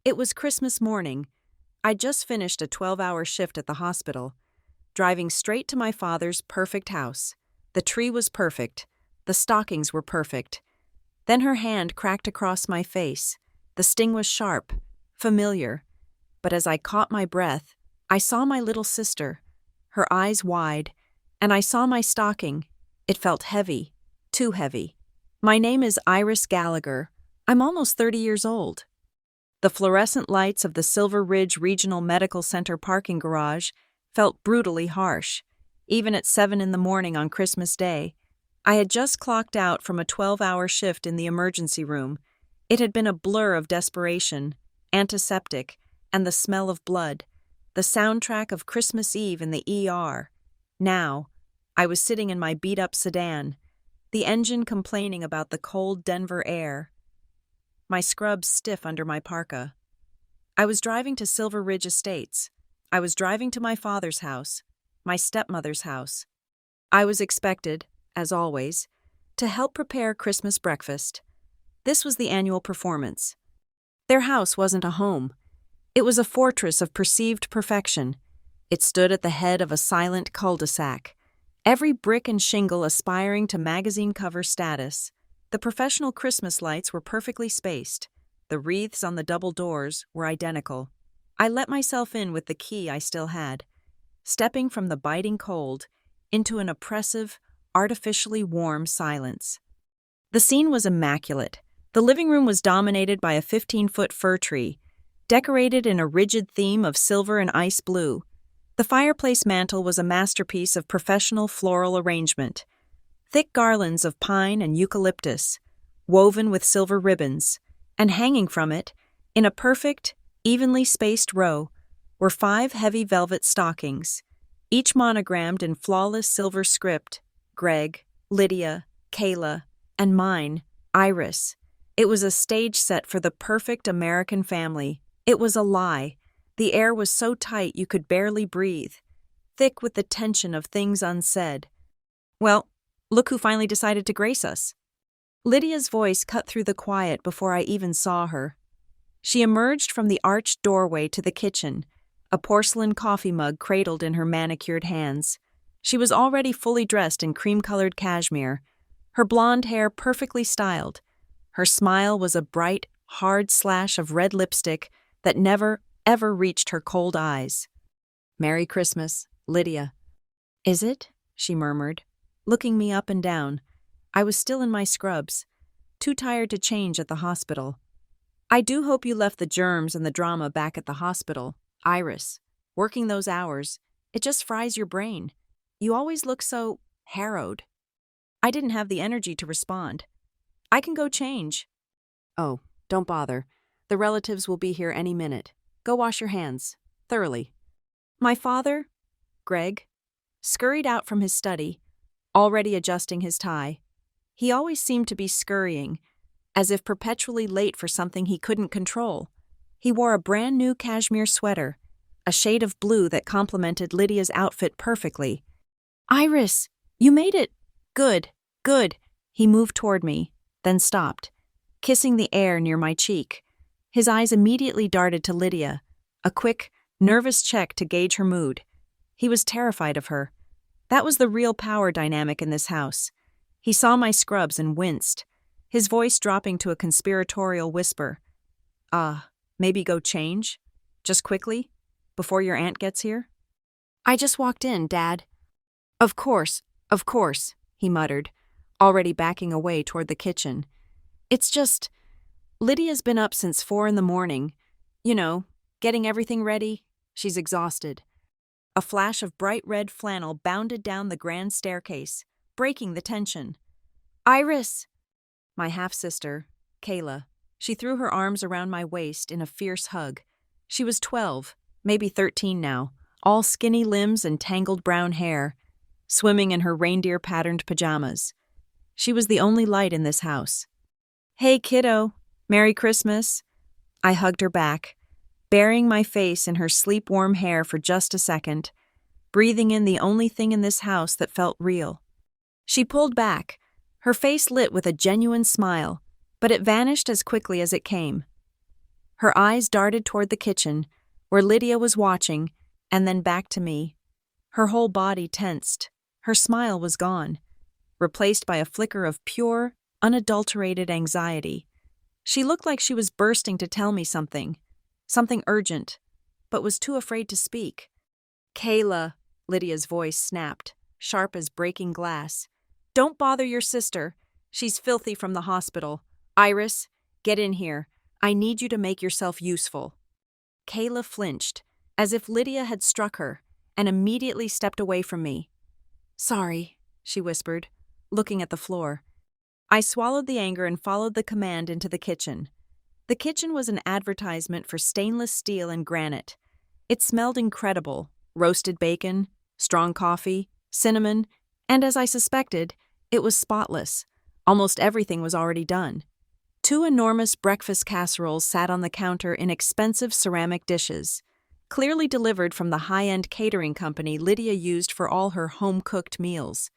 It was Christmas morning. I'd just finished a 12-hour shift at the hospital, driving straight to my father's perfect house. The tree was perfect. The stockings were perfect. Then her hand cracked across my face. The sting was sharp, familiar. But as I caught my breath, I saw my little sister, her eyes wide, and I saw my stocking. It felt heavy, too heavy. My name is Iris Gallagher. I'm almost 30 years old. The fluorescent lights of the Silver Ridge Regional Medical Center parking garage felt brutally harsh. Even at 7 in the morning on Christmas Day, I had just clocked out from a 12-hour shift in the emergency room. It had been a blur of desperation, antiseptic, and the smell of blood, the soundtrack of Christmas Eve in the ER. Now, I was sitting in my beat-up sedan, the engine complaining about the cold Denver air, my scrubs stiff under my parka. I was driving to Silver Ridge Estates. I was driving to my father's house, my stepmother's house. I was expected, as always, to help prepare Christmas breakfast. This was the annual performance. Their house wasn't a home. It was a fortress of perceived perfection. It stood at the head of a silent cul-de-sac, every brick and shingle aspiring to magazine cover status. The professional Christmas lights were perfectly spaced. The wreaths on the double doors were identical. I let myself in with the key I still had, stepping from the biting cold into an oppressive, artificially warm silence. The scene was immaculate. The living room was dominated by a 15-foot fir tree, decorated in a rigid theme of silver and ice blue. The fireplace mantel was a masterpiece of professional floral arrangement. Thick garlands of pine and eucalyptus, woven with silver ribbons, and hanging from it, in a perfect, evenly spaced row, were 5 heavy velvet stockings, each monogrammed in flawless silver script: Greg, Lydia, Kayla, and mine, Iris. It was a stage set for the perfect American family. It was a lie. The air was so tight you could barely breathe, thick with the tension of things unsaid. Well, look who finally decided to grace us. Lydia's voice cut through the quiet before I even saw her. She emerged from the arched doorway to the kitchen, a porcelain coffee mug cradled in her manicured hands. She was already fully dressed in cream-colored cashmere, her blonde hair perfectly styled. Her smile was a bright, hard slash of red lipstick that never, ever reached her cold eyes. "Merry Christmas, Lydia." "Is it?" she murmured, looking me up and down. I was still in my scrubs, too tired to change at the hospital. "I do hope you left the germs and the drama back at the hospital, Iris. Working those hours, it just fries your brain. You always look so harrowed." I didn't have the energy to respond. "I can go change." "Oh, don't bother. The relatives will be here any minute. Go wash your hands. Thoroughly." My father, Greg, scurried out from his study, already adjusting his tie. He always seemed to be scurrying, as if perpetually late for something he couldn't control. He wore a brand new cashmere sweater, a shade of blue that complemented Lydia's outfit perfectly. "Iris, you made it. Good, good." He moved toward me, then stopped, kissing the air near my cheek. His eyes immediately darted to Lydia, a quick, nervous check to gauge her mood. He was terrified of her. That was the real power dynamic in this house. He saw my scrubs and winced, his voice dropping to a conspiratorial whisper. Maybe go change? Just quickly? Before your aunt gets here?" "I just walked in, Dad." Of course," he muttered, already backing away toward the kitchen. "It's just, Lydia's been up since 4 in the morning. You know, getting everything ready. She's exhausted." A flash of bright red flannel bounded down the grand staircase, breaking the tension. "Iris!" My half-sister, Kayla. She threw her arms around my waist in a fierce hug. She was 12, maybe 13 now, all skinny limbs and tangled brown hair, swimming in her reindeer-patterned pajamas. She was the only light in this house. "Hey, kiddo. Merry Christmas." I hugged her back, burying my face in her sleep-warm hair for just a second, breathing in the only thing in this house that felt real. She pulled back, her face lit with a genuine smile, but it vanished as quickly as it came. Her eyes darted toward the kitchen, where Lydia was watching, and then back to me. Her whole body tensed. Her smile was gone, replaced by a flicker of pure, unadulterated anxiety. She looked like she was bursting to tell me something urgent, but was too afraid to speak. "Kayla," Lydia's voice snapped, sharp as breaking glass. "Don't bother your sister. She's filthy from the hospital. Iris, get in here. I need you to make yourself useful." Kayla flinched, as if Lydia had struck her, and immediately stepped away from me. "Sorry," she whispered, looking at the floor. I swallowed the anger and followed the command into the kitchen. The kitchen was an advertisement for stainless steel and granite. It smelled incredible: roasted bacon, strong coffee, cinnamon, and as I suspected, it was spotless. Almost everything was already done. 2 enormous breakfast casseroles sat on the counter in expensive ceramic dishes, clearly delivered from the high-end catering company Lydia used for all her home-cooked meals.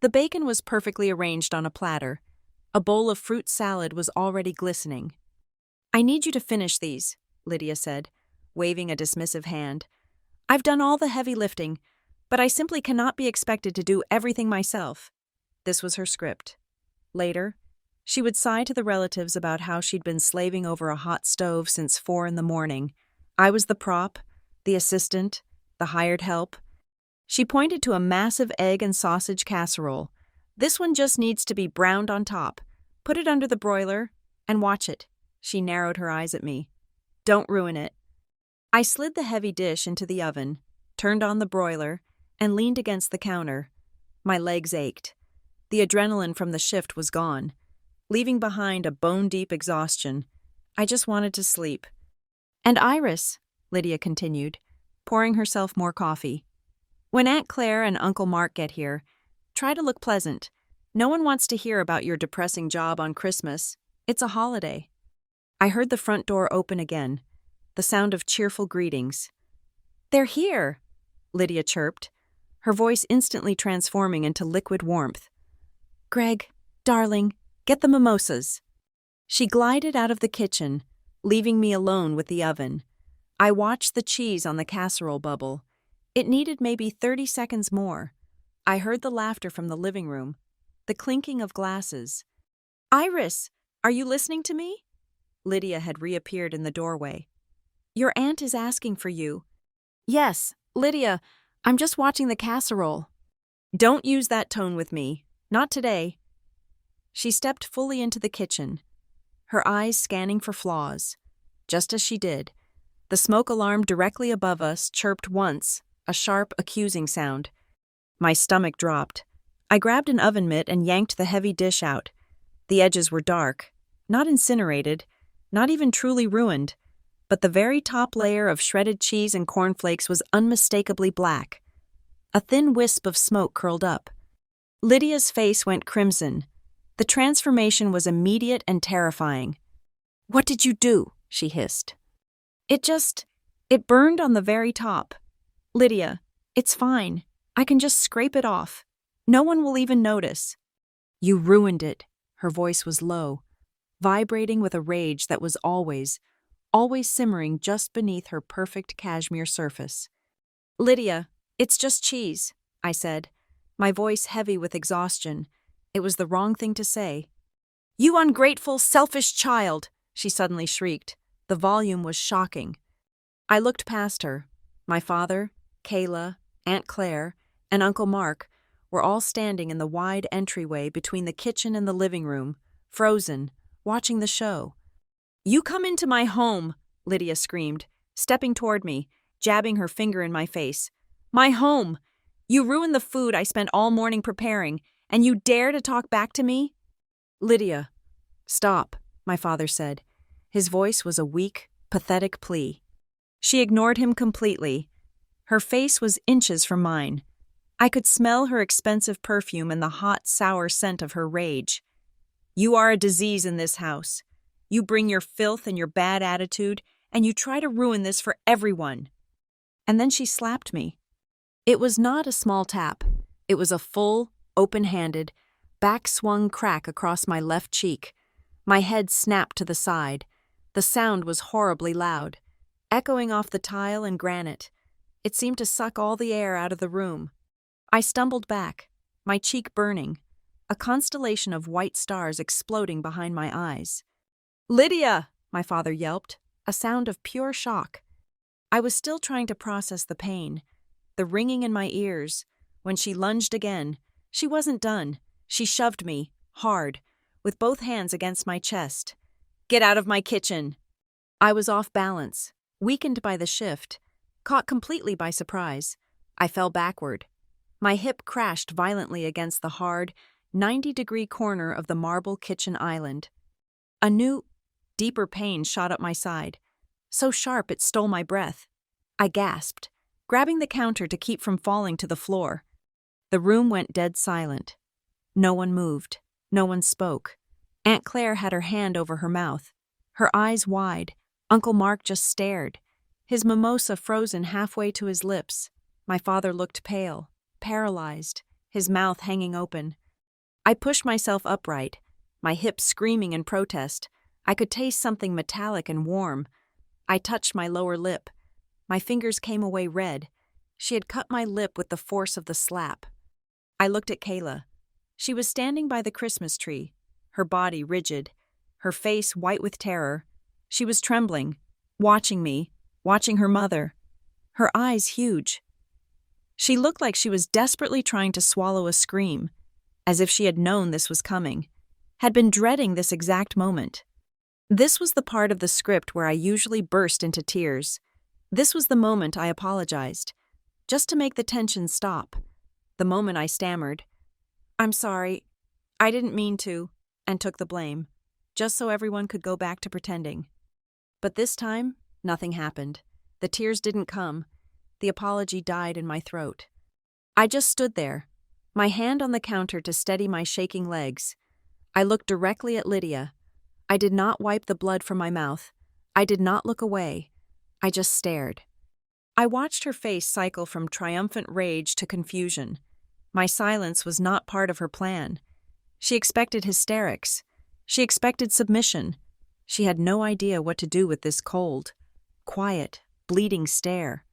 The bacon was perfectly arranged on a platter. A bowl of fruit salad was already glistening. "I need you to finish these," Lydia said, waving a dismissive hand. "I've done all the heavy lifting, but I simply cannot be expected to do everything myself." This was her script. Later, she would sigh to the relatives about how she'd been slaving over a hot stove since 4 a.m. I was the prop, the assistant, the hired help. She pointed to a massive egg and sausage casserole. "This one just needs to be browned on top. Put it under the broiler and watch it." She narrowed her eyes at me. "Don't ruin it." I slid the heavy dish into the oven, turned on the broiler, and leaned against the counter. My legs ached. The adrenaline from the shift was gone, leaving behind a bone-deep exhaustion. I just wanted to sleep. "And Iris," Lydia continued, pouring herself more coffee. "When Aunt Claire and Uncle Mark get here, try to look pleasant. No one wants to hear about your depressing job on Christmas. It's a holiday." I heard the front door open again, the sound of cheerful greetings. "They're here," Lydia chirped, her voice instantly transforming into liquid warmth. "Greg, darling, get the mimosas." She glided out of the kitchen, leaving me alone with the oven. I watched the cheese on the casserole bubble. It needed maybe 30 seconds more. I heard the laughter from the living room, the clinking of glasses. "Iris, are you listening to me?" Lydia had reappeared in the doorway. "Your aunt is asking for you." "Yes, Lydia, I'm just watching the casserole." "Don't use that tone with me. Not today." She stepped fully into the kitchen, her eyes scanning for flaws. Just as she did, the smoke alarm directly above us chirped once, a sharp, accusing sound. My stomach dropped. I grabbed an oven mitt and yanked the heavy dish out. The edges were dark, not incinerated, not even truly ruined, but the very top layer of shredded cheese and cornflakes was unmistakably black. A thin wisp of smoke curled up. Lydia's face went crimson. The transformation was immediate and terrifying. "What did you do?" she hissed. It burned on the very top." "Lydia, it's fine. I can just scrape it off. No one will even notice." "You ruined it." Her voice was low, vibrating with a rage that was always simmering just beneath her perfect cashmere surface. "Lydia, it's just cheese," I said, my voice heavy with exhaustion. It was the wrong thing to say. "You ungrateful, selfish child!" she suddenly shrieked. The volume was shocking. I looked past her. My father, Kayla, Aunt Claire, and Uncle Mark were all standing in the wide entryway between the kitchen and the living room, frozen, watching the show. "You come into my home," Lydia screamed, stepping toward me, jabbing her finger in my face. "My home! You ruined the food I spent all morning preparing, and you dare to talk back to me?" "Lydia, stop," my father said. His voice was a weak, pathetic plea. She ignored him completely. Her face was inches from mine. I could smell her expensive perfume and the hot, sour scent of her rage. "You are a disease in this house. You bring your filth and your bad attitude, and you try to ruin this for everyone." And then she slapped me. It was not a small tap. It was a full, open-handed, back-swung crack across my left cheek. My head snapped to the side. The sound was horribly loud, echoing off the tile and granite. It seemed to suck all the air out of the room. I stumbled back, my cheek burning, a constellation of white stars exploding behind my eyes. "Lydia!" my father yelped, a sound of pure shock. I was still trying to process the pain, the ringing in my ears, when she lunged again. She wasn't done. She shoved me, hard, with both hands against my chest. "Get out of my kitchen!" I was off balance, weakened by the shift, caught completely by surprise. I fell backward. My hip crashed violently against the hard, 90-degree corner of the marble kitchen island. A new, deeper pain shot up my side, so sharp it stole my breath. I gasped, grabbing the counter to keep from falling to the floor. The room went dead silent. No one moved. No one spoke. Aunt Claire had her hand over her mouth, her eyes wide. Uncle Mark just stared, his mimosa frozen halfway to his lips. My father looked pale, paralyzed, his mouth hanging open. I pushed myself upright, my hips screaming in protest. I could taste something metallic and warm. I touched my lower lip. My fingers came away red. She had cut my lip with the force of the slap. I looked at Kayla. She was standing by the Christmas tree, her body rigid, her face white with terror. She was trembling, watching me, watching her mother, her eyes huge. She looked like she was desperately trying to swallow a scream, as if she had known this was coming, had been dreading this exact moment. This was the part of the script where I usually burst into tears. This was the moment I apologized, just to make the tension stop. The moment I stammered, "I'm sorry, I didn't mean to," and took the blame, just so everyone could go back to pretending. But this time, nothing happened. The tears didn't come. The apology died in my throat. I just stood there, my hand on the counter to steady my shaking legs. I looked directly at Lydia. I did not wipe the blood from my mouth. I did not look away. I just stared. I watched her face cycle from triumphant rage to confusion. My silence was not part of her plan. She expected hysterics. She expected submission. She had no idea what to do with this cold, quiet, bleeding stare.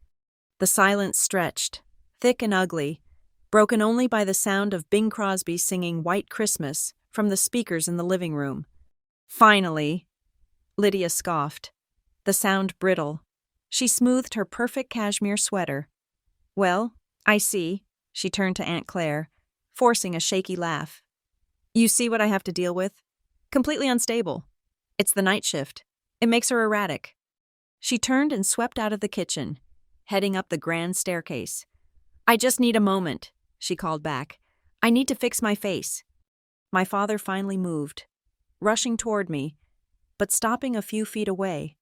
The silence stretched, thick and ugly, broken only by the sound of Bing Crosby singing White Christmas from the speakers in the living room. "Finally," Lydia scoffed, the sound brittle. She smoothed her perfect cashmere sweater. "Well, I see," she turned to Aunt Claire, forcing a shaky laugh. "You see what I have to deal with? Completely unstable. It's the night shift. It makes her erratic." She turned and swept out of the kitchen, heading up the grand staircase. "I just need a moment," she called back. "I need to fix my face." My father finally moved, rushing toward me, but stopping a few feet away.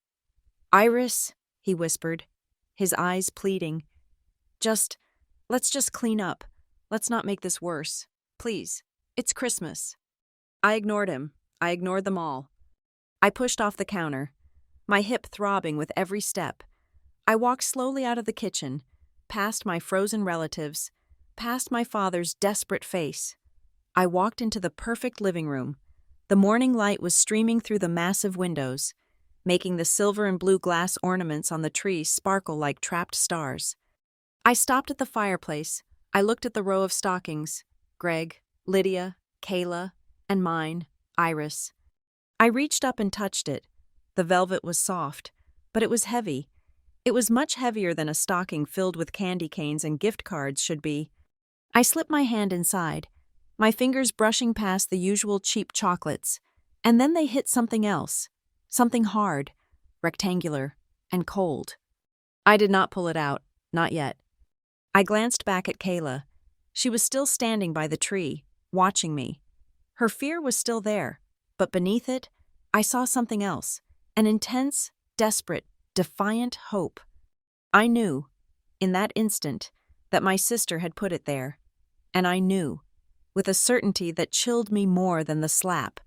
"Iris," he whispered, his eyes pleading. Let's just clean up. Let's not make this worse. Please. It's Christmas." I ignored him. I ignored them all. I pushed off the counter, my hip throbbing with every step. I walked slowly out of the kitchen, past my frozen relatives, past my father's desperate face. I walked into the perfect living room. The morning light was streaming through the massive windows, making the silver and blue glass ornaments on the tree sparkle like trapped stars. I stopped at the fireplace. I looked at the row of stockings, Greg, Lydia, Kayla, and mine, Iris. I reached up and touched it. The velvet was soft, but it was heavy. It was much heavier than a stocking filled with candy canes and gift cards should be. I slipped my hand inside, my fingers brushing past the usual cheap chocolates, and then they hit something else, something hard, rectangular, and cold. I did not pull it out, not yet. I glanced back at Kayla. She was still standing by the tree, watching me. Her fear was still there, but beneath it, I saw something else, an intense, desperate, defiant hope. I knew, in that instant, that my sister had put it there, and I knew, with a certainty that chilled me more than the slap,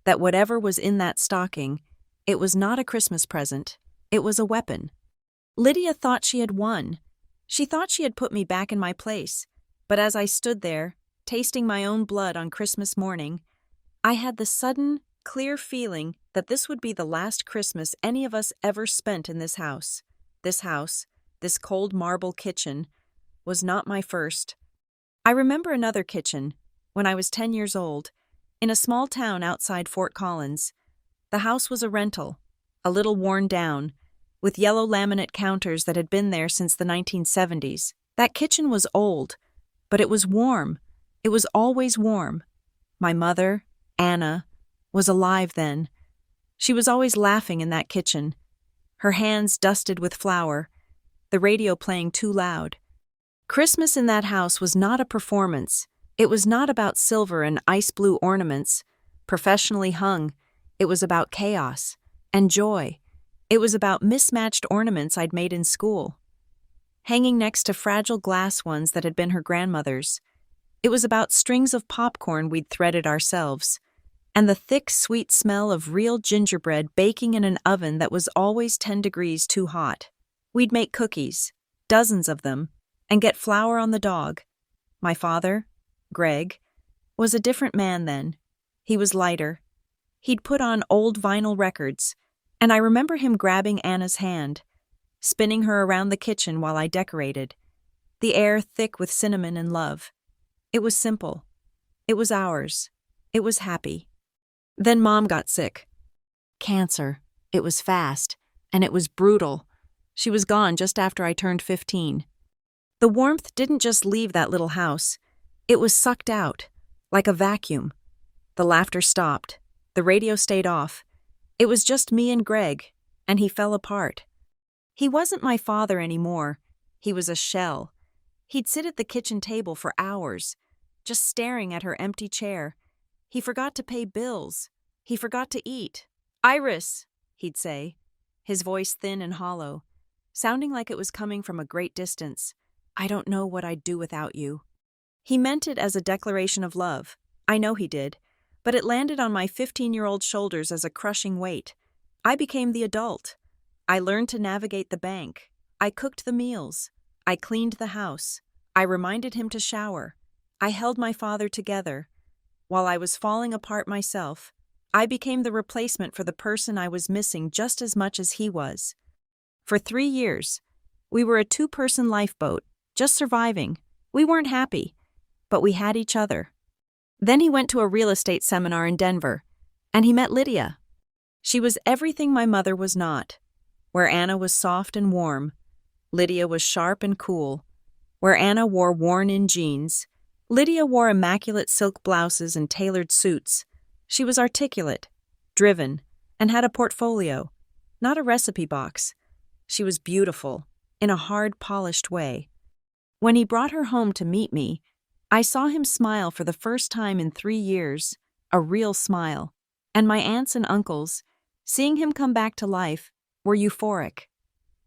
that whatever was in that stocking, it was not a Christmas present, it was a weapon. Lydia thought she had won. She thought she had put me back in my place, but as I stood there, tasting my own blood on Christmas morning, I had the sudden, clear feeling that this would be the last Christmas any of us ever spent in this house. This cold marble kitchen, was not my first. I remember another kitchen, when I was 10 years old, in a small town outside Fort Collins. The house was a rental, a little worn down, with yellow laminate counters that had been there since the 1970s. That kitchen was old, but it was warm. It was always warm. My mother, Anna, was alive then. She was always laughing in that kitchen, her hands dusted with flour, the radio playing too loud. Christmas in that house was not a performance. It was not about silver and ice blue ornaments, professionally hung. It was about chaos and joy. It was about mismatched ornaments I'd made in school, hanging next to fragile glass ones that had been her grandmother's. It was about strings of popcorn we'd threaded ourselves, and the thick, sweet smell of real gingerbread baking in an oven that was always 10 degrees too hot. We'd make cookies, dozens of them, and get flour on the dog. My father, Greg, was a different man then. He was lighter. He'd put on old vinyl records, and I remember him grabbing Anna's hand, spinning her around the kitchen while I decorated, the air thick with cinnamon and love. It was simple. It was ours. It was happy. Then Mom got sick. Cancer. It was fast, and it was brutal. She was gone just after I turned 15. The warmth didn't just leave that little house. It was sucked out, like a vacuum. The laughter stopped. The radio stayed off. It was just me and Greg, and he fell apart. He wasn't my father anymore. He was a shell. He'd sit at the kitchen table for hours, just staring at her empty chair. He forgot to pay bills. He forgot to eat. "Iris," he'd say, his voice thin and hollow, sounding like it was coming from a great distance. "I don't know what I'd do without you." He meant it as a declaration of love. I know he did, but it landed on my 15-year-old shoulders as a crushing weight. I became the adult. I learned to navigate the bank. I cooked the meals. I cleaned the house. I reminded him to shower. I held my father together. While I was falling apart myself, I became the replacement for the person I was missing just as much as he was. For 3 years, we were a 2-person lifeboat, just surviving. We weren't happy, but we had each other. Then he went to a real estate seminar in Denver, and he met Lydia. She was everything my mother was not. Where Anna was soft and warm, Lydia was sharp and cool. Where Anna wore worn-in jeans, Lydia wore immaculate silk blouses and tailored suits. She was articulate, driven, and had a portfolio, not a recipe box. She was beautiful, in a hard, polished way. When he brought her home to meet me, I saw him smile for the first time in 3 years, a real smile. And my aunts and uncles, seeing him come back to life, were euphoric.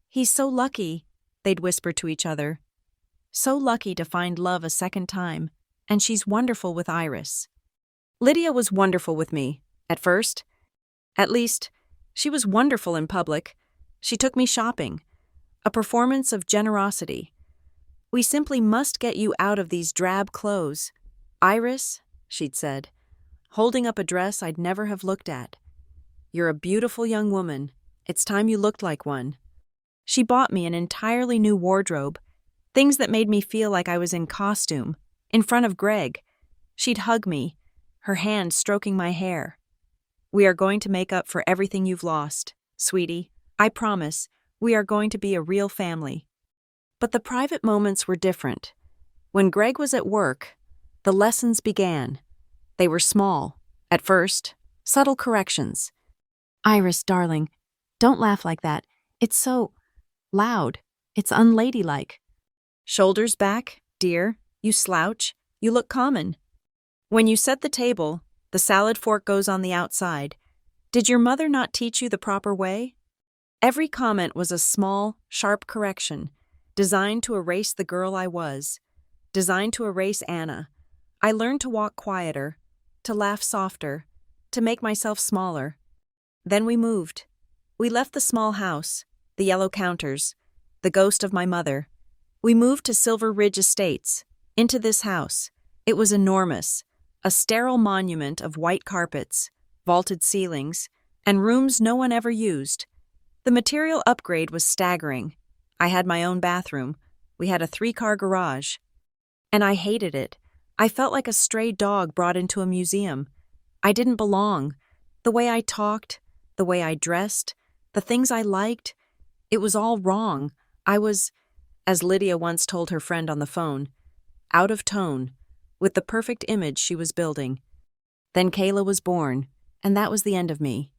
"He's so lucky," they'd whisper to each other. "So lucky to find love a second time, and she's wonderful with Iris." Lydia was wonderful with me, at first. At least, she was wonderful in public. She took me shopping, a performance of generosity. "We simply must get you out of these drab clothes. Iris," she'd said, holding up a dress I'd never have looked at. "You're a beautiful young woman. It's time you looked like one." She bought me an entirely new wardrobe, things that made me feel like I was in costume, in front of Greg. She'd hug me, her hand stroking my hair. "We are going to make up for everything you've lost, sweetie. I promise, we are going to be a real family." But the private moments were different. When Greg was at work, the lessons began. They were small, at first, subtle corrections. "Iris, darling, don't laugh like that. It's so loud. It's unladylike. Shoulders back, dear. You slouch. You look common. When you set the table, the salad fork goes on the outside. Did your mother not teach you the proper way?" Every comment was a small, sharp correction, designed to erase the girl I was, designed to erase Anna. I learned to walk quieter, to laugh softer, to make myself smaller. Then we moved. We left the small house, the yellow counters, the ghost of my mother. We moved to Silver Ridge Estates, into this house. It was enormous, a sterile monument of white carpets, vaulted ceilings, and rooms no one ever used. The material upgrade was staggering. I had my own bathroom. We had a 3-car garage. And I hated it. I felt like a stray dog brought into a museum. I didn't belong. The way I talked, the way I dressed, the things I liked, it was all wrong. I was, as Lydia once told her friend on the phone, out of tone with the perfect image she was building. Then Kayla was born, and that was the end of me.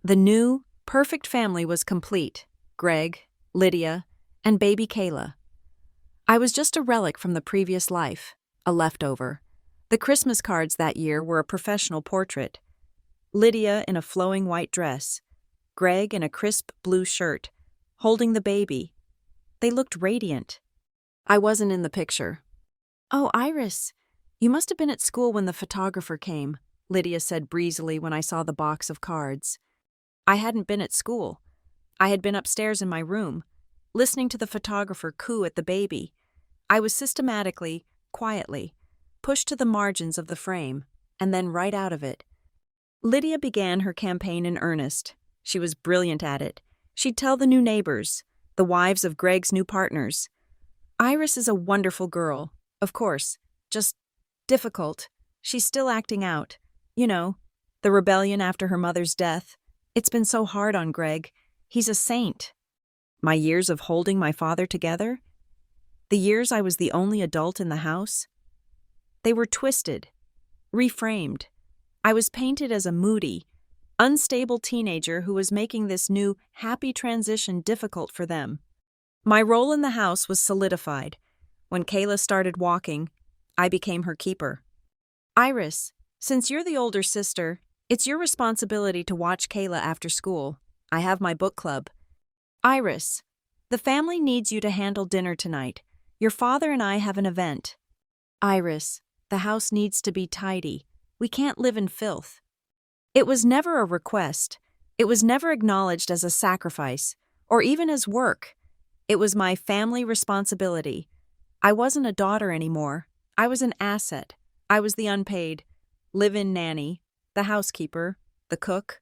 The new, perfect family was complete: Greg, Lydia, and baby Kayla. I was just a relic from the previous life, a leftover. The Christmas cards that year were a professional portrait. Lydia in a flowing white dress, Greg in a crisp blue shirt, holding the baby. They looked radiant. I wasn't in the picture. "Oh, Iris, you must have been at school when the photographer came," Lydia said breezily when I saw the box of cards. I hadn't been at school. I had been upstairs in my room, listening to the photographer coo at the baby. I was systematically, quietly, pushed to the margins of the frame, and then right out of it. Lydia began her campaign in earnest. She was brilliant at it. She'd tell the new neighbors, the wives of Greg's new partners. "Iris is a wonderful girl, of course, just difficult. She's still acting out. You know, the rebellion after her mother's death. It's been so hard on Greg. He's a saint." My years of holding my father together? The years I was the only adult in the house? They were twisted, reframed. I was painted as a moody, unstable teenager who was making this new, happy transition difficult for them. My role in the house was solidified. When Kayla started walking, I became her keeper. "Iris, since you're the older sister, it's your responsibility to watch Kayla after school. I have my book club. Iris, the family needs you to handle dinner tonight. Your father and I have an event. Iris, the house needs to be tidy. We can't live in filth." It was never a request. It was never acknowledged as a sacrifice, or even as work. It was my family responsibility. I wasn't a daughter anymore. I was an asset. I was the unpaid live-in nanny, the housekeeper, the cook.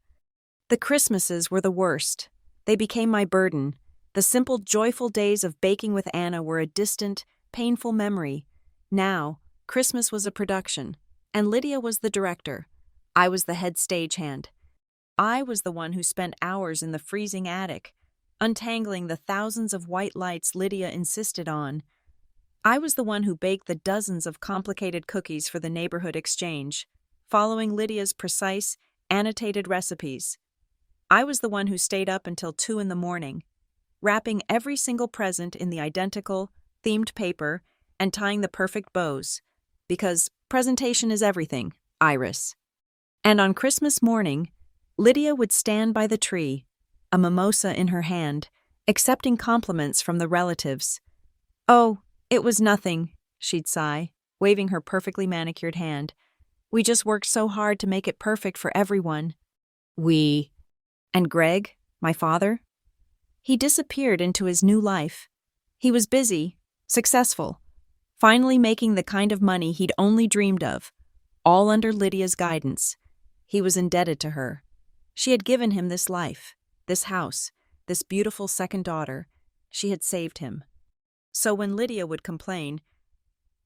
The Christmases were the worst. They became my burden. The simple, joyful days of baking with Anna were a distant, painful memory. Now, Christmas was a production, and Lydia was the director. I was the head stagehand. I was the one who spent hours in the freezing attic, untangling the thousands of white lights Lydia insisted on. I was the one who baked the dozens of complicated cookies for the neighborhood exchange, following Lydia's precise, annotated recipes. I was the one who stayed up until 2 in the morning, wrapping every single present in the identical, themed paper and tying the perfect bows, because presentation is everything, Iris. And on Christmas morning, Lydia would stand by the tree, a mimosa in her hand, accepting compliments from the relatives. "Oh, it was nothing," she'd sigh, waving her perfectly manicured hand. "We just worked so hard to make it perfect for everyone." We. And Greg, my father? He disappeared into his new life. He was busy, successful, finally making the kind of money he'd only dreamed of, all under Lydia's guidance. He was indebted to her. She had given him this life, this house, this beautiful second daughter. She had saved him. So when Lydia would complain,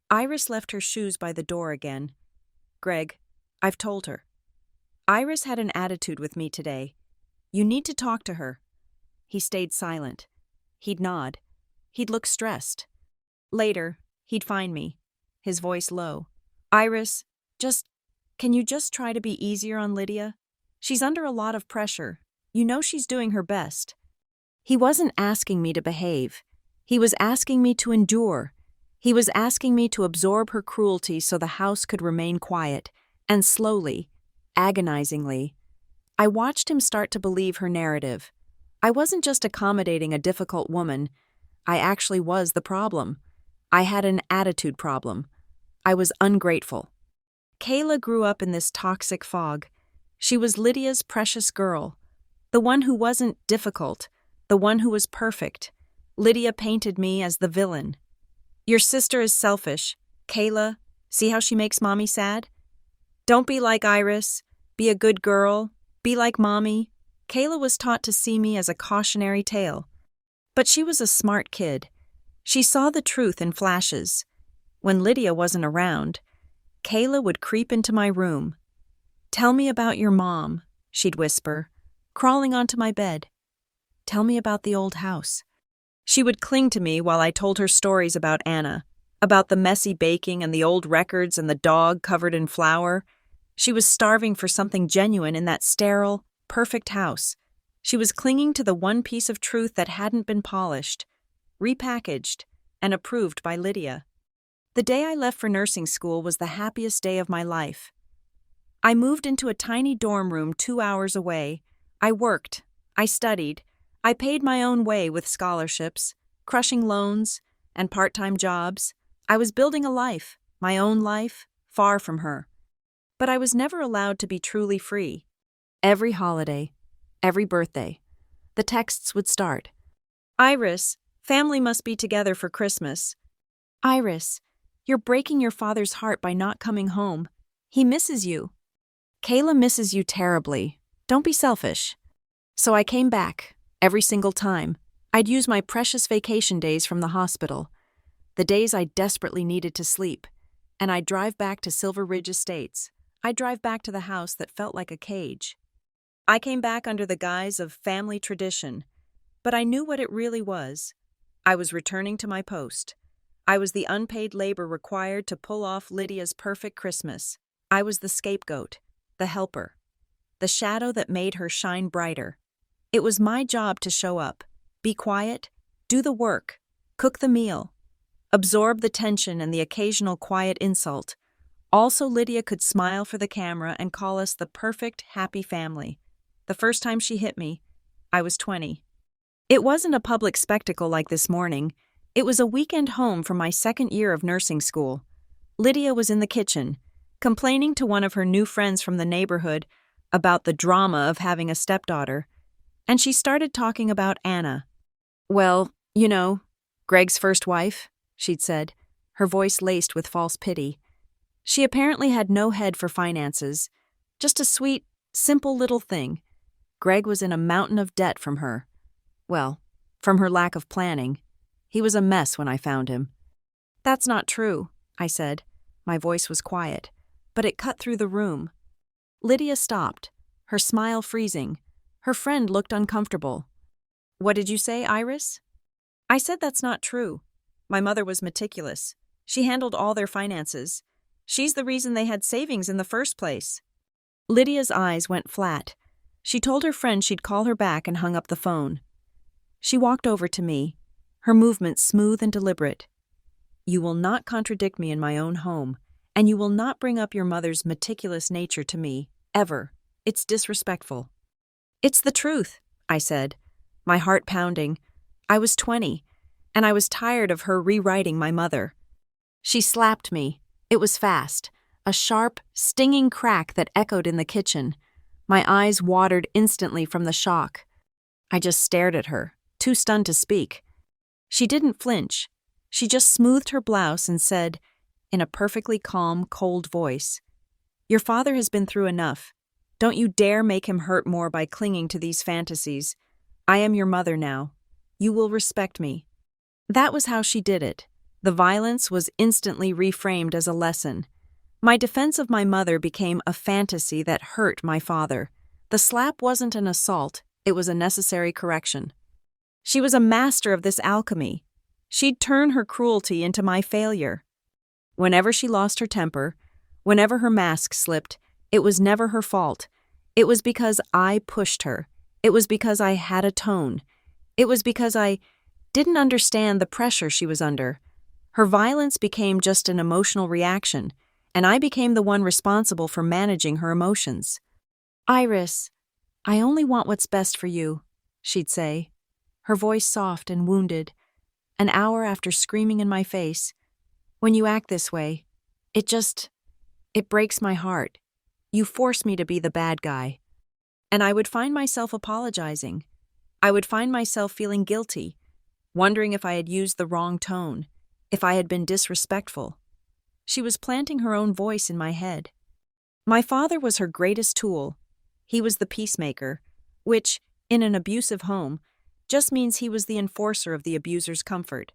Iris left her shoes by the door again. "Greg, I've told her. Iris had an attitude with me today. You need to talk to her." He stayed silent. He'd nod. He'd look stressed. Later, he'd find me, his voice low. "Iris, can you just try to be easier on Lydia? She's under a lot of pressure. You know she's doing her best." He wasn't asking me to behave. He was asking me to endure. He was asking me to absorb her cruelty so the house could remain quiet, and slowly, agonizingly, I watched him start to believe her narrative. I wasn't just accommodating a difficult woman. I actually was the problem. I had an attitude problem. I was ungrateful. Kayla grew up in this toxic fog. She was Lydia's precious girl, the one who wasn't difficult, the one who was perfect. Lydia painted me as the villain. "Your sister is selfish. Kayla, see how she makes Mommy sad? Don't be like Iris. Be a good girl. Be like mommy. Kayla was taught to see me as a cautionary tale. But she was a smart kid. She saw the truth in flashes. When Lydia wasn't around, Kayla would creep into my room. "Tell me about your mom," she'd whisper, crawling onto my bed. "Tell me about the old house." She would cling to me while I told her stories about Anna, about the messy baking and the old records and the dog covered in flour. She was starving for something genuine in that sterile, perfect house. She was clinging to the one piece of truth that hadn't been polished, repackaged, and approved by Lydia. The day I left for nursing school was the happiest day of my life. I moved into a tiny dorm room 2 hours away. I worked. I studied. I paid my own way with scholarships, crushing loans, and part-time jobs. I was building a life, my own life, far from her. But I was never allowed to be truly free. Every holiday, every birthday, the texts would start. "Iris, family must be together for Christmas." "Iris, you're breaking your father's heart by not coming home. He misses you." "Kayla misses you terribly. Don't be selfish." So I came back, every single time. I'd use my precious vacation days from the hospital, the days I desperately needed to sleep, and I'd drive back to Silver Ridge Estates. I'd drive back to the house that felt like a cage. I came back under the guise of family tradition, but I knew what it really was. I was returning to my post. I was the unpaid labor required to pull off Lydia's perfect Christmas. I was the scapegoat, the helper, the shadow that made her shine brighter. It was my job to show up, be quiet, do the work, cook the meal, absorb the tension and the occasional quiet insult. Also, Lydia could smile for the camera and call us the perfect, happy family. The first time she hit me, I was 20. It wasn't a public spectacle like this morning. It was a weekend home from my second year of nursing school. Lydia was in the kitchen, complaining to one of her new friends from the neighborhood about the drama of having a stepdaughter, and she started talking about Anna. "Well, you know, Greg's first wife," she'd said, her voice laced with false pity. She apparently had no head for finances, just a sweet, simple little thing. Greg was in a mountain of debt from her. Well, from her lack of planning. He was a mess when I found him. "That's not true," I said. My voice was quiet, but it cut through the room. Lydia stopped, her smile freezing. Her friend looked uncomfortable. "What did you say, Iris?" I said that's not true. My mother was meticulous. She handled all their finances. She's the reason they had savings in the first place. Lydia's eyes went flat. She told her friend she'd call her back and hung up the phone. She walked over to me, her movements smooth and deliberate. "You will not contradict me in my own home, and you will not bring up your mother's meticulous nature to me, ever. It's disrespectful." "It's the truth," I said, my heart pounding. I was 20, and I was tired of her rewriting my mother. She slapped me. It was fast, a sharp, stinging crack that echoed in the kitchen. My eyes watered instantly from the shock. I just stared at her, too stunned to speak. She didn't flinch. She just smoothed her blouse and said, in a perfectly calm, cold voice, "Your father has been through enough. Don't you dare make him hurt more by clinging to these fantasies. I am your mother now. You will respect me." That was how she did it. The violence was instantly reframed as a lesson. My defense of my mother became a fantasy that hurt my father. The slap wasn't an assault, it was a necessary correction. She was a master of this alchemy. She'd turn her cruelty into my failure. Whenever she lost her temper, whenever her mask slipped, it was never her fault. It was because I pushed her. It was because I had a tone. It was because I didn't understand the pressure she was under. Her violence became just an emotional reaction, and I became the one responsible for managing her emotions. "Iris, I only want what's best for you," she'd say, her voice soft and wounded. An hour after screaming in my face, "When you act this way, it breaks my heart. You force me to be the bad guy." And I would find myself apologizing. I would find myself feeling guilty, wondering if I had used the wrong tone, if I had been disrespectful. She was planting her own voice in my head. My father was her greatest tool. He was the peacemaker, which, in an abusive home, just means he was the enforcer of the abuser's comfort.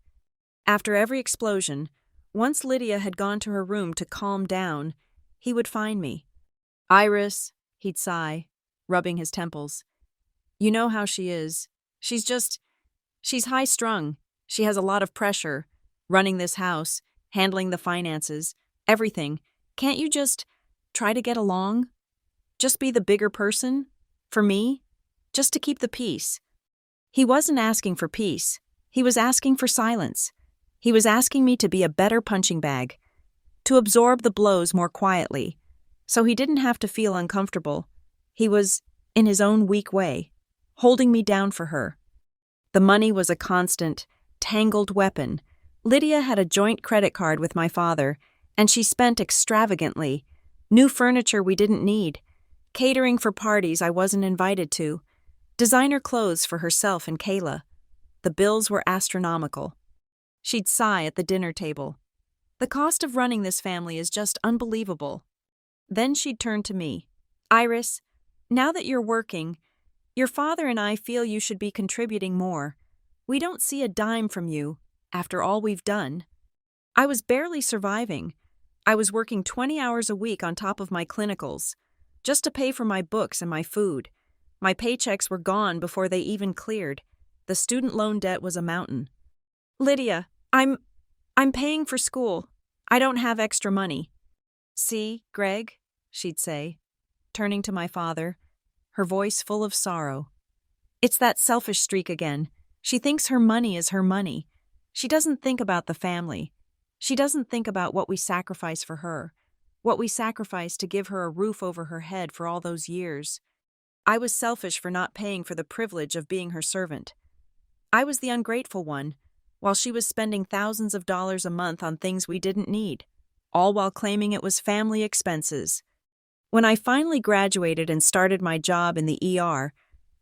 After every explosion, once Lydia had gone to her room to calm down, he would find me. "Iris," he'd sigh, rubbing his temples. "You know how she is. She's high-strung. She has a lot of pressure. Running this house, handling the finances, everything. Can't you just try to get along? Just be the bigger person? For me? Just to keep the peace." He wasn't asking for peace. He was asking for silence. He was asking me to be a better punching bag, to absorb the blows more quietly, so he didn't have to feel uncomfortable. He was, in his own weak way, holding me down for her. The money was a constant, tangled weapon. Lydia had a joint credit card with my father, and she spent extravagantly. New furniture we didn't need, catering for parties I wasn't invited to, designer clothes for herself and Kayla. The bills were astronomical. She'd sigh at the dinner table. "The cost of running this family is just unbelievable." Then she'd turn to me. "Iris, now that you're working, your father and I feel you should be contributing more. We don't see a dime from you, after all we've done." I was barely surviving. I was working 20 hours a week on top of my clinicals, just to pay for my books and my food. My paychecks were gone before they even cleared. The student loan debt was a mountain. "Lydia, I'm paying for school. I don't have extra money." "See, Greg," she'd say, turning to my father, her voice full of sorrow. "It's that selfish streak again. She thinks her money is her money. She doesn't think about the family. She doesn't think about what we sacrifice for her, what we sacrificed to give her a roof over her head for all those years. I was selfish for not paying for the privilege of being her servant. I was the ungrateful one, while she was spending thousands of dollars a month on things we didn't need, all while claiming it was family expenses. When I finally graduated and started my job in the ER,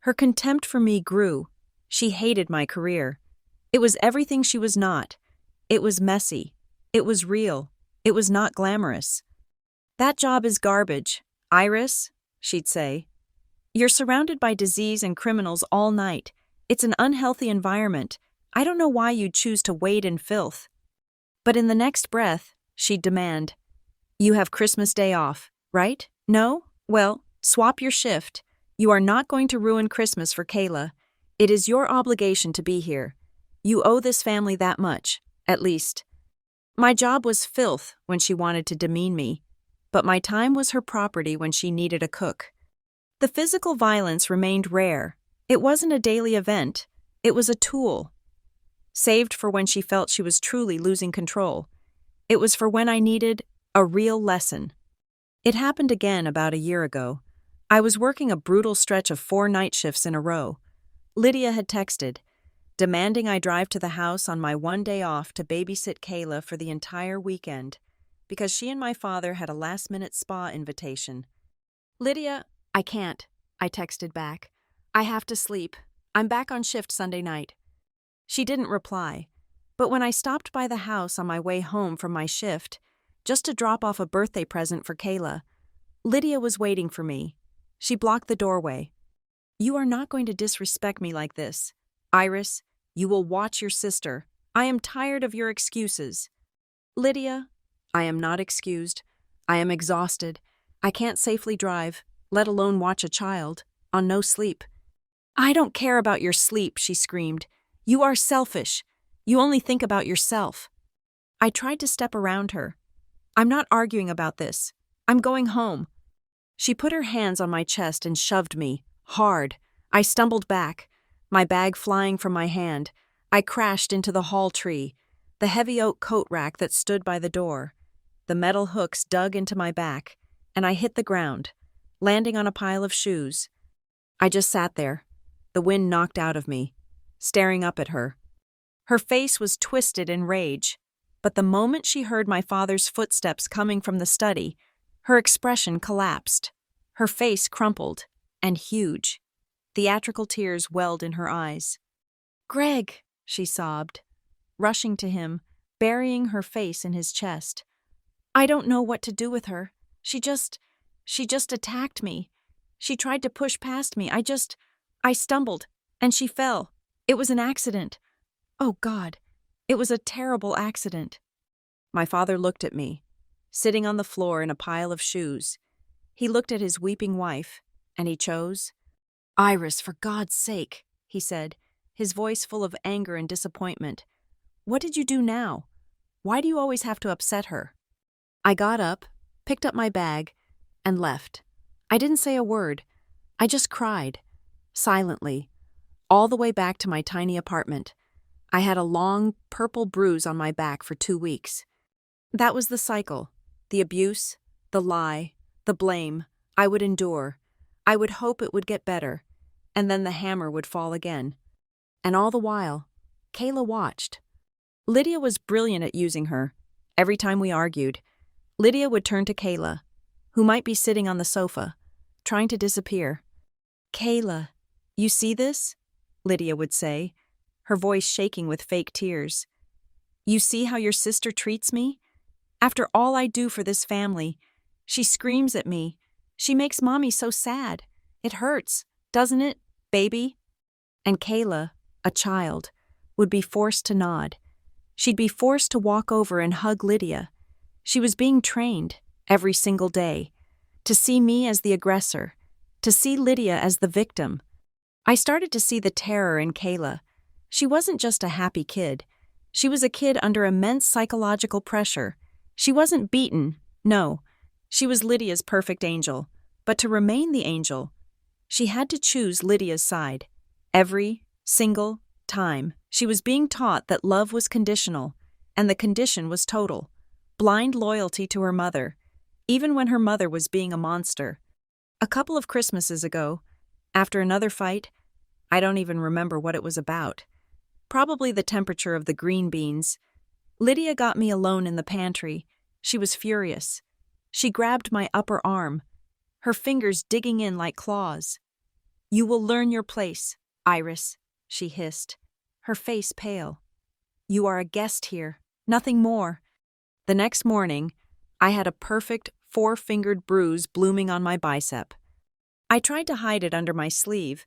her contempt for me grew. She hated my career. It was everything she was not. It was messy. It was real. It was not glamorous. "That job is garbage. Iris," she'd say. "You're surrounded by disease and criminals all night. It's an unhealthy environment. I don't know why you'd choose to wade in filth." But in the next breath, she'd demand, "You have Christmas Day off, right? No? Well, swap your shift. You are not going to ruin Christmas for Kayla. It is your obligation to be here. You owe this family that much, at least." My job was filth when she wanted to demean me, but my time was her property when she needed a cook. The physical violence remained rare. It wasn't a daily event. It was a tool, saved for when she felt she was truly losing control. It was for when I needed a real lesson. It happened again about a year ago. I was working a brutal stretch of 4 night shifts in a row. Lydia had texted, demanding I drive to the house on my one day off to babysit Kayla for the entire weekend, because she and my father had a last-minute spa invitation. "Lydia, I can't," I texted back. "I have to sleep. I'm back on shift Sunday night." She didn't reply, but when I stopped by the house on my way home from my shift, just to drop off a birthday present for Kayla, Lydia was waiting for me. She blocked the doorway. "You are not going to disrespect me like this. Iris, you will watch your sister. I am tired of your excuses." "Lydia, I am not excused. I am exhausted. I can't safely drive, let alone watch a child, on no sleep." "I don't care about your sleep," she screamed. "You are selfish. You only think about yourself." I tried to step around her. "I'm not arguing about this. I'm going home." She put her hands on my chest and shoved me, hard. I stumbled back, my bag flying from my hand. I crashed into the hall tree, the heavy oak coat rack that stood by the door. The metal hooks dug into my back, and I hit the ground, landing on a pile of shoes. I just sat there, the wind knocked out of me, staring up at her. Her face was twisted in rage, but the moment she heard my father's footsteps coming from the study, her expression collapsed. Her face crumpled, and huge. Theatrical tears welled in her eyes. "Greg," she sobbed, rushing to him, burying her face in his chest. "I don't know what to do with her. She She just attacked me. She tried to push past me. I stumbled, and she fell. It was an accident. Oh, God. It was a terrible accident." My father looked at me, sitting on the floor in a pile of shoes. He looked at his weeping wife, and he chose. "Iris, for God's sake," he said, his voice full of anger and disappointment. "What did you do now? Why do you always have to upset her?" I got up, picked up my bag, and left. I didn't say a word. I just cried, silently, all the way back to my tiny apartment. I had a long, purple bruise on my back for 2 weeks. That was the cycle. The abuse, the lie, the blame. I would endure. I would hope it would get better, and then the hammer would fall again. And all the while, Kayla watched. Lydia was brilliant at using her. Every time we argued, Lydia would turn to Kayla, who might be sitting on the sofa, trying to disappear. "Kayla, you see this?" Lydia would say, her voice shaking with fake tears. "You see how your sister treats me? After all I do for this family, she screams at me. She makes Mommy so sad. It hurts, doesn't it, baby?" And Kayla, a child, would be forced to nod. She'd be forced to walk over and hug Lydia. She was being trained, every single day, to see me as the aggressor, to see Lydia as the victim. I started to see the terror in Kayla. She wasn't just a happy kid. She was a kid under immense psychological pressure. She wasn't beaten, no. She was Lydia's perfect angel. But to remain the angel, she had to choose Lydia's side. Every single time, she was being taught that love was conditional, and the condition was total. Blind loyalty to her mother, even when her mother was being a monster. A couple of Christmases ago, after another fight, I don't even remember what it was about. Probably the temperature of the green beans. Lydia got me alone in the pantry. She was furious. She grabbed my upper arm, her fingers digging in like claws. "You will learn your place, Iris," she hissed, her face pale. "You are a guest here, nothing more." The next morning, I had a perfect 4-fingered bruise blooming on my bicep. I tried to hide it under my sleeve,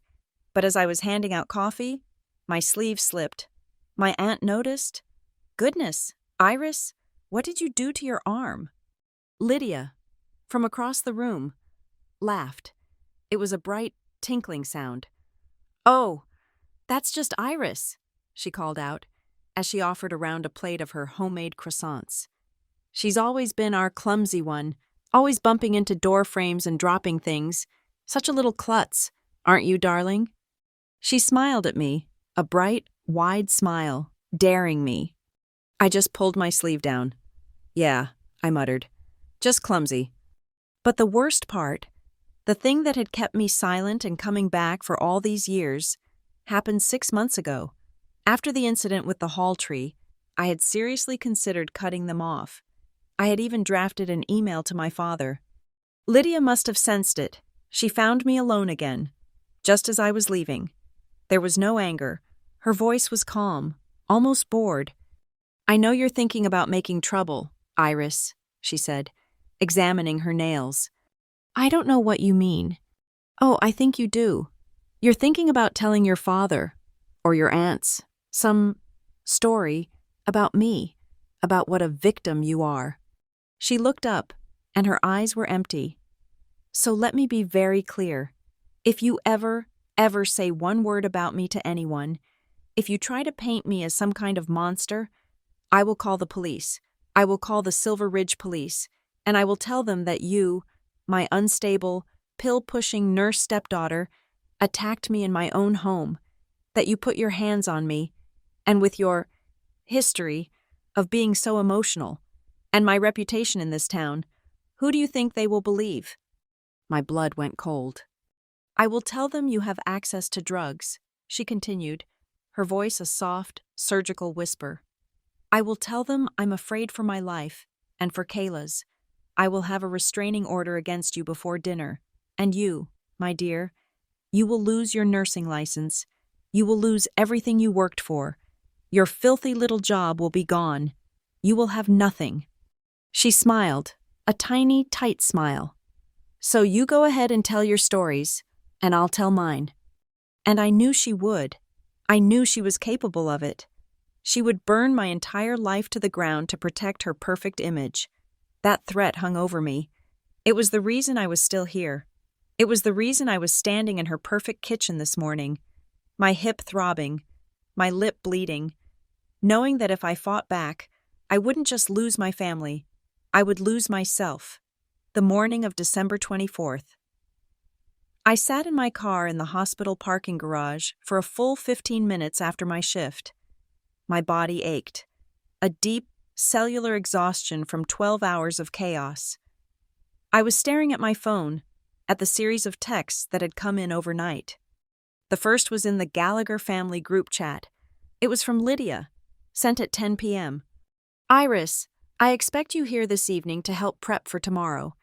but as I was handing out coffee, my sleeve slipped. My aunt noticed. "Goodness, Iris, what did you do to your arm?" Lydia, from across the room, laughed. It was a bright, tinkling sound. "Oh, that's just Iris," she called out, as she offered around a plate of her homemade croissants. "She's always been our clumsy one, always bumping into door frames and dropping things. Such a little klutz, aren't you, darling?" She smiled at me, a bright, wide smile, daring me. I just pulled my sleeve down. "Yeah," I muttered. "Just clumsy." But the worst part, the thing that had kept me silent and coming back for all these years, happened 6 months ago. After the incident with the hall tree, I had seriously considered cutting them off. I had even drafted an email to my father. Lydia must have sensed it. She found me alone again, just as I was leaving. There was no anger. Her voice was calm, almost bored. "I know you're thinking about making trouble, Iris," she said, examining her nails. "I don't know what you mean." "Oh, I think you do. You're thinking about telling your father, or your aunts, some story about me, about what a victim you are." She looked up, and her eyes were empty. "So let me be very clear. If you ever say one word about me to anyone, if you try to paint me as some kind of monster, I will call the police. I will call the Silver Ridge police, and I will tell them that you, my unstable, pill-pushing nurse stepdaughter, attacked me in my own home, that you put your hands on me, and with your history of being so emotional, and my reputation in this town, who do you think they will believe?" My blood went cold. "I will tell them you have access to drugs," she continued, her voice a soft, surgical whisper. "I will tell them I'm afraid for my life, and for Kayla's. I will have a restraining order against you before dinner, and you, my dear, you will lose your nursing license. You will lose everything you worked for. Your filthy little job will be gone. You will have nothing." She smiled, a tiny, tight smile. So you go ahead and tell your stories, and I'll tell mine. And I knew she would. I knew she was capable of it. She would burn my entire life to the ground to protect her perfect image. That threat hung over me. It was the reason I was still here. It was the reason I was standing in her perfect kitchen this morning, my hip throbbing, my lip bleeding, knowing that if I fought back, I wouldn't just lose my family, I would lose myself. The morning of December 24th. I sat in my car in the hospital parking garage for a full 15 minutes after my shift. My body ached, a deep, cellular exhaustion from 12 hours of chaos. I was staring at my phone, at the series of texts that had come in overnight. The first was in the Gallagher family group chat. It was from Lydia, sent at 10 p.m. Iris, I expect you here this evening to help prep for tomorrow,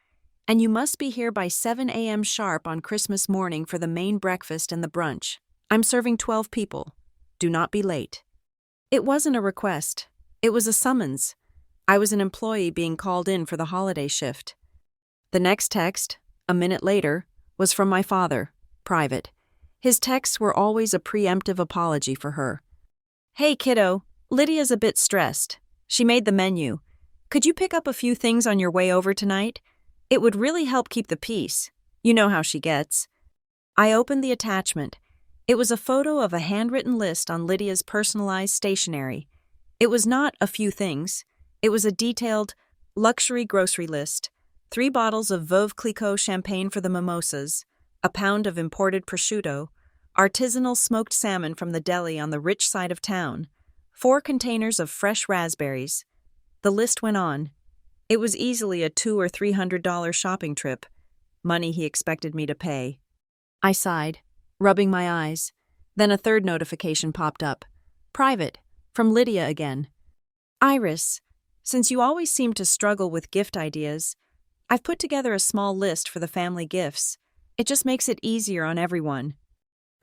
and you must be here by 7 a.m. sharp on Christmas morning for the main breakfast and the brunch. I'm serving 12 people. Do not be late. It wasn't a request. It was a summons. I was an employee being called in for the holiday shift. The next text, a minute later, was from my father, private. His texts were always a preemptive apology for her. Hey kiddo, Lydia's a bit stressed. She made the menu. Could you pick up a few things on your way over tonight? It would really help keep the peace. You know how she gets. I opened the attachment. It was a photo of a handwritten list on Lydia's personalized stationery. It was not a few things. It was a detailed, luxury grocery list. 3 bottles of Veuve Clicquot champagne for the mimosas, a pound of imported prosciutto, artisanal smoked salmon from the deli on the rich side of town, 4 containers of fresh raspberries. The list went on. It was easily a $200 or $300 shopping trip, money he expected me to pay. I sighed, rubbing my eyes. Then a third notification popped up. Private, from Lydia again. Iris, since you always seem to struggle with gift ideas, I've put together a small list for the family gifts. It just makes it easier on everyone.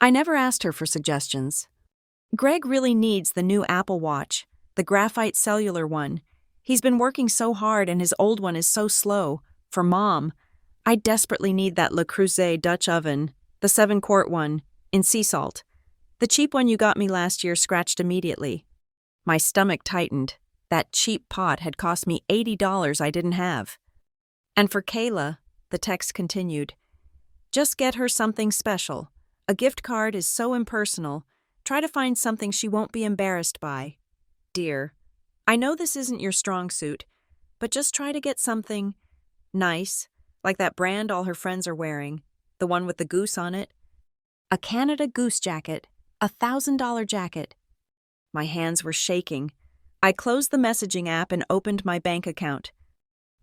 I never asked her for suggestions. Greg really needs the new Apple Watch, the graphite cellular one. He's been working so hard and his old one is so slow. For Mom, I desperately need that Le Creuset Dutch oven, the 7-quart one, in sea salt. The cheap one you got me last year scratched immediately. My stomach tightened. That cheap pot had cost me $80 I didn't have. And for Kayla, the text continued, just get her something special. A gift card is so impersonal. Try to find something she won't be embarrassed by. Dear, I know this isn't your strong suit, but just try to get something nice, like that brand all her friends are wearing, the one with the goose on it. A Canada Goose jacket, a $1,000 jacket. My hands were shaking. I closed the messaging app and opened my bank account.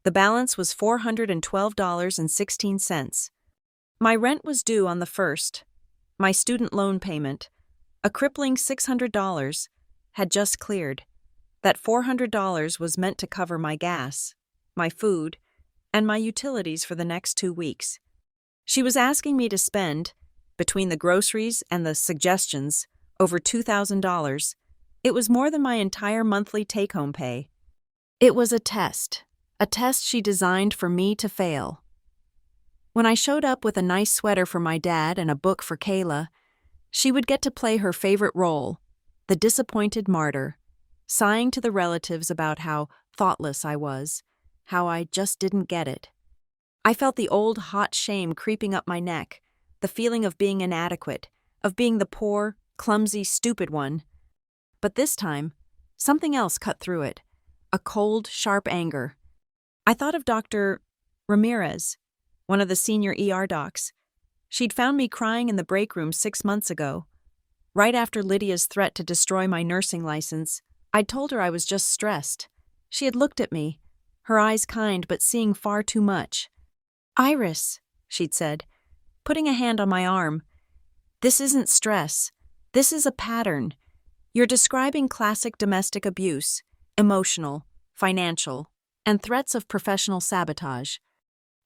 The balance was $412.16. My rent was due on the 1st. My student loan payment, a crippling $600, had just cleared. That $400 was meant to cover my gas, my food, and my utilities for the next 2 weeks. She was asking me to spend, between the groceries and the suggestions, over $2,000. It was more than my entire monthly take-home pay. It was a test she designed for me to fail. When I showed up with a nice sweater for my dad and a book for Kayla, she would get to play her favorite role, the disappointed martyr, sighing to the relatives about how thoughtless I was, how I just didn't get it. I felt the old hot shame creeping up my neck, the feeling of being inadequate, of being the poor, clumsy, stupid one. But this time, something else cut through it, a cold, sharp anger. I thought of Dr. Ramirez, one of the senior ER docs. She'd found me crying in the break room 6 months ago. Right after Lydia's threat to destroy my nursing license, I'd told her I was just stressed. She had looked at me, her eyes kind but seeing far too much. Iris, she'd said, putting a hand on my arm. This isn't stress. This is a pattern. You're describing classic domestic abuse, emotional, financial, and threats of professional sabotage.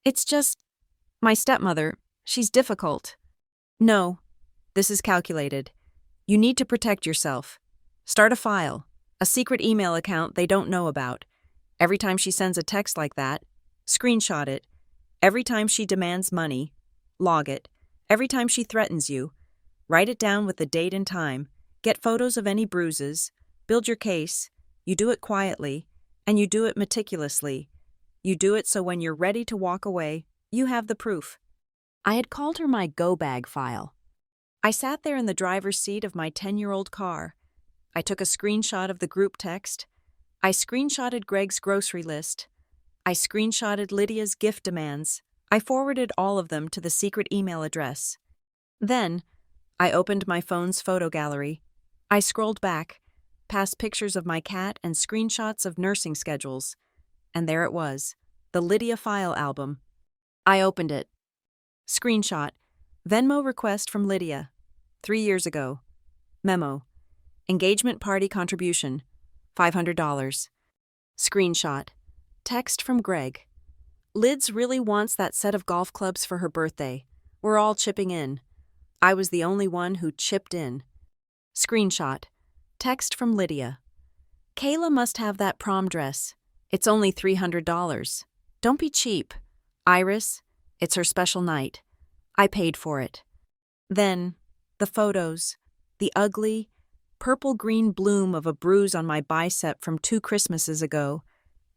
It's just, my stepmother, she's difficult. No, this is calculated. You need to protect yourself. Start a file, a secret email account they don't know about. Every time she sends a text like that, screenshot it. Every time she demands money, log it. Every time she threatens you, write it down with the date and time. Get photos of any bruises. Build your case. You do it quietly, and you do it meticulously. You do it so when you're ready to walk away, you have the proof. I had called her my go-bag file. I sat there in the driver's seat of my 10-year-old car. I took a screenshot of the group text. I screenshotted Greg's grocery list. I screenshotted Lydia's gift demands. I forwarded all of them to the secret email address. Then, I opened my phone's photo gallery. I scrolled back, past pictures of my cat and screenshots of nursing schedules. And there it was, the Lydia file album. I opened it. Screenshot, Venmo request from Lydia, 3 years ago. Memo, engagement party contribution, $500. Screenshot, text from Greg. Lids really wants that set of golf clubs for her birthday. We're all chipping in. I was the only one who chipped in. Screenshot, text from Lydia. Kayla must have that prom dress. It's only $300. Don't be cheap. Iris, it's her special night. I paid for it. Then, the photos. The ugly, purple-green bloom of a bruise on my bicep from 2 Christmases ago.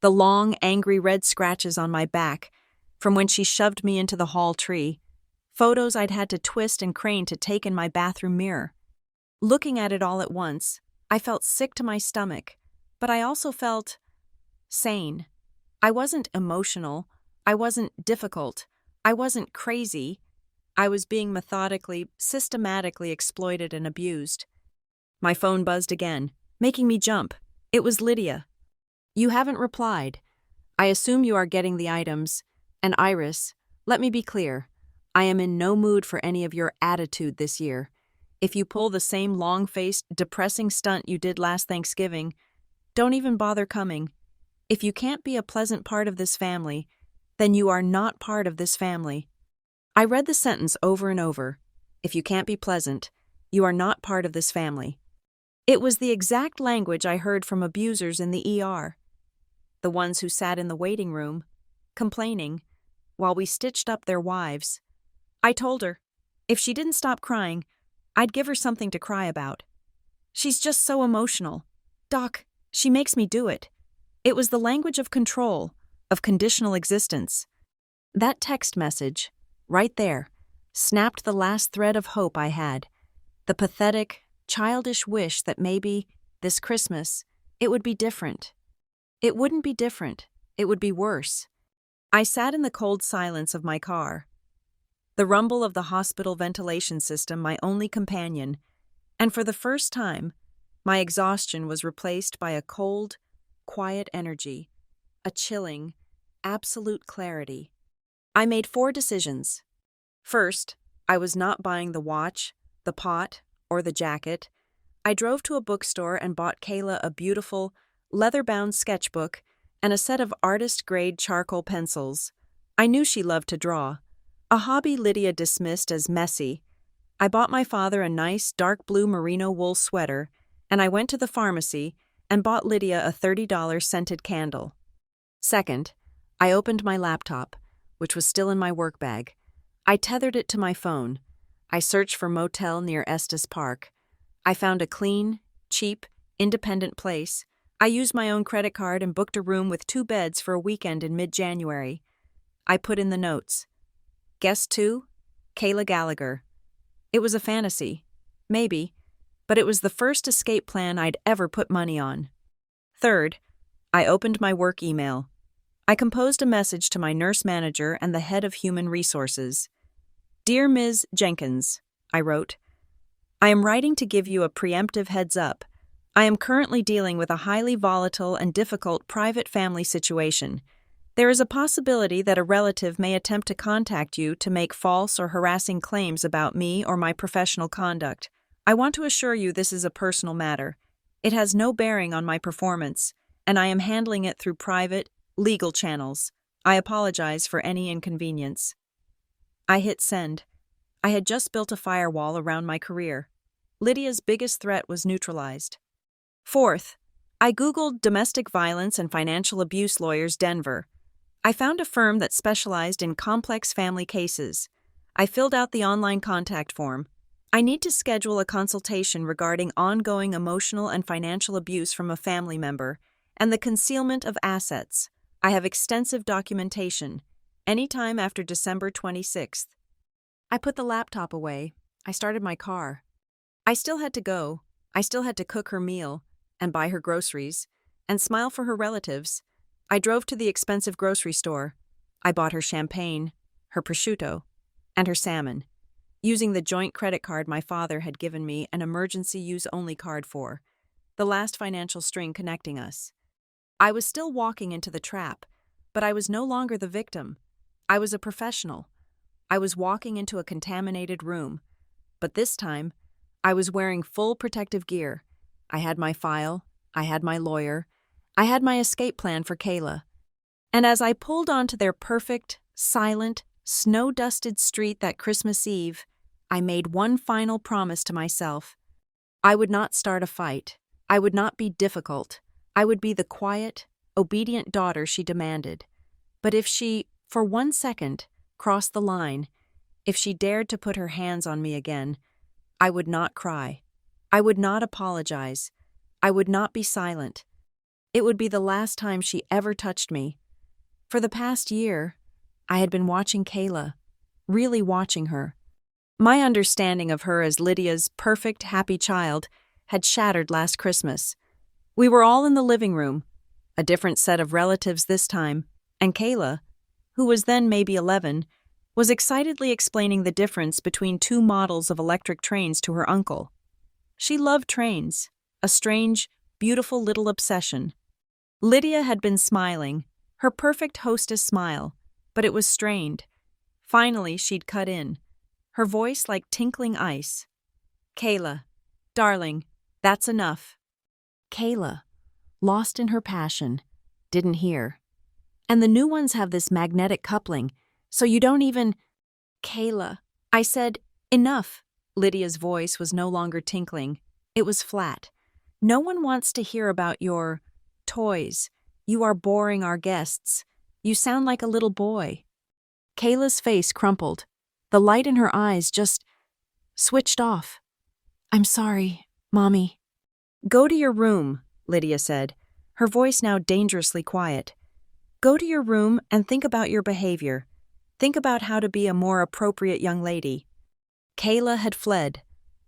The long, angry red scratches on my back from when she shoved me into the hall tree. Photos I'd had to twist and crane to take in my bathroom mirror. Looking at it all at once, I felt sick to my stomach, but I also felt sane. I wasn't emotional. I wasn't difficult. I wasn't crazy. I was being methodically, systematically exploited and abused. My phone buzzed again, making me jump. It was Lydia. You haven't replied. I assume you are getting the items. And Iris, let me be clear. I am in no mood for any of your attitude this year. If you pull the same long-faced, depressing stunt you did last Thanksgiving, don't even bother coming. If you can't be a pleasant part of this family, then you are not part of this family. I read the sentence over and over. If you can't be pleasant, you are not part of this family. It was the exact language I heard from abusers in the ER. The ones who sat in the waiting room, complaining, while we stitched up their wives. I told her, if she didn't stop crying, I'd give her something to cry about. She's just so emotional. Doc, she makes me do it. It was the language of control, of conditional existence. That text message, right there, snapped the last thread of hope I had. The pathetic, childish wish that maybe, this Christmas, it would be different. It wouldn't be different. It would be worse. I sat in the cold silence of my car. The rumble of the hospital ventilation system my only companion, and for the first time, my exhaustion was replaced by a cold, quiet energy, a chilling, absolute clarity. I made 4 decisions. First, I was not buying the watch, the pot, or the jacket. I drove to a bookstore and bought Kayla a beautiful, leather-bound sketchbook and a set of artist-grade charcoal pencils. I knew she loved to draw, a hobby Lydia dismissed as messy. I bought my father a nice dark blue merino wool sweater, and I went to the pharmacy and bought Lydia a $30 scented candle. Second, I opened my laptop, which was still in my work bag. I tethered it to my phone. I searched for motel near Estes Park. I found a clean, cheap, independent place. I used my own credit card and booked a room with 2 beds for a weekend in mid-January. I put in the notes. Guest 2, Kayla Gallagher. It was a fantasy, maybe, but it was the first escape plan I'd ever put money on. Third, I opened my work email. I composed a message to my nurse manager and the head of human resources. Dear Ms. Jenkins, I wrote, I am writing to give you a preemptive heads up. I am currently dealing with a highly volatile and difficult private family situation. There is a possibility that a relative may attempt to contact you to make false or harassing claims about me or my professional conduct. I want to assure you this is a personal matter. It has no bearing on my performance, and I am handling it through private, legal channels. I apologize for any inconvenience. I hit send. I had just built a firewall around my career. Lydia's biggest threat was neutralized. Fourth, I Googled domestic violence and financial abuse lawyers Denver. I found a firm that specialized in complex family cases. I filled out the online contact form. I need to schedule a consultation regarding ongoing emotional and financial abuse from a family member and the concealment of assets. I have extensive documentation. Anytime after December 26th. I put the laptop away. I started my car. I still had to go. I still had to cook her meal and buy her groceries and smile for her relatives. I drove to the expensive grocery store. I bought her champagne, her prosciutto, and her salmon, using the joint credit card my father had given me an emergency use-only card for, the last financial string connecting us. I was still walking into the trap, but I was no longer the victim. I was a professional. I was walking into a contaminated room, but this time, I was wearing full protective gear. I had my file, I had my lawyer, I had my escape plan for Kayla. And as I pulled onto their perfect, silent, snow-dusted street that Christmas Eve, I made one final promise to myself. I would not start a fight. I would not be difficult. I would be the quiet, obedient daughter she demanded. But if she, for 1 second, crossed the line, if she dared to put her hands on me again, I would not cry. I would not apologize. I would not be silent. It would be the last time she ever touched me. For the past year, I had been watching Kayla, really watching her. My understanding of her as Lydia's perfect, happy child had shattered last Christmas. We were all in the living room, a different set of relatives this time, and Kayla, who was then maybe 11, was excitedly explaining the difference between 2 models of electric trains to her uncle. She loved trains, a strange, beautiful little obsession. Lydia had been smiling, her perfect hostess smile, but it was strained. Finally, she'd cut in, her voice like tinkling ice. Kayla, darling, that's enough. Kayla, lost in her passion, didn't hear. And the new ones have this magnetic coupling, so you don't even... Kayla, I said, enough. Lydia's voice was no longer tinkling. It was flat. No one wants to hear about your toys. You are boring our guests. You sound like a little boy. Kayla's face crumpled. The light in her eyes just switched off. I'm sorry, Mommy. Go to your room, Lydia said, her voice now dangerously quiet. Go to your room and think about your behavior. Think about how to be a more appropriate young lady. Kayla had fled,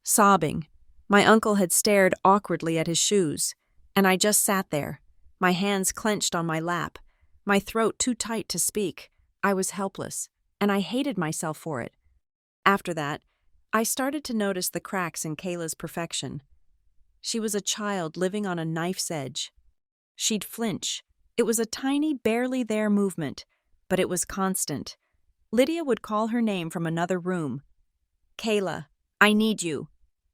sobbing. My uncle had stared awkwardly at his shoes, and I just sat there, my hands clenched on my lap, my throat too tight to speak. I was helpless, and I hated myself for it. After that, I started to notice the cracks in Kayla's perfection. She was a child living on a knife's edge. She'd flinch. It was a tiny, barely there movement, but it was constant. Lydia would call her name from another room. Kayla, I need you.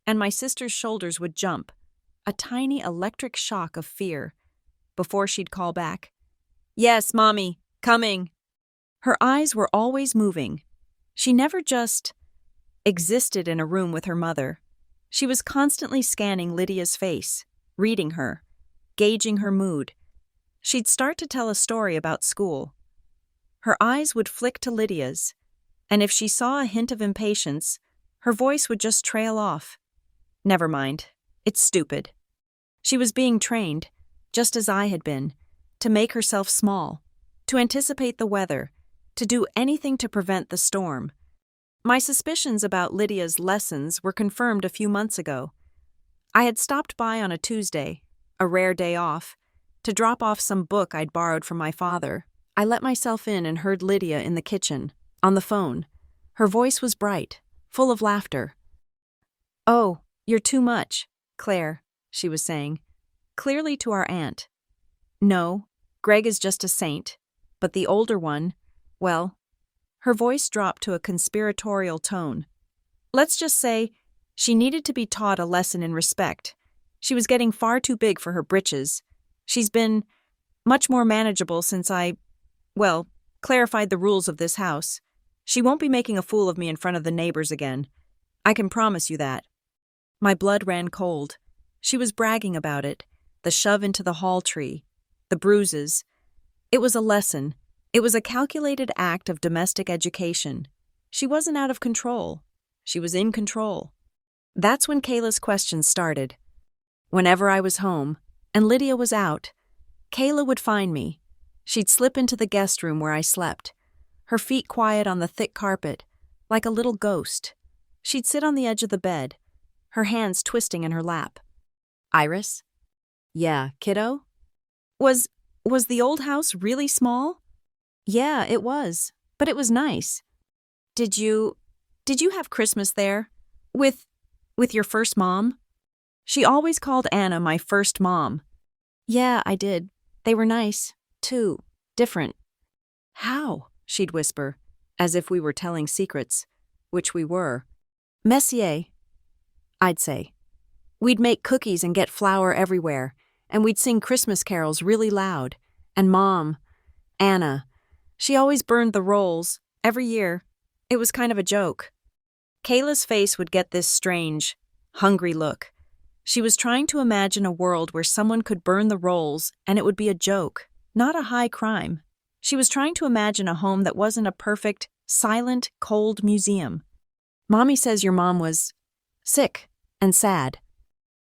And my sister's shoulders would jump, a tiny electric shock of fear, before she'd call back. Yes, Mommy, coming. Her eyes were always moving. She never just existed in a room with her mother. She was constantly scanning Lydia's face, reading her, gauging her mood. She'd start to tell a story about school. Her eyes would flick to Lydia's, and if she saw a hint of impatience, her voice would just trail off. Never mind. It's stupid. She was being trained, just as I had been, to make herself small, to anticipate the weather, to do anything to prevent the storm. My suspicions about Lydia's lessons were confirmed a few months ago. I had stopped by on a Tuesday, a rare day off, to drop off some book I'd borrowed from my father. I let myself in and heard Lydia in the kitchen, on the phone. Her voice was bright, full of laughter. Oh, you're too much, Claire, she was saying, clearly to our aunt. No, Greg is just a saint, but the older one, well, her voice dropped to a conspiratorial tone. Let's just say she needed to be taught a lesson in respect. She was getting far too big for her britches. She's been much more manageable since clarified the rules of this house. She won't be making a fool of me in front of the neighbors again. I can promise you that. My blood ran cold. She was bragging about it, the shove into the hall tree, the bruises. It was a lesson, It was a calculated act of domestic education. She wasn't out of control. She was in control. That's when Kayla's questions started. Whenever I was home, and Lydia was out, Kayla would find me. She'd slip into the guest room where I slept, her feet quiet on the thick carpet, like a little ghost. She'd sit on the edge of the bed, her hands twisting in her lap. Iris? Yeah, kiddo? Was the old house really small? Yeah, it was, but it was nice. Did you have Christmas there? With your first mom? She always called Anna my first mom. Yeah, I did. They were nice, too. Different. How? She'd whisper, as if we were telling secrets, which we were. Messier, I'd say. We'd make cookies and get flour everywhere, and we'd sing Christmas carols really loud. And Mom, Anna, she always burned the rolls, every year. It was kind of a joke. Kayla's face would get this strange, hungry look. She was trying to imagine a world where someone could burn the rolls and it would be a joke, not a high crime. She was trying to imagine a home that wasn't a perfect, silent, cold museum. Mommy says your mom was sick and sad.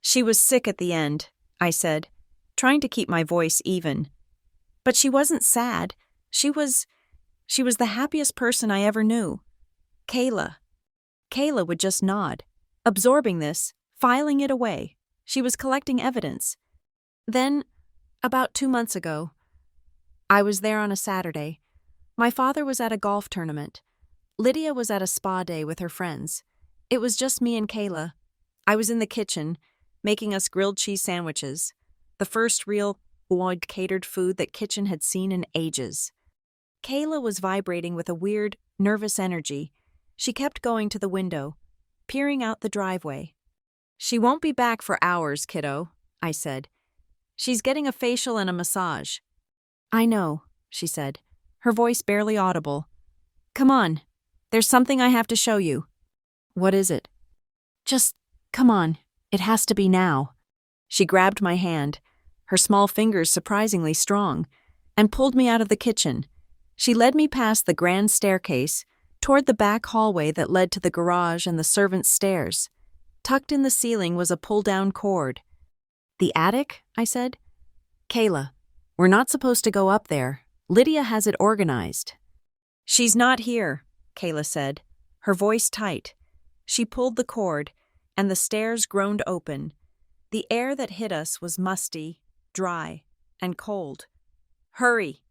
She was sick at the end, I said, trying to keep my voice even. But she wasn't sad. She was the happiest person I ever knew. Kayla. Kayla would just nod, absorbing this, filing it away. She was collecting evidence. Then, about 2 months ago, I was there on a Saturday. My father was at a golf tournament. Lydia was at a spa day with her friends. It was just me and Kayla. I was in the kitchen, making us grilled cheese sandwiches, the first real catered food that kitchen had seen in ages. Kayla was vibrating with a weird, nervous energy. She kept going to the window, peering out the driveway. She won't be back for hours, kiddo, I said. She's getting a facial and a massage. I know, she said, her voice barely audible. Come on, there's something I have to show you. What is it? Just, come on, it has to be now. She grabbed my hand, her small fingers surprisingly strong, and pulled me out of the kitchen. She led me past the grand staircase, toward the back hallway that led to the garage and the servants' stairs. Tucked in the ceiling was a pull-down cord. The attic? I said. Kayla, we're not supposed to go up there. Lydia has it organized. She's not here, Kayla said, her voice tight. She pulled the cord, and the stairs groaned open. The air that hit us was musty, dry, and cold. Hurry!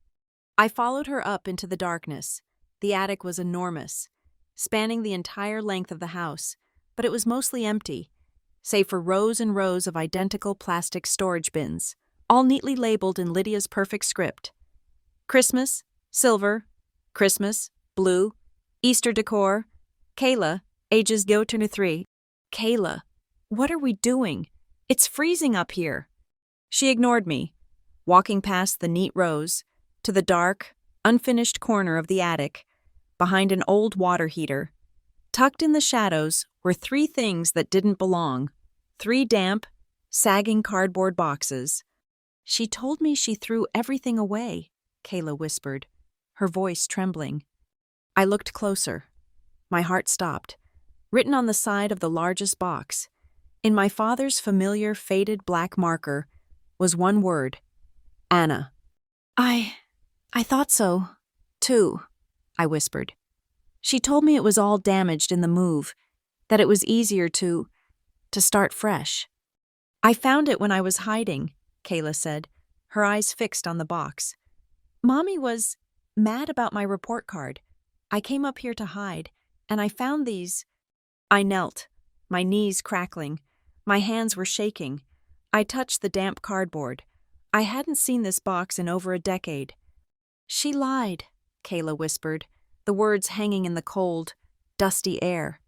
I followed her up into the darkness. The attic was enormous, spanning the entire length of the house, but it was mostly empty, save for rows and rows of identical plastic storage bins, all neatly labeled in Lydia's perfect script. Christmas, silver, Christmas, blue, Easter decor, Kayla, ages 0 to 3. Kayla, what are we doing? It's freezing up here. She ignored me, walking past the neat rows, to the dark, unfinished corner of the attic, behind an old water heater. Tucked in the shadows were 3 things that didn't belong, 3 damp, sagging cardboard boxes. She told me she threw everything away, Kayla whispered, her voice trembling. I looked closer. My heart stopped. Written on the side of the largest box, in my father's familiar faded black marker, was one word: Anna. I thought so, too, I whispered. She told me it was all damaged in the move, that it was easier to start fresh. I found it when I was hiding, Kayla said, her eyes fixed on the box. Mommy was mad about my report card. I came up here to hide, and I found these. I knelt, my knees crackling. My hands were shaking. I touched the damp cardboard. I hadn't seen this box in over a decade. She lied, Kayla whispered, the words hanging in the cold, dusty air.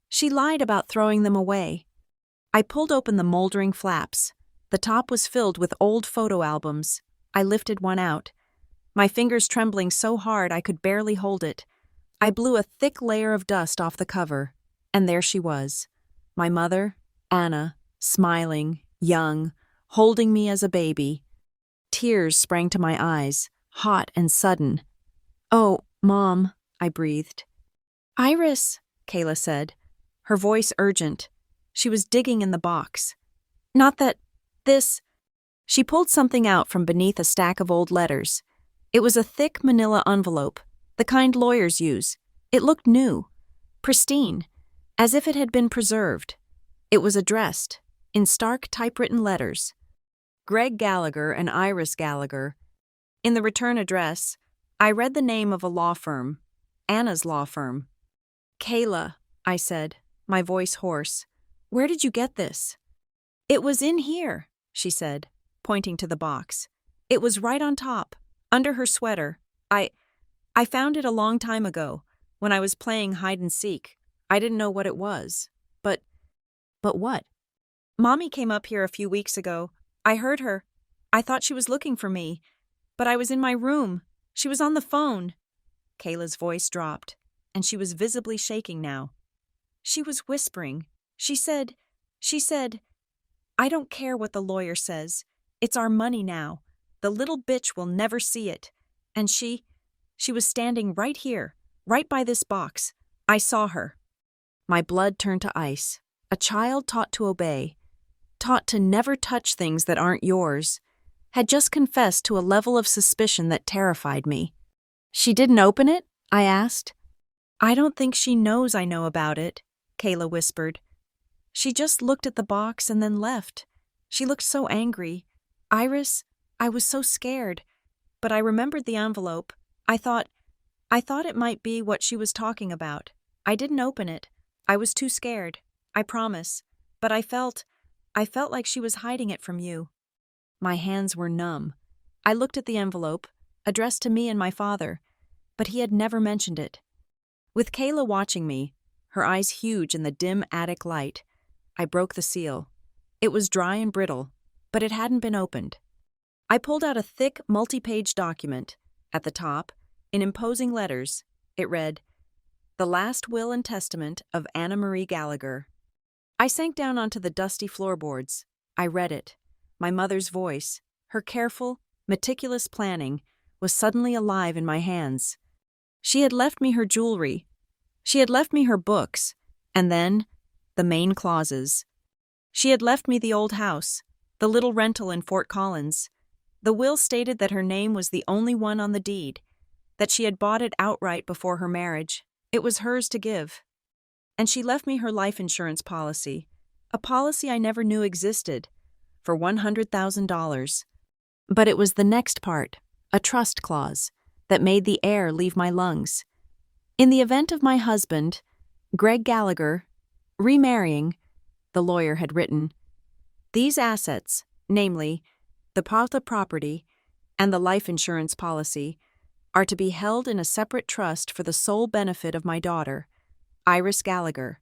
She lied about throwing them away. I pulled open the moldering flaps. The top was filled with old photo albums. I lifted one out, my fingers trembling so hard I could barely hold it. I blew a thick layer of dust off the cover, and there she was, my mother, Anna, smiling, young, holding me as a baby. Tears sprang to my eyes, hot and sudden, Oh, Mom, I breathed. Iris, Kayla said, her voice urgent. She was digging in the box. Not that this. She pulled something out from beneath a stack of old letters. It was a thick manila envelope, the kind lawyers use. It looked new, pristine, as if it had been preserved. It was addressed, in stark typewritten letters. Greg Gallagher and Iris Gallagher. In the return address, I read the name of a law firm, Anna's law firm. Kayla, I said, my voice hoarse. Where did you get this? It was in here, she said, pointing to the box. It was right on top, under her sweater. I found it a long time ago, when I was playing hide and seek. I didn't know what it was. But what? Mommy came up here a few weeks ago. I heard her. I thought she was looking for me. But I was in my room. She was on the phone. Kayla's voice dropped, and she was visibly shaking now. She was whispering. She said, I don't care what the lawyer says. It's our money now. The little bitch will never see it. And she was standing right here, right by this box. I saw her. My blood turned to ice. A child taught to obey, taught to never touch things that aren't yours, had just confessed to a level of suspicion that terrified me. She didn't open it? I asked. I don't think she knows I know about it, Kayla whispered. She just looked at the box and then left. She looked so angry. Iris, I was so scared. But I remembered the envelope. I thought it might be what she was talking about. I didn't open it. I was too scared. I promise. But I felt like she was hiding it from you. My hands were numb. I looked at the envelope, addressed to me and my father, but he had never mentioned it. With Kayla watching me, her eyes huge in the dim attic light, I broke the seal. It was dry and brittle, but it hadn't been opened. I pulled out a thick, multi-page document. At the top, in imposing letters, it read, The Last Will and Testament of Anna Marie Gallagher. I sank down onto the dusty floorboards. I read it. My mother's voice, her careful, meticulous planning, was suddenly alive in my hands. She had left me her jewelry. She had left me her books. And then, the main clauses. She had left me the old house, the little rental in Fort Collins. The will stated that her name was the only one on the deed, that she had bought it outright before her marriage. It was hers to give. And she left me her life insurance policy, a policy I never knew existed, for $100,000. But it was the next part, a trust clause, that made the air leave my lungs. In the event of my husband, Greg Gallagher, remarrying, the lawyer had written, these assets, namely, the property and the life insurance policy, are to be held in a separate trust for the sole benefit of my daughter, Iris Gallagher,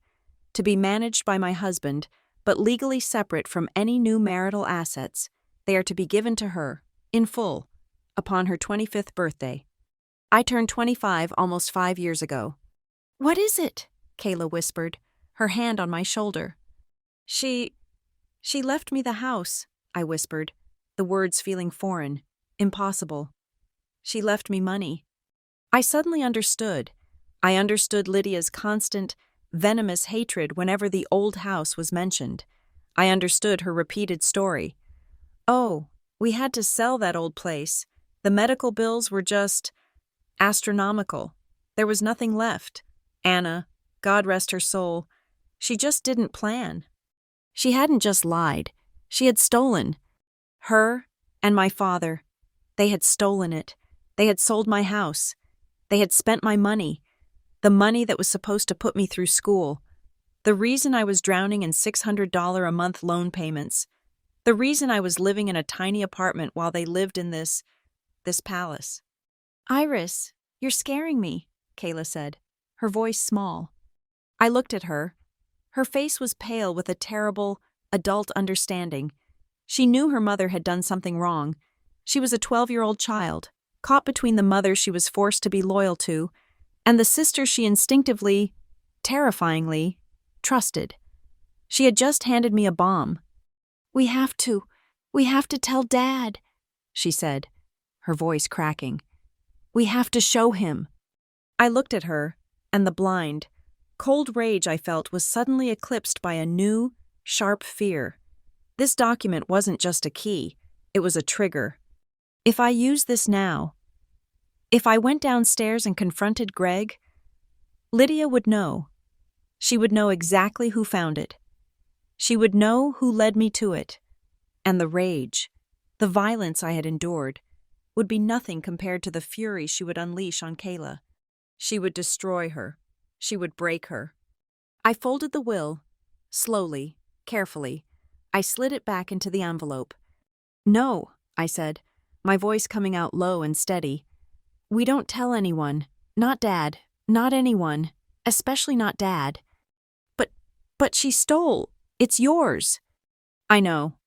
to be managed by my husband, but legally separate from any new marital assets. They are to be given to her, in full, upon her 25th birthday. I turned 25 almost 5 years ago. What is it? Kayla whispered, her hand on my shoulder. She left me the house, I whispered, the words feeling foreign, impossible. She left me money. I suddenly understood. I understood Lydia's constant, venomous hatred whenever the old house was mentioned. I understood her repeated story. Oh, we had to sell that old place. The medical bills were just astronomical. There was nothing left. Anna, God rest her soul, she just didn't plan. She hadn't just lied. She had stolen. Her and my father. They had stolen it. They had sold my house. They had spent my money. The money that was supposed to put me through school. The reason I was drowning in $600 a month loan payments. The reason I was living in a tiny apartment while they lived in this palace. Iris, you're scaring me, Kayla said, her voice small. I looked at her. Her face was pale with a terrible, adult understanding. She knew her mother had done something wrong. She was a 12-year-old child, caught between the mother she was forced to be loyal to and the sister she instinctively, terrifyingly, trusted. She had just handed me a bomb. We have to tell Dad, she said, her voice cracking. We have to show him. I looked at her, and the blind, cold rage I felt was suddenly eclipsed by a new, sharp fear. This document wasn't just a key, it was a trigger. If I used this now, if I went downstairs and confronted Greg, Lydia would know. She would know exactly who found it. She would know who led me to it. And the rage, the violence I had endured, would be nothing compared to the fury she would unleash on Kayla. She would destroy her. She would break her. I folded the will. Slowly, carefully. I slid it back into the envelope. "No," I said, my voice coming out low and steady. "We don't tell anyone. Not Dad. Not anyone. Especially not Dad." But she stole. It's yours." "I know."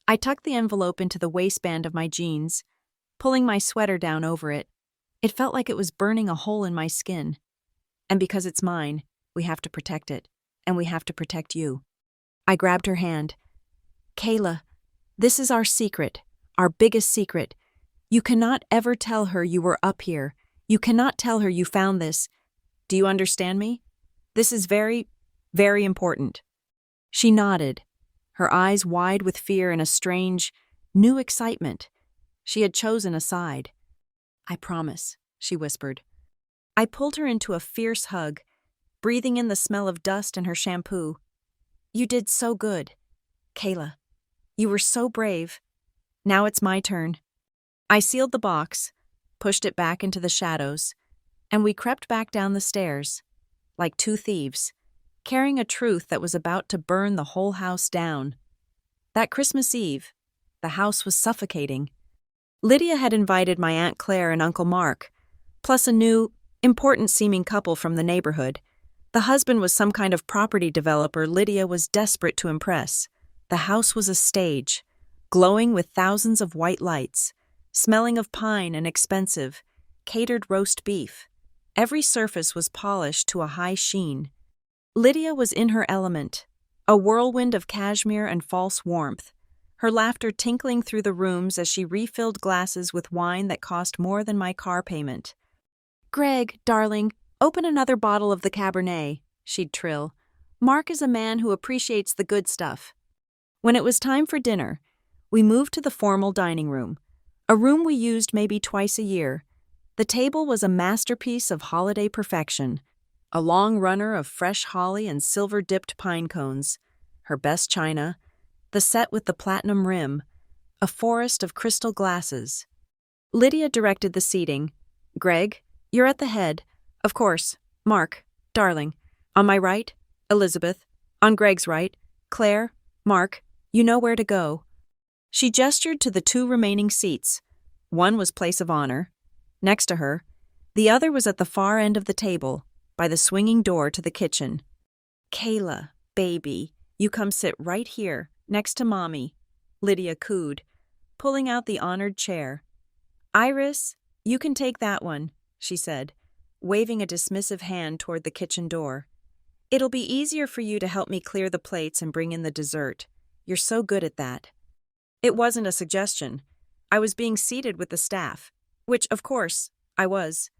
I tucked the envelope into the waistband of my jeans, pulling my sweater down over it. It felt like it was burning a hole in my skin. "And because it's mine, we have to protect it, and we have to protect you." I grabbed her hand. "Kayla, this is our secret, our biggest secret. You cannot ever tell her you were up here. You cannot tell her you found this. Do you understand me? This is very, very important." She nodded, her eyes wide with fear and a strange, new excitement. She had chosen a side. "I promise," she whispered. I pulled her into a fierce hug, breathing in the smell of dust and her shampoo. "You did so good, Kayla. You were so brave. Now it's my turn." I sealed the box, pushed it back into the shadows, and we crept back down the stairs, like two thieves, carrying a truth that was about to burn the whole house down. That Christmas Eve, the house was suffocating. Lydia had invited my Aunt Claire and Uncle Mark, plus a new, important-seeming couple from the neighborhood. The husband was some kind of property developer Lydia was desperate to impress. The house was a stage, glowing with thousands of white lights, smelling of pine and expensive, catered roast beef. Every surface was polished to a high sheen. Lydia was in her element, a whirlwind of cashmere and false warmth, her laughter tinkling through the rooms as she refilled glasses with wine that cost more than my car payment. "Greg, darling, open another bottle of the Cabernet," she'd trill. "Mark is a man who appreciates the good stuff." When it was time for dinner, we moved to the formal dining room, a room we used maybe twice a year. The table was a masterpiece of holiday perfection, a long runner of fresh holly and silver-dipped pine cones, her best china, the set with the platinum rim, a forest of crystal glasses. Lydia directed the seating. "Greg, you're at the head. Of course, Mark, darling. On my right, Elizabeth. On Greg's right, Claire, Mark, you know where to go." She gestured to the two remaining seats. One was place of honor. Next to her, the other was at the far end of the table, by the swinging door to the kitchen. "Kayla, baby, you come sit right here, next to Mommy," Lydia cooed, pulling out the honored chair. "Iris, you can take that one," she said, waving a dismissive hand toward the kitchen door. "It'll be easier for you to help me clear the plates and bring in the dessert. You're so good at that." It wasn't a suggestion. I was being seated with the staff, which, of course, I was.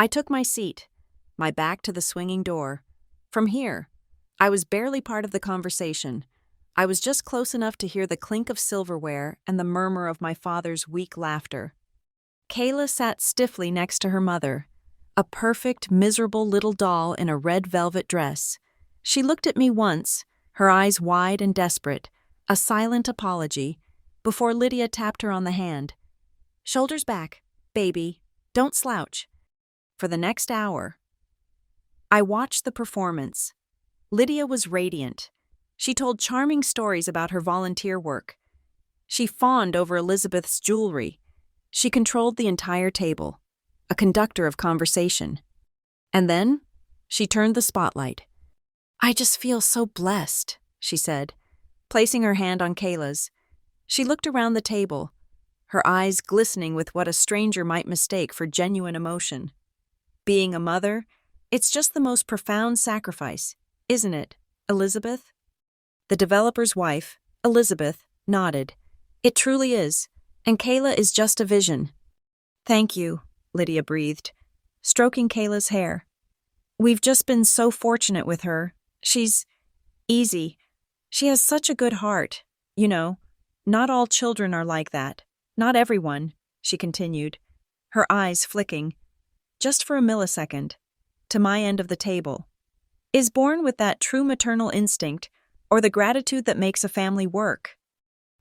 I took my seat, my back to the swinging door. From here, I was barely part of the conversation. I was just close enough to hear the clink of silverware and the murmur of my father's weak laughter. Kayla sat stiffly next to her mother, a perfect, miserable little doll in a red velvet dress. She looked at me once, her eyes wide and desperate, a silent apology, before Lydia tapped her on the hand. "Shoulders back, baby. Don't slouch." For the next hour, I watched the performance. Lydia was radiant. She told charming stories about her volunteer work. She fawned over Elizabeth's jewelry. She controlled the entire table, a conductor of conversation. And then, she turned the spotlight. "I just feel so blessed," she said, placing her hand on Kayla's. She looked around the table, her eyes glistening with what a stranger might mistake for genuine emotion. "Being a mother, it's just the most profound sacrifice, isn't it, Elizabeth?" The developer's wife, Elizabeth, nodded. "It truly is, and Kayla is just a vision." "Thank you," Lydia breathed, stroking Kayla's hair. We've just been so fortunate with her. She's easy. She has such a good heart. You know, not all children are like that. Not everyone, she continued, her eyes flicking, just for a millisecond, to my end of the table. Is born with that true maternal instinct or the gratitude that makes a family work.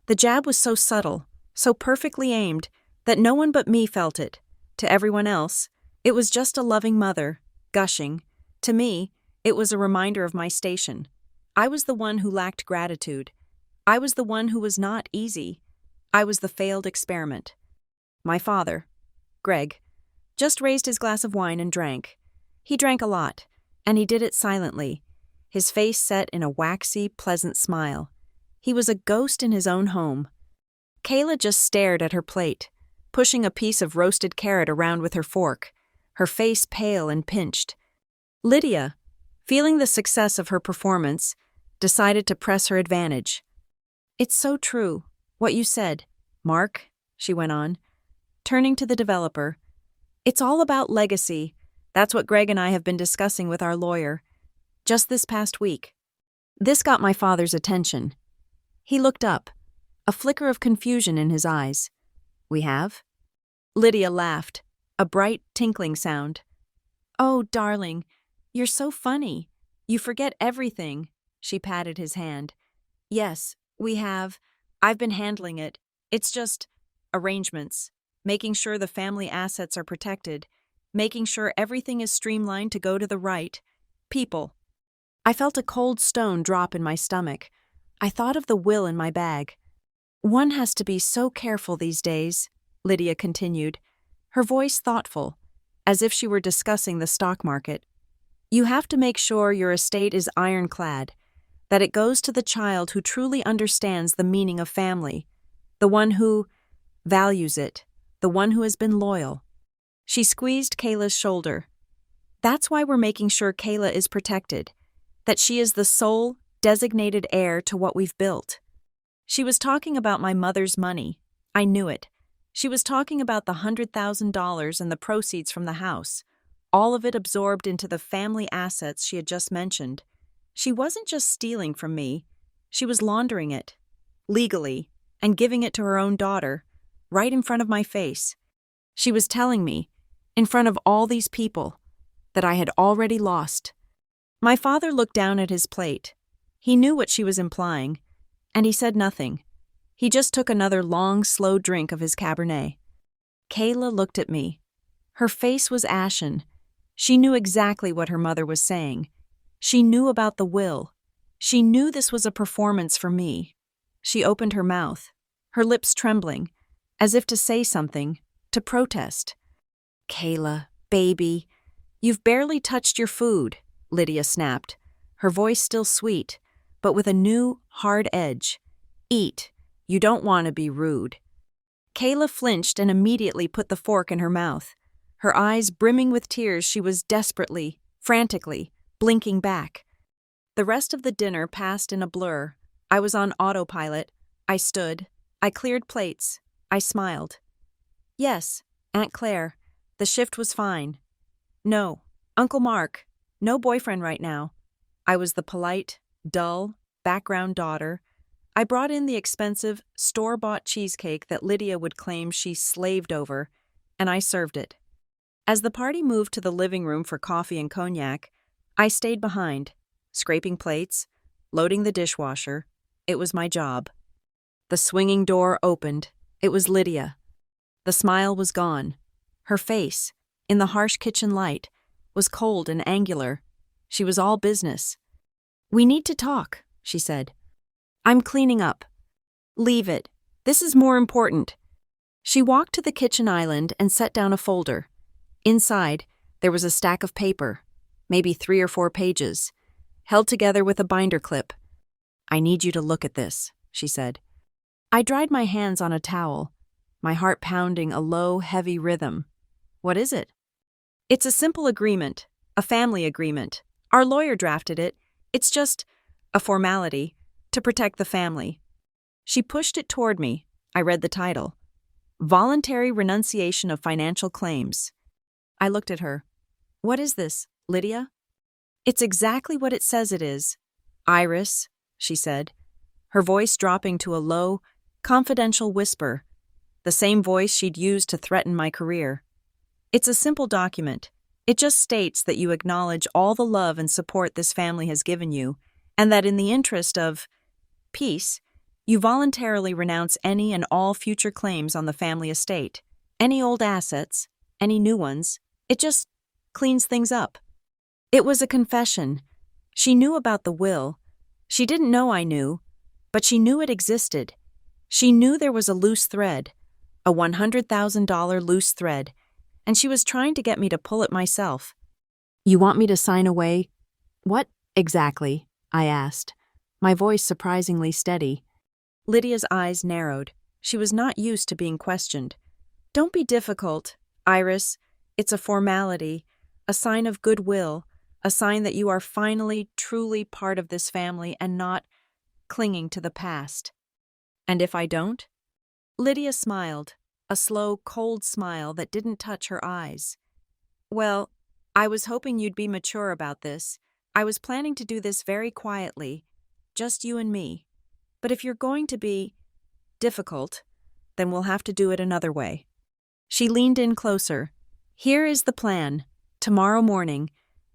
The jab was so subtle, so perfectly aimed, that no one but me felt it. To everyone else, it was just a loving mother, gushing. To me, it was a reminder of my station. I was the one who lacked gratitude. I was the one who was not easy. I was the failed experiment. My father, Greg, just raised his glass of wine and drank. He drank a lot, and he did it silently, his face set in a waxy, pleasant smile. He was a ghost in his own home. Kayla just stared at her plate, pushing a piece of roasted carrot around with her fork, her face pale and pinched. Lydia, feeling the success of her performance, decided to press her advantage. It's so true, what you said, Mark, she went on, turning to the developer. It's all about legacy. That's what Greg and I have been discussing with our lawyer, just this past week. This got my father's attention. He looked up, a flicker of confusion in his eyes. We have? Lydia laughed, a bright, tinkling sound. Oh, darling, you're so funny. You forget everything. She patted his hand. Yes, we have. I've been handling it. It's just arrangements, making sure the family assets are protected, making sure everything is streamlined to go to the right people. I felt a cold stone drop in my stomach. I thought of the will in my bag. One has to be so careful these days, Lydia continued, her voice thoughtful, as if she were discussing the stock market. You have to make sure your estate is ironclad, that it goes to the child who truly understands the meaning of family, the one who values it, the one who has been loyal. She squeezed Kayla's shoulder. That's why we're making sure Kayla is protected, that she is the sole, designated heir to what we've built. She was talking about my mother's money. I knew it. She was talking about the $100,000 and the proceeds from the house, all of it absorbed into the family assets she had just mentioned. She wasn't just stealing from me. She was laundering it, legally, and giving it to her own daughter, right in front of my face. She was telling me, in front of all these people, that I had already lost. My father looked down at his plate. He knew what she was implying, and he said nothing. He just took another long, slow drink of his Cabernet. Kayla looked at me. Her face was ashen. She knew exactly what her mother was saying. She knew about the will. She knew this was a performance for me. She opened her mouth, her lips trembling, as if to say something, to protest. Kayla, baby, you've barely touched your food, Lydia snapped, her voice still sweet, but with a new, hard edge. Eat. You don't want to be rude. Kayla flinched and immediately put the fork in her mouth. Her eyes brimming with tears, she was desperately, frantically, blinking back. The rest of the dinner passed in a blur. I was on autopilot. I stood. I cleared plates. I smiled. Yes, Aunt Claire. The shift was fine. No, Uncle Mark. No boyfriend right now. I was the polite, dull, background daughter. I brought in the expensive, store-bought cheesecake that Lydia would claim she slaved over, and I served it. As the party moved to the living room for coffee and cognac, I stayed behind, scraping plates, loading the dishwasher. It was my job. The swinging door opened. It was Lydia. The smile was gone. Her face, in the harsh kitchen light, was cold and angular. She was all business. We need to talk, she said. I'm cleaning up. Leave it. This is more important. She walked to the kitchen island and set down a folder. Inside, there was a stack of paper, maybe 3 or 4 pages, held together with a binder clip. I need you to look at this, she said. I dried my hands on a towel, my heart pounding a low, heavy rhythm. What is it? It's a simple agreement, a family agreement. Our lawyer drafted it. It's just a formality to protect the family. She pushed it toward me. I read the title. Voluntary Renunciation of Financial Claims. I looked at her. What is this, Lydia? It's exactly what it says it is. Iris, she said, her voice dropping to a low, confidential whisper, the same voice she'd used to threaten my career. It's a simple document. It just states that you acknowledge all the love and support this family has given you, and that in the interest of peace, you voluntarily renounce any and all future claims on the family estate, any old assets, any new ones. It just cleans things up. It was a confession. She knew about the will. She didn't know I knew, but she knew it existed. She knew there was a loose thread, a $100,000 loose thread, and she was trying to get me to pull it myself. You want me to sign away? What exactly? I asked, my voice surprisingly steady. Lydia's eyes narrowed. She was not used to being questioned. Don't be difficult, Iris. It's a formality, a sign of goodwill, a sign that you are finally, truly part of this family and not clinging to the past. And if I don't? Lydia smiled, a slow, cold smile that didn't touch her eyes. Well, I was hoping you'd be mature about this. I was planning to do this very quietly, just you and me. But if you're going to be difficult, then we'll have to do it another way. She leaned in closer. Here is the plan. Tomorrow morning,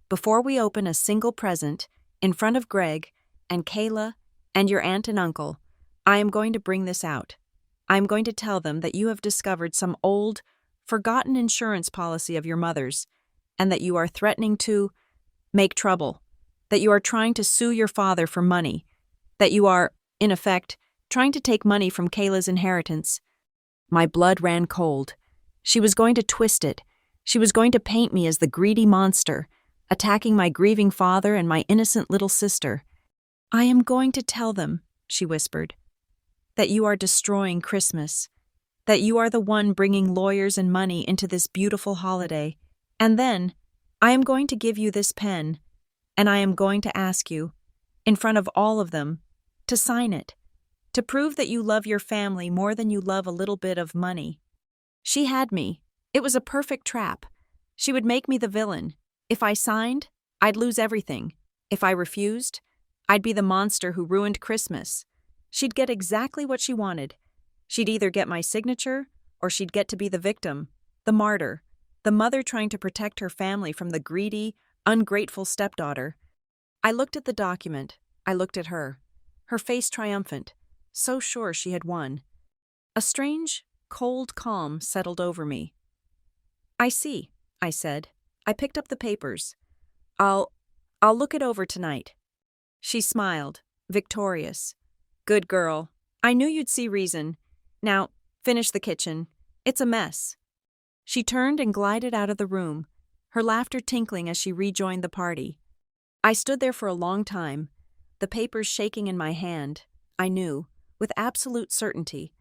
before we open a single present, in front of Greg and Kayla and your aunt and uncle, I am going to bring this out. I am going to tell them that you have discovered some old, forgotten insurance policy of your mother's, and that you are threatening to make trouble, that you are trying to sue your father for money, that you are, in effect, trying to take money from Kayla's inheritance. My blood ran cold. She was going to twist it. She was going to paint me as the greedy monster, attacking my grieving father and my innocent little sister. I am going to tell them, she whispered, that you are destroying Christmas, that you are the one bringing lawyers and money into this beautiful holiday. And then, I am going to give you this pen, and I am going to ask you, in front of all of them, to sign it, to prove that you love your family more than you love a little bit of money. She had me. It was a perfect trap. She would make me the villain. If I signed, I'd lose everything. If I refused, I'd be the monster who ruined Christmas. She'd get exactly what she wanted. She'd either get my signature, or she'd get to be the victim, the martyr, the mother trying to protect her family from the greedy, ungrateful stepdaughter. I looked at the document. I looked at her. Her face triumphant, so sure she had won. A strange, cold calm settled over me. I see, I said. I picked up the papers. I'll look it over tonight. She smiled, victorious. Good girl. I knew you'd see reason. Now, finish the kitchen. It's a mess. She turned and glided out of the room, her laughter tinkling as she rejoined the party. I stood there for a long time, the papers shaking in my hand. I knew, with absolute certainty,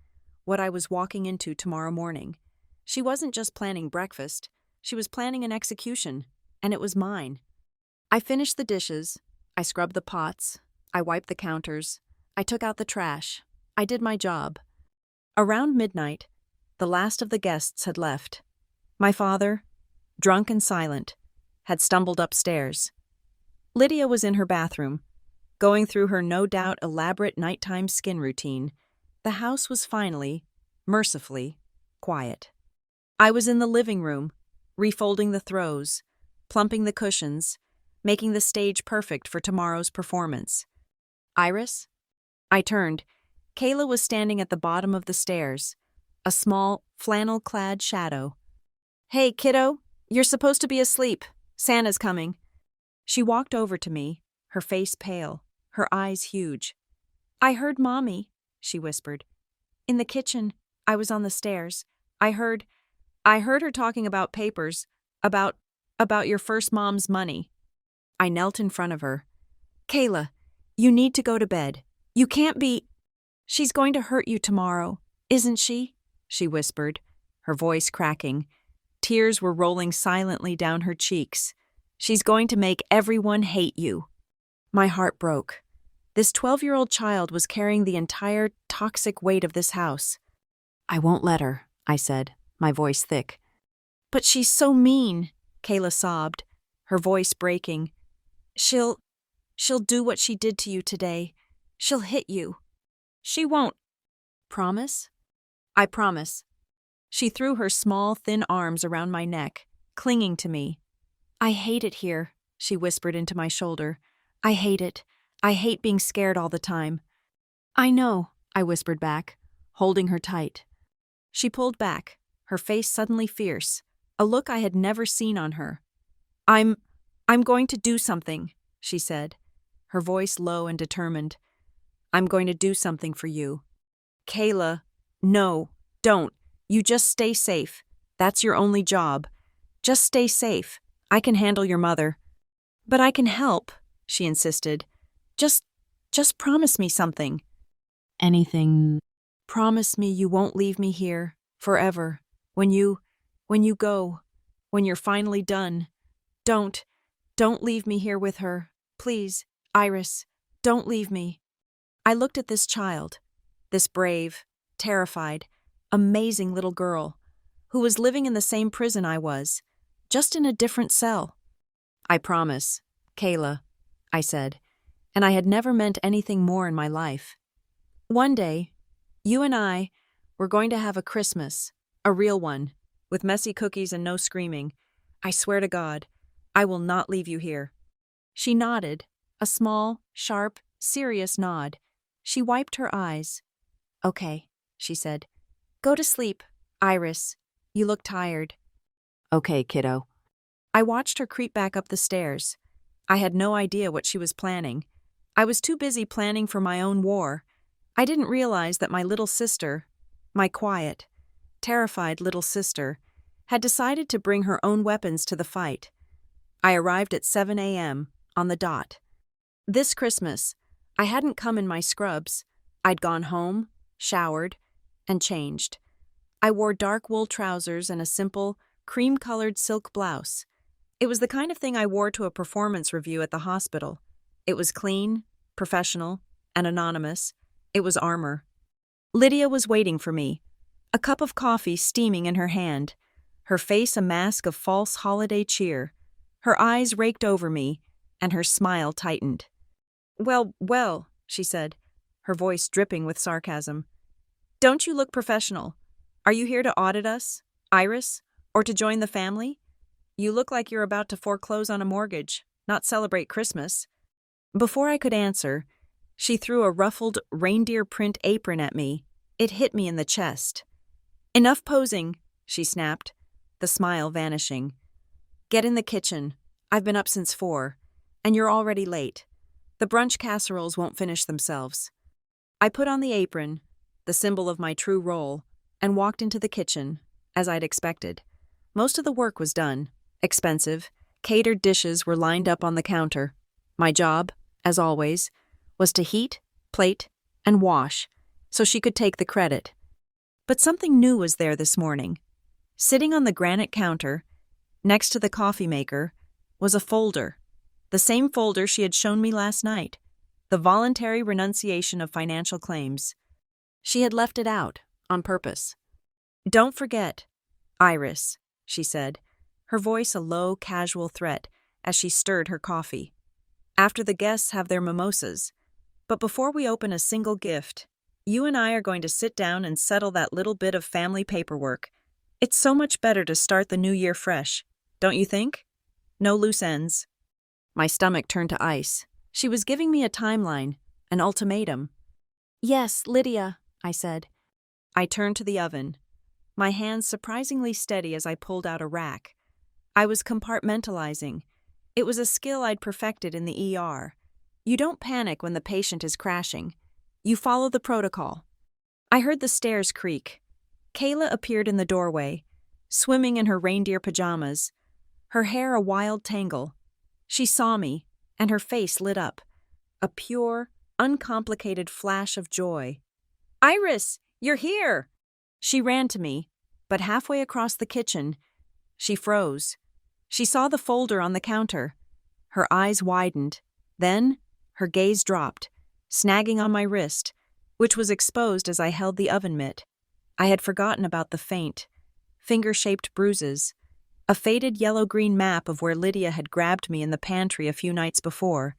what I was walking into tomorrow morning. She wasn't just planning breakfast, she was planning an execution, and it was mine. I finished the dishes, I scrubbed the pots, I wiped the counters, I took out the trash. I did my job. Around midnight, the last of the guests had left. My father, drunk and silent, had stumbled upstairs. Lydia was in her bathroom, going through her no doubt elaborate nighttime skin routine. The house was finally, mercifully, quiet. I was in the living room, refolding the throws, plumping the cushions, making the stage perfect for tomorrow's performance. Iris? I turned. Kayla was standing at the bottom of the stairs, a small, flannel-clad shadow. Hey, kiddo, you're supposed to be asleep. Santa's coming. She walked over to me, her face pale, her eyes huge. I heard Mommy, she whispered. In the kitchen. I was on the stairs. I heard her talking about papers, about your first mom's money. I knelt in front of her. Kayla, you need to go to bed. You can't be... She's going to hurt you tomorrow, isn't she? She whispered, her voice cracking. Tears were rolling silently down her cheeks. She's going to make everyone hate you. My heart broke. This 12-year-old child was carrying the entire toxic weight of this house. I won't let her, I said, my voice thick. But she's so mean, Kayla sobbed, her voice breaking. She'll do what she did to you today. She'll hit you. She won't. Promise? I promise. She threw her small, thin arms around my neck, clinging to me. I hate it here, she whispered into my shoulder. I hate it. I hate being scared all the time. I know, I whispered back, holding her tight. She pulled back, her face suddenly fierce, a look I had never seen on her. I'm going to do something, she said, her voice low and determined. I'm going to do something for you. Kayla, no, don't. You just stay safe. That's your only job. Just stay safe. I can handle your mother. But I can help, she insisted. Just promise me something. Anything. Promise me you won't leave me here, forever. When you go, when you're finally done. Don't leave me here with her. Please, Iris, don't leave me. I looked at this child, this brave, terrified, amazing little girl, who was living in the same prison I was, just in a different cell. I promise, Kayla, I said, and I had never meant anything more in my life. One day, you and I were going to have a Christmas, a real one, with messy cookies and no screaming. I swear to God, I will not leave you here. She nodded, a small, sharp, serious nod. She wiped her eyes. Okay, she said. Go to sleep, Iris. You look tired. Okay, kiddo. I watched her creep back up the stairs. I had no idea what she was planning. I was too busy planning for my own war. I didn't realize that my little sister, my quiet, terrified little sister, had decided to bring her own weapons to the fight. I arrived at 7 a.m., on the dot. This Christmas, I hadn't come in my scrubs. I'd gone home, showered, and changed. I wore dark wool trousers and a simple, cream-colored silk blouse. It was the kind of thing I wore to a performance review at the hospital. It was clean, professional, and anonymous. It was armor. Lydia was waiting for me, a cup of coffee steaming in her hand, her face a mask of false holiday cheer. Her eyes raked over me, and her smile tightened. Well, she said, her voice dripping with sarcasm. Don't you look professional? Are you here to audit us, Iris, or to join the family? You look like you're about to foreclose on a mortgage, not celebrate Christmas. Before I could answer, she threw a ruffled reindeer print apron at me. It hit me in the chest. Enough posing, she snapped, the smile vanishing. Get in the kitchen. I've been up since 4, and you're already late. The brunch casseroles won't finish themselves. I put on the apron, the symbol of my true role, and walked into the kitchen, as I'd expected. Most of the work was done. Expensive, catered dishes were lined up on the counter. My job, as always, was to heat, plate, and wash, so she could take the credit. But something new was there this morning. Sitting on the granite counter, next to the coffee maker, was a folder. The same folder she had shown me last night. The voluntary renunciation of financial claims. She had left it out, on purpose. Don't forget, Iris, she said, her voice a low, casual threat as she stirred her coffee. After the guests have their mimosas. But before we open a single gift, you and I are going to sit down and settle that little bit of family paperwork. It's so much better to start the new year fresh, don't you think? No loose ends. My stomach turned to ice. She was giving me a timeline, an ultimatum. Yes, Lydia, I said. I turned to the oven, my hands surprisingly steady as I pulled out a rack. I was compartmentalizing. It was a skill I'd perfected in the ER. You don't panic when the patient is crashing. You follow the protocol. I heard the stairs creak. Kayla appeared in the doorway, swimming in her reindeer pajamas, her hair a wild tangle. She saw me, and her face lit up, a pure, uncomplicated flash of joy. Iris, you're here! She ran to me, but halfway across the kitchen, she froze. She saw the folder on the counter. Her eyes widened. Then, her gaze dropped, snagging on my wrist, which was exposed as I held the oven mitt. I had forgotten about the faint, finger-shaped bruises, a faded yellow-green map of where Lydia had grabbed me in the pantry a few nights before.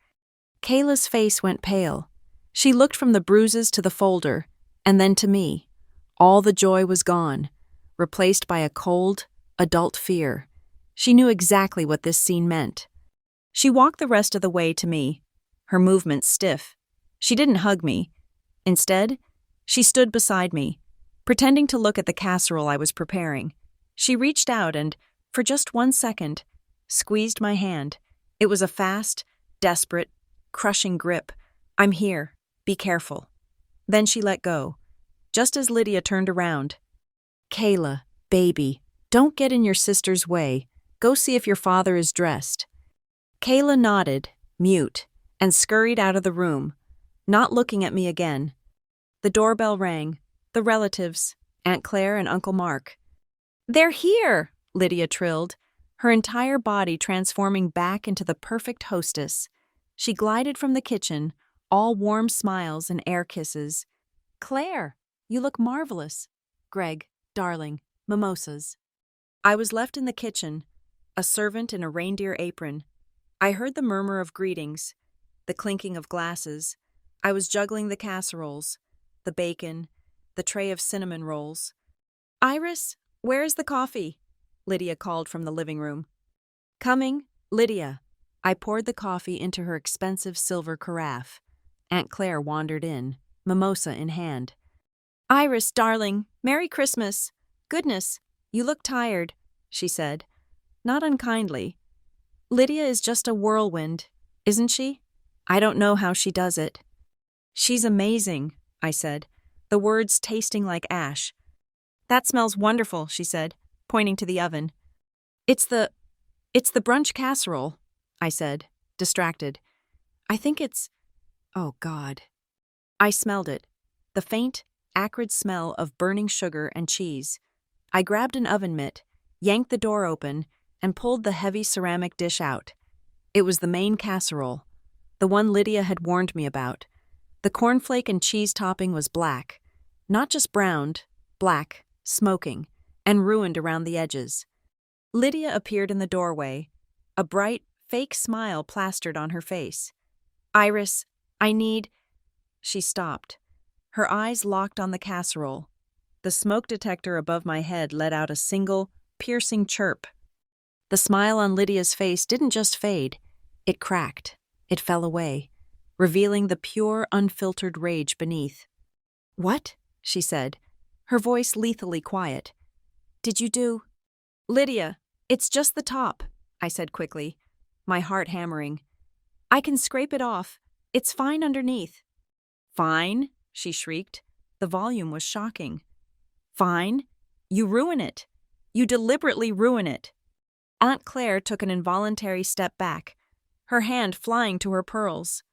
Kayla's face went pale. She looked from the bruises to the folder, and then to me. All the joy was gone, replaced by a cold, adult fear. She knew exactly what this scene meant. She walked the rest of the way to me, her movements stiff. She didn't hug me. Instead, she stood beside me, pretending to look at the casserole I was preparing. She reached out and, for just 1 second, squeezed my hand. It was a fast, desperate, crushing grip. "I'm here. Be careful." Then she let go, just as Lydia turned around. "Kayla, baby, don't get in your sister's way. Go see if your father is dressed." Kayla nodded, mute, and scurried out of the room, not looking at me again. The doorbell rang. The relatives, Aunt Claire and Uncle Mark. "They're here!" Lydia trilled, her entire body transforming back into the perfect hostess. She glided from the kitchen, all warm smiles and air kisses. "Claire, you look marvelous. Greg, darling, mimosas." I was left in the kitchen, a servant in a reindeer apron. I heard the murmur of greetings, the clinking of glasses. I was juggling the casseroles, the bacon, the tray of cinnamon rolls. "Iris, where is the coffee?" Lydia called from the living room. "Coming, Lydia." I poured the coffee into her expensive silver carafe. Aunt Claire wandered in, mimosa in hand. "Iris, darling, Merry Christmas. Goodness, you look tired," she said, not unkindly. "Lydia is just a whirlwind, isn't she? I don't know how she does it." "She's amazing," I said, the words tasting like ash. "That smells wonderful," she said, pointing to the oven. It's the brunch casserole," I said, distracted. "I think it's, oh God." I smelled it, the faint, acrid smell of burning sugar and cheese. I grabbed an oven mitt, yanked the door open, and pulled the heavy ceramic dish out. It was the main casserole, the one Lydia had warned me about. The cornflake and cheese topping was black, not just browned, black, smoking, and ruined around the edges. Lydia appeared in the doorway, a bright, fake smile plastered on her face. "Iris, I need—" She stopped. Her eyes locked on the casserole. The smoke detector above my head let out a single, piercing chirp. The smile on Lydia's face didn't just fade. It cracked. It fell away, revealing the pure, unfiltered rage beneath. "What?" she said, her voice lethally quiet. "Did you do—" "Lydia, it's just the top," I said quickly, my heart hammering. "I can scrape it off. It's fine underneath." "Fine?" she shrieked. The volume was shocking. "Fine? You ruin it. You deliberately ruin it." Aunt Claire took an involuntary step back, her hand flying to her pearls.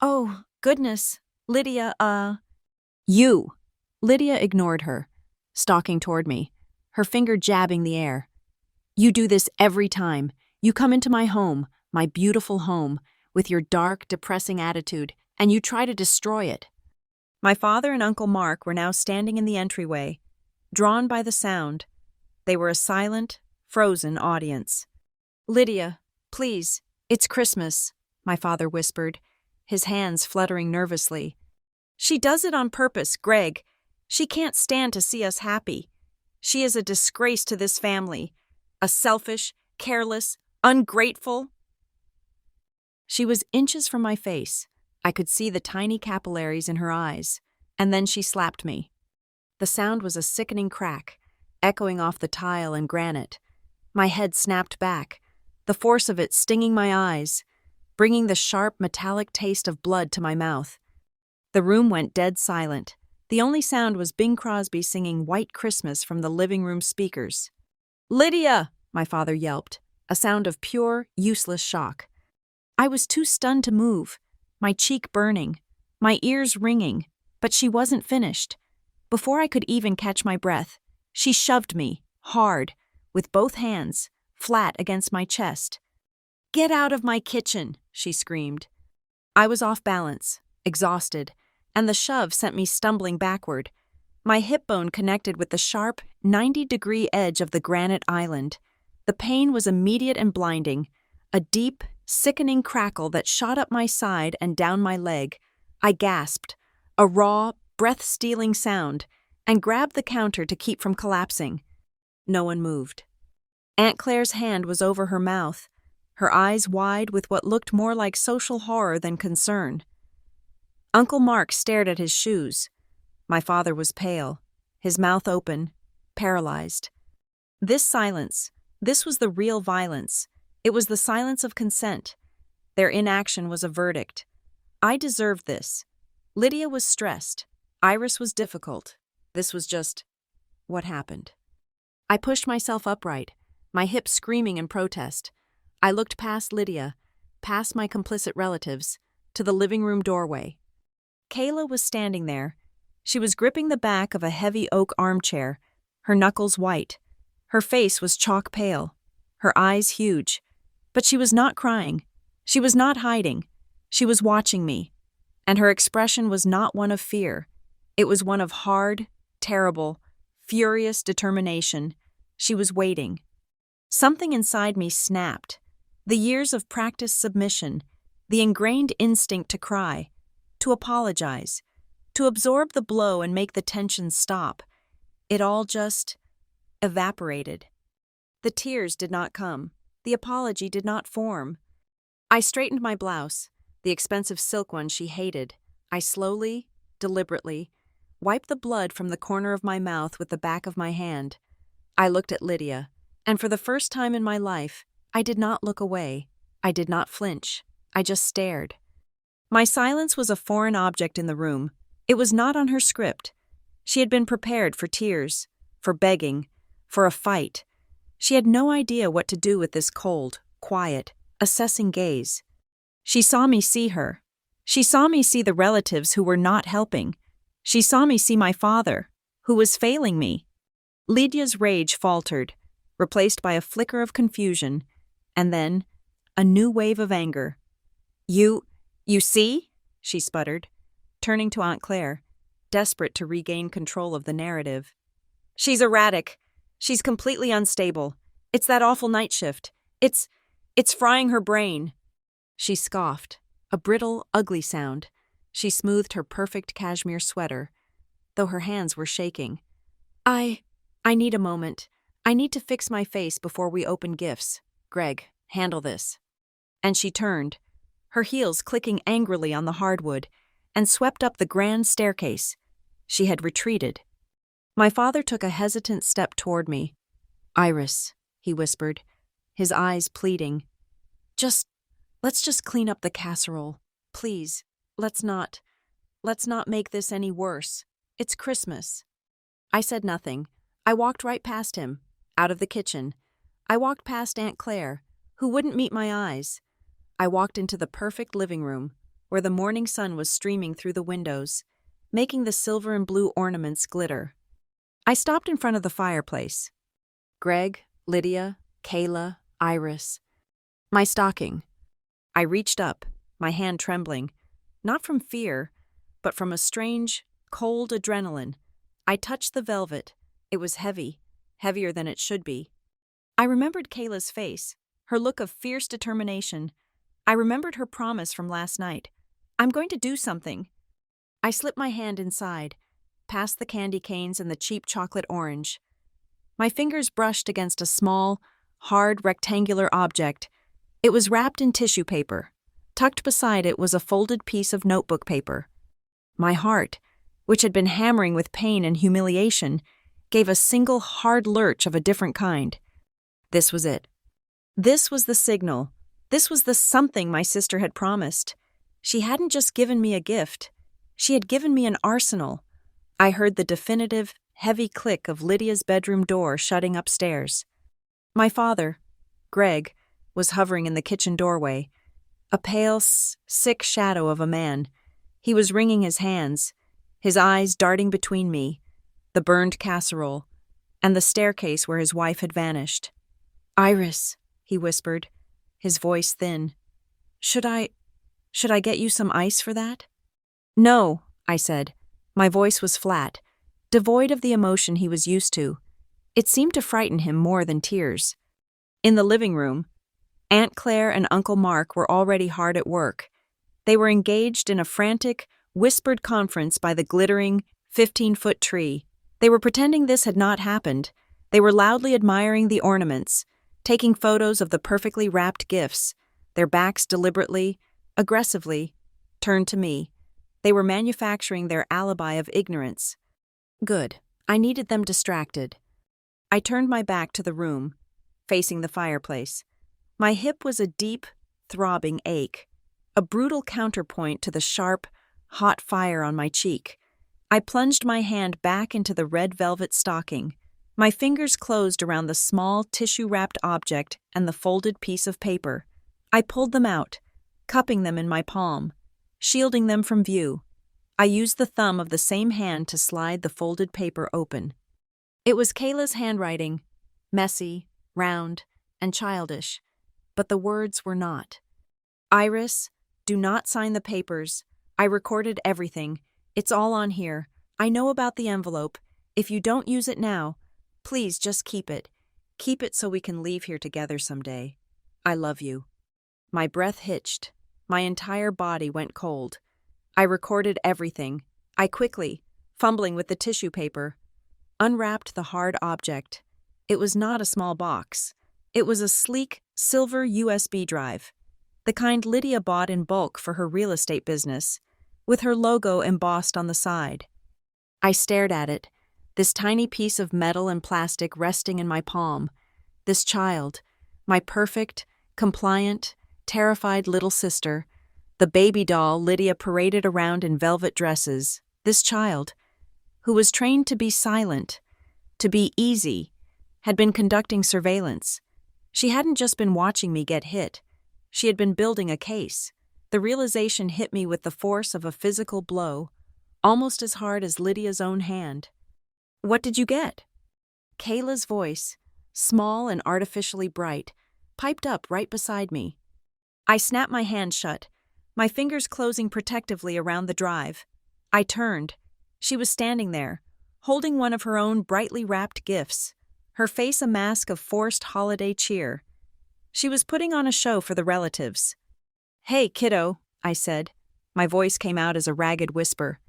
"Oh, goodness, Lydia, You!" Lydia ignored her, stalking toward me, her finger jabbing the air. "You do this every time. You come into my home, my beautiful home, with your dark, depressing attitude, and you try to destroy it." My father and Uncle Mark were now standing in the entryway, drawn by the sound. They were a silent, frozen audience. "Lydia, please, it's Christmas," my father whispered, his hands fluttering nervously. "She does it on purpose, Greg. She can't stand to see us happy. She is a disgrace to this family, a selfish, careless, ungrateful—" She was inches from my face. I could see the tiny capillaries in her eyes, and then she slapped me. The sound was a sickening crack, echoing off the tile and granite. My head snapped back, the force of it stinging my eyes, bringing the sharp, metallic taste of blood to my mouth. The room went dead silent. The only sound was Bing Crosby singing White Christmas from the living room speakers. "Lydia!" my father yelped, a sound of pure, useless shock. I was too stunned to move, my cheek burning, my ears ringing, but she wasn't finished. Before I could even catch my breath, she shoved me, hard, with both hands, flat against my chest. "Get out of my kitchen!" she screamed. I was off balance, exhausted, and the shove sent me stumbling backward. My hip bone connected with the sharp, 90-degree edge of the granite island. The pain was immediate and blinding, a deep, sickening crackle that shot up my side and down my leg. I gasped, a raw, breath-stealing sound, and grabbed the counter to keep from collapsing. No one moved. Aunt Claire's hand was over her mouth, her eyes wide with what looked more like social horror than concern. Uncle Mark stared at his shoes. My father was pale, his mouth open, paralyzed. This silence, this was the real violence. It was the silence of consent. Their inaction was a verdict. I deserved this. Lydia was stressed. Iris was difficult. This was just what happened. I pushed myself upright, my hips screaming in protest. I looked past Lydia, past my complicit relatives, to the living room doorway. Kayla was standing there. She was gripping the back of a heavy oak armchair, her knuckles white. Her face was chalk pale, her eyes huge. But she was not crying. She was not hiding. She was watching me. And her expression was not one of fear. It was one of hard, terrible, furious determination. She was waiting. Something inside me snapped. The years of practiced submission, the ingrained instinct to cry, to apologize, to absorb the blow and make the tension stop. It all just evaporated. The tears did not come. The apology did not form. I straightened my blouse, the expensive silk one she hated. I slowly, deliberately, wiped the blood from the corner of my mouth with the back of my hand. I looked at Lydia, and for the first time in my life, I did not look away. I did not flinch. I just stared. My silence was a foreign object in the room. It was not on her script. She had been prepared for tears, for begging, for a fight. She had no idea what to do with this cold, quiet, assessing gaze. She saw me see her. She saw me see the relatives who were not helping. She saw me see my father, who was failing me. Lydia's rage faltered, replaced by a flicker of confusion, and then a new wave of anger. You see?" she sputtered, turning to Aunt Claire, desperate to regain control of the narrative. "She's erratic. She's completely unstable. It's that awful night shift. It's frying her brain." She scoffed, a brittle, ugly sound. She smoothed her perfect cashmere sweater, though her hands were shaking. I need a moment. I need to fix my face before we open gifts. Greg, handle this." And she turned, her heels clicking angrily on the hardwood, and swept up the grand staircase. She had retreated. My father took a hesitant step toward me. "Iris," he whispered, his eyes pleading. Let's just clean up the casserole. Please, let's not make this any worse. It's Christmas." I said nothing. I walked right past him, out of the kitchen. I walked past Aunt Claire, who wouldn't meet my eyes. I walked into the perfect living room, where the morning sun was streaming through the windows, making the silver and blue ornaments glitter. I stopped in front of the fireplace. Greg, Lydia, Kayla, Iris. My stocking. I reached up, my hand trembling, not from fear, but from a strange, cold adrenaline. I touched the velvet. It was heavy, heavier than it should be. I remembered Kayla's face, her look of fierce determination. I remembered her promise from last night. "I'm going to do something." I slipped my hand inside, past the candy canes and the cheap chocolate orange. My fingers brushed against a small, hard, rectangular object. It was wrapped in tissue paper. Tucked beside it was a folded piece of notebook paper. My heart, which had been hammering with pain and humiliation, gave a single hard lurch of a different kind. This was it. This was the signal. This was the something my sister had promised. She hadn't just given me a gift. She had given me an arsenal. I heard the definitive, heavy click of Lydia's bedroom door shutting upstairs. My father, Greg, was hovering in the kitchen doorway, a pale, sick shadow of a man. He was wringing his hands, his eyes darting between me, the burned casserole, and the staircase where his wife had vanished. "Iris," he whispered, his voice thin. Should I get you some ice for that?" "No," I said. My voice was flat, devoid of the emotion he was used to. It seemed to frighten him more than tears. In the living room, Aunt Claire and Uncle Mark were already hard at work. They were engaged in a frantic, whispered conference by the glittering, 15-foot tree. They were pretending this had not happened. They were loudly admiring the ornaments, taking photos of the perfectly wrapped gifts, their backs deliberately, aggressively, turned to me. They were manufacturing their alibi of ignorance. Good. I needed them distracted. I turned my back to the room, facing the fireplace. My hip was a deep, throbbing ache, a brutal counterpoint to the sharp, hot fire on my cheek. I plunged my hand back into the red velvet stocking. My fingers closed around the small, tissue-wrapped object and the folded piece of paper. I pulled them out, cupping them in my palm, shielding them from view. I used the thumb of the same hand to slide the folded paper open. It was Kayla's handwriting, messy, round, and childish, but the words were not. Iris, do not sign the papers. I recorded everything. It's all on here. I know about the envelope. If you don't use it now, please just keep it. Keep it so we can leave here together someday. I love you. My breath hitched. My entire body went cold. I recorded everything. I quickly, fumbling with the tissue paper, unwrapped the hard object. It was not a small box. It was a sleek, silver USB drive, the kind Lydia bought in bulk for her real estate business, with her logo embossed on the side. I stared at it, this tiny piece of metal and plastic resting in my palm. This child, my perfect, compliant, terrified little sister, the baby doll Lydia paraded around in velvet dresses, this child, who was trained to be silent, to be easy, had been conducting surveillance. She hadn't just been watching me get hit. She had been building a case. The realization hit me with the force of a physical blow, almost as hard as Lydia's own hand. What did you get? Kayla's voice, small and artificially bright, piped up right beside me. I snapped my hand shut, my fingers closing protectively around the drive. I turned. She was standing there, holding one of her own brightly wrapped gifts, her face a mask of forced holiday cheer. She was putting on a show for the relatives. "Hey, kiddo," I said. My voice came out as a ragged whisper.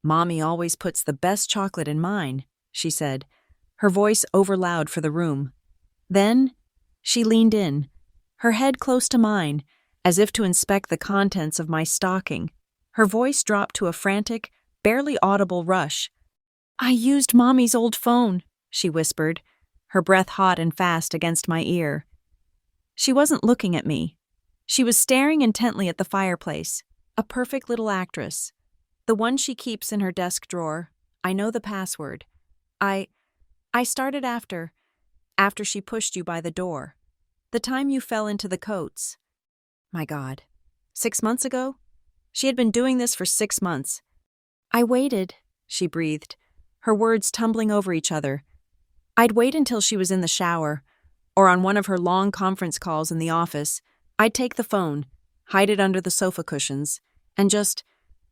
"Mommy always puts the best chocolate in mine," she said, her voice overloud for the room. Then she leaned in, her head close to mine, as if to inspect the contents of my stocking. Her voice dropped to a frantic, barely audible rush. "I used Mommy's old phone," she whispered, her breath hot and fast against my ear. She wasn't looking at me. She was staring intently at the fireplace, a perfect little actress. The one she keeps in her desk drawer. I know the password. I started after she pushed you by the door. The time you fell into the coats. My God. 6 months ago? She had been doing this for 6 months. I waited, she breathed, her words tumbling over each other. I'd wait until she was in the shower, or on one of her long conference calls in the office. I'd take the phone, hide it under the sofa cushions, and just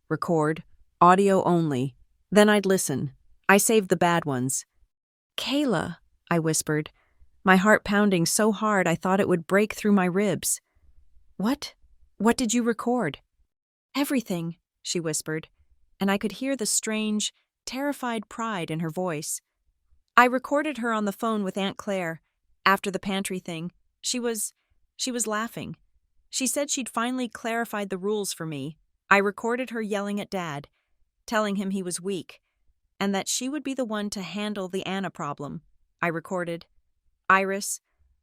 record, audio only. Then I'd listen. I saved the bad ones. "Kayla," I whispered, my heart pounding so hard I thought it would break through my ribs. "What? What did you record?" "Everything," she whispered, and I could hear the strange, terrified pride in her voice. "I recorded her on the phone with Aunt Claire. After the pantry thing, she was laughing. She said she'd finally clarified the rules for me. I recorded her yelling at Dad, telling him he was weak, and that she would be the one to handle the Anna problem. I recorded Iris.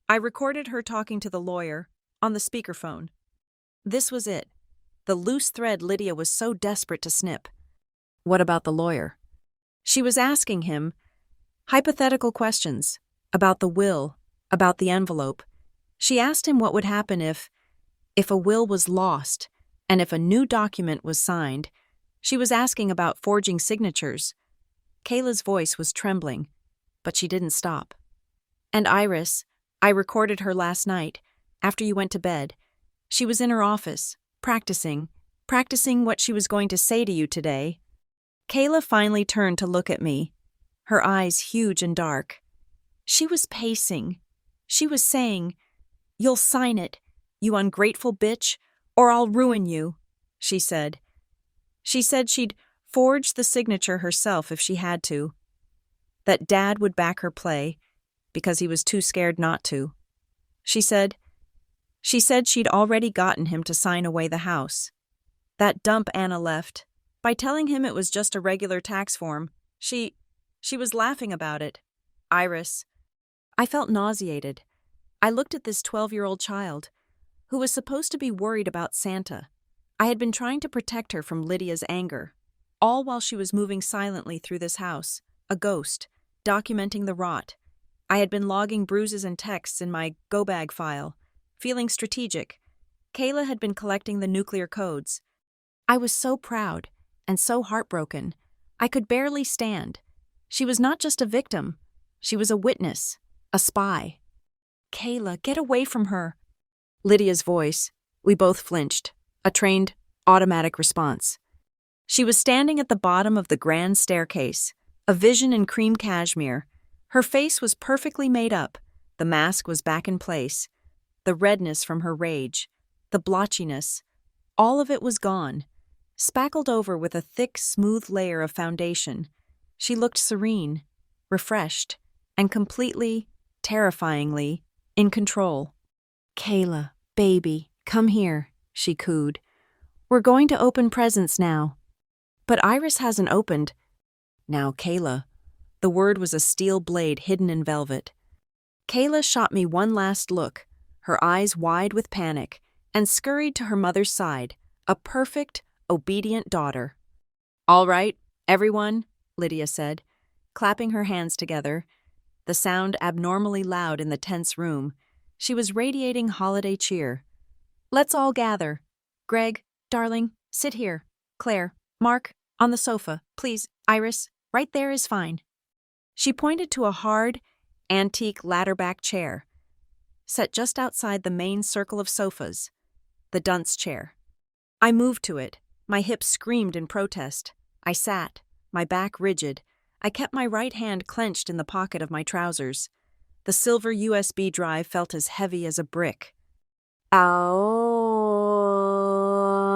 I recorded her talking to the lawyer, on the speakerphone. This was it, the loose thread Lydia was so desperate to snip. What about the lawyer? She was asking him hypothetical questions about the will, about the envelope. She asked him what would happen if a will was lost and if a new document was signed. She was asking about forging signatures. Kayla's voice was trembling, but she didn't stop. And Iris, I recorded her last night, after you went to bed. She was in her office, practicing what she was going to say to you today. Kayla finally turned to look at me, her eyes huge and dark. She was pacing. She was saying, "You'll sign it, you ungrateful bitch, or I'll ruin you," she said. She said she'd forge the signature herself if she had to. That Dad would back her play, because he was too scared not to. She said she'd already gotten him to sign away the house. That dump Anna left, by telling him it was just a regular tax form. She was laughing about it. Iris. I felt nauseated. I looked at this 12-year-old child, who was supposed to be worried about Santa. I had been trying to protect her from Lydia's anger, all while she was moving silently through this house, a ghost, documenting the rot. I had been logging bruises and texts in my go-bag file, feeling strategic. Kayla had been collecting the nuclear codes. I was so proud and so heartbroken. I could barely stand. She was not just a victim. She was a witness, a spy. "Kayla, get away from her." Lydia's voice. We both flinched. A trained, automatic response. She was standing at the bottom of the grand staircase, a vision in cream cashmere. Her face was perfectly made up. The mask was back in place. The redness from her rage, the blotchiness, all of it was gone, spackled over with a thick, smooth layer of foundation. She looked serene, refreshed, and completely, terrifyingly, in control. "Kayla, baby, come here," she cooed. "We're going to open presents now." "But Iris hasn't opened." "Now, Kayla." The word was a steel blade hidden in velvet. Kayla shot me one last look, her eyes wide with panic, and scurried to her mother's side, a perfect, obedient daughter. "All right, everyone," Lydia said, clapping her hands together, the sound abnormally loud in the tense room. She was radiating holiday cheer. "Let's all gather. Greg, darling, sit here. Claire, Mark, on the sofa, please. Iris, right there is fine." She pointed to a hard, antique ladder-back chair, set just outside the main circle of sofas, the dunce chair. I moved to it. My hips screamed in protest. I sat, my back rigid. I kept my right hand clenched in the pocket of my trousers. The silver USB drive felt as heavy as a brick. "Ow,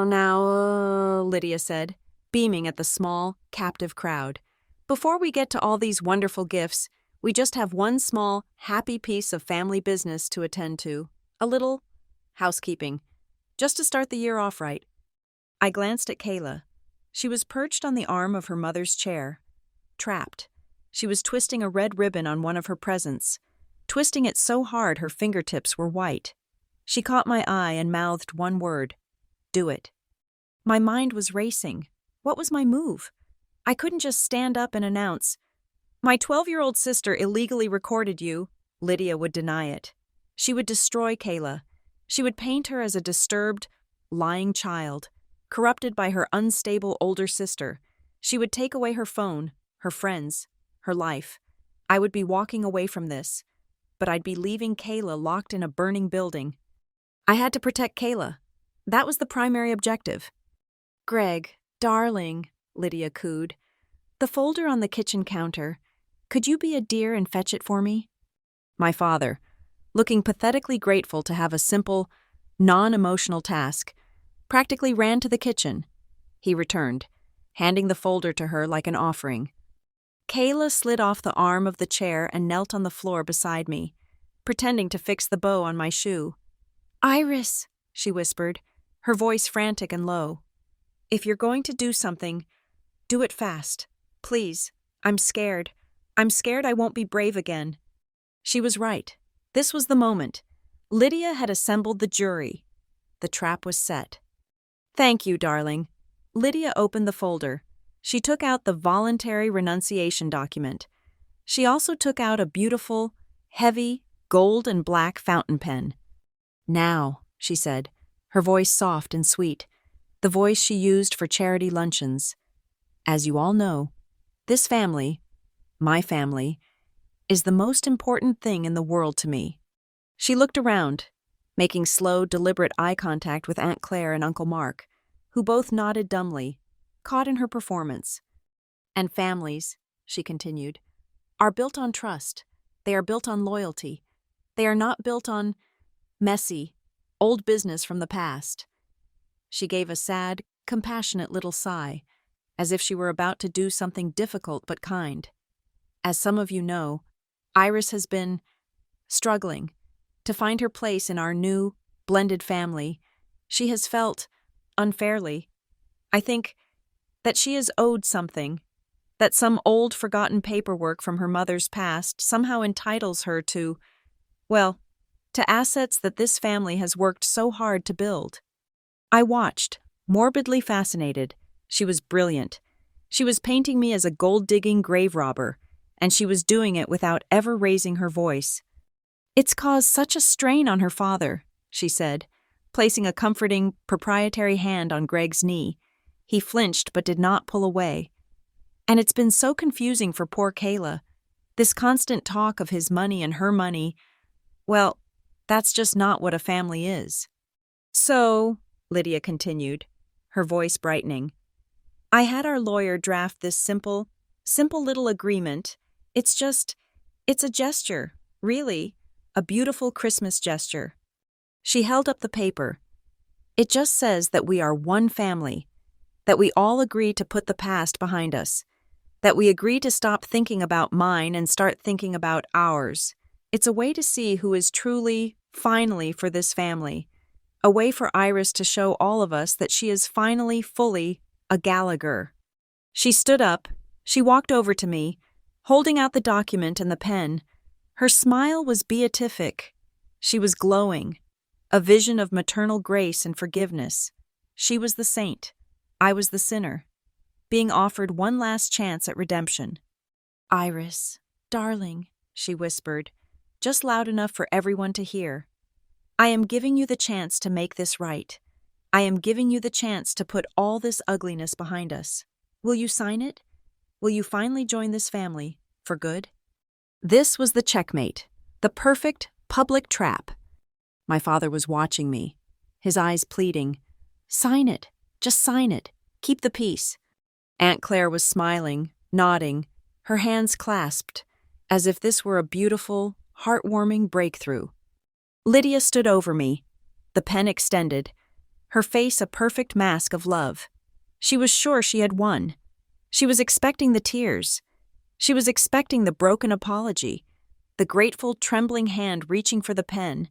now," Lydia said, beaming at the small, captive crowd. "Before we get to all these wonderful gifts, we just have one small, happy piece of family business to attend to. A little housekeeping, just to start the year off right." I glanced at Kayla. She was perched on the arm of her mother's chair, trapped. She was twisting a red ribbon on one of her presents, twisting it so hard her fingertips were white. She caught my eye and mouthed one word: "Do it." My mind was racing. What was my move? I couldn't just stand up and announce, "My 12-year-old sister illegally recorded you." Lydia would deny it. She would destroy Kayla. She would paint her as a disturbed, lying child, corrupted by her unstable older sister. She would take away her phone, her friends, her life. I would be walking away from this, but I'd be leaving Kayla locked in a burning building. I had to protect Kayla. That was the primary objective. "Greg, darling," Lydia cooed. "The folder on the kitchen counter. Could you be a dear and fetch it for me?" My father, looking pathetically grateful to have a simple, non-emotional task, practically ran to the kitchen. He returned, handing the folder to her like an offering. Kayla slid off the arm of the chair and knelt on the floor beside me, pretending to fix the bow on my shoe. "Iris," she whispered, her voice frantic and low. "If you're going to do something, do it fast. Please. I'm scared. I'm scared I won't be brave again." She was right. This was the moment. Lydia had assembled the jury. The trap was set. "Thank you, darling." Lydia opened the folder. She took out the voluntary renunciation document. She also took out a beautiful, heavy, gold and black fountain pen. "Now," she said, her voice soft and sweet, the voice she used for charity luncheons. "As you all know, this family, my family, is the most important thing in the world to me." She looked around, making slow, deliberate eye contact with Aunt Claire and Uncle Mark, who both nodded dumbly, caught in her performance. "And families," she continued, "are built on trust. They are built on loyalty. They are not built on messy, old business from the past. She gave a sad, compassionate little sigh, as if she were about to do something difficult but kind. As some of you know, Iris has been struggling to find her place in our new, blended family. She has felt, unfairly, I think, that she is owed something, that some old forgotten paperwork from her mother's past somehow entitles her to, well, to assets that this family has worked so hard to build. I watched, morbidly fascinated. She was brilliant. She was painting me as a gold-digging grave robber, and she was doing it without ever raising her voice. "It's caused such a strain on her father," she said, placing a comforting, proprietary hand on Greg's knee. He flinched but did not pull away. "And it's been so confusing for poor Kayla. This constant talk of his money and her money, well, that's just not what a family is." "So," Lydia continued, her voice brightening, "I had our lawyer draft this simple little agreement. It's a gesture, really, a beautiful Christmas gesture." She held up the paper. "It just says that we are one family, that we all agree to put the past behind us, that we agree to stop thinking about mine and start thinking about ours. It's a way to see who is truly, finally for this family, a way for Iris to show all of us that she is finally, fully, a Gallagher." She stood up. She walked over to me, holding out the document and the pen. Her smile was beatific. She was glowing, a vision of maternal grace and forgiveness. She was the saint. I was the sinner, being offered one last chance at redemption. "Iris, darling," she whispered, just loud enough for everyone to hear, "I am giving you the chance to make this right. I am giving you the chance to put all this ugliness behind us. Will you sign it? Will you finally join this family, for good?" This was the checkmate, the perfect public trap. My father was watching me, his eyes pleading, "Sign it, just sign it, keep the peace." Aunt Claire was smiling, nodding, her hands clasped, as if this were a beautiful, heartwarming breakthrough. Lydia stood over me, the pen extended, her face a perfect mask of love. She was sure she had won. She was expecting the tears. She was expecting the broken apology, the grateful, trembling hand reaching for the pen.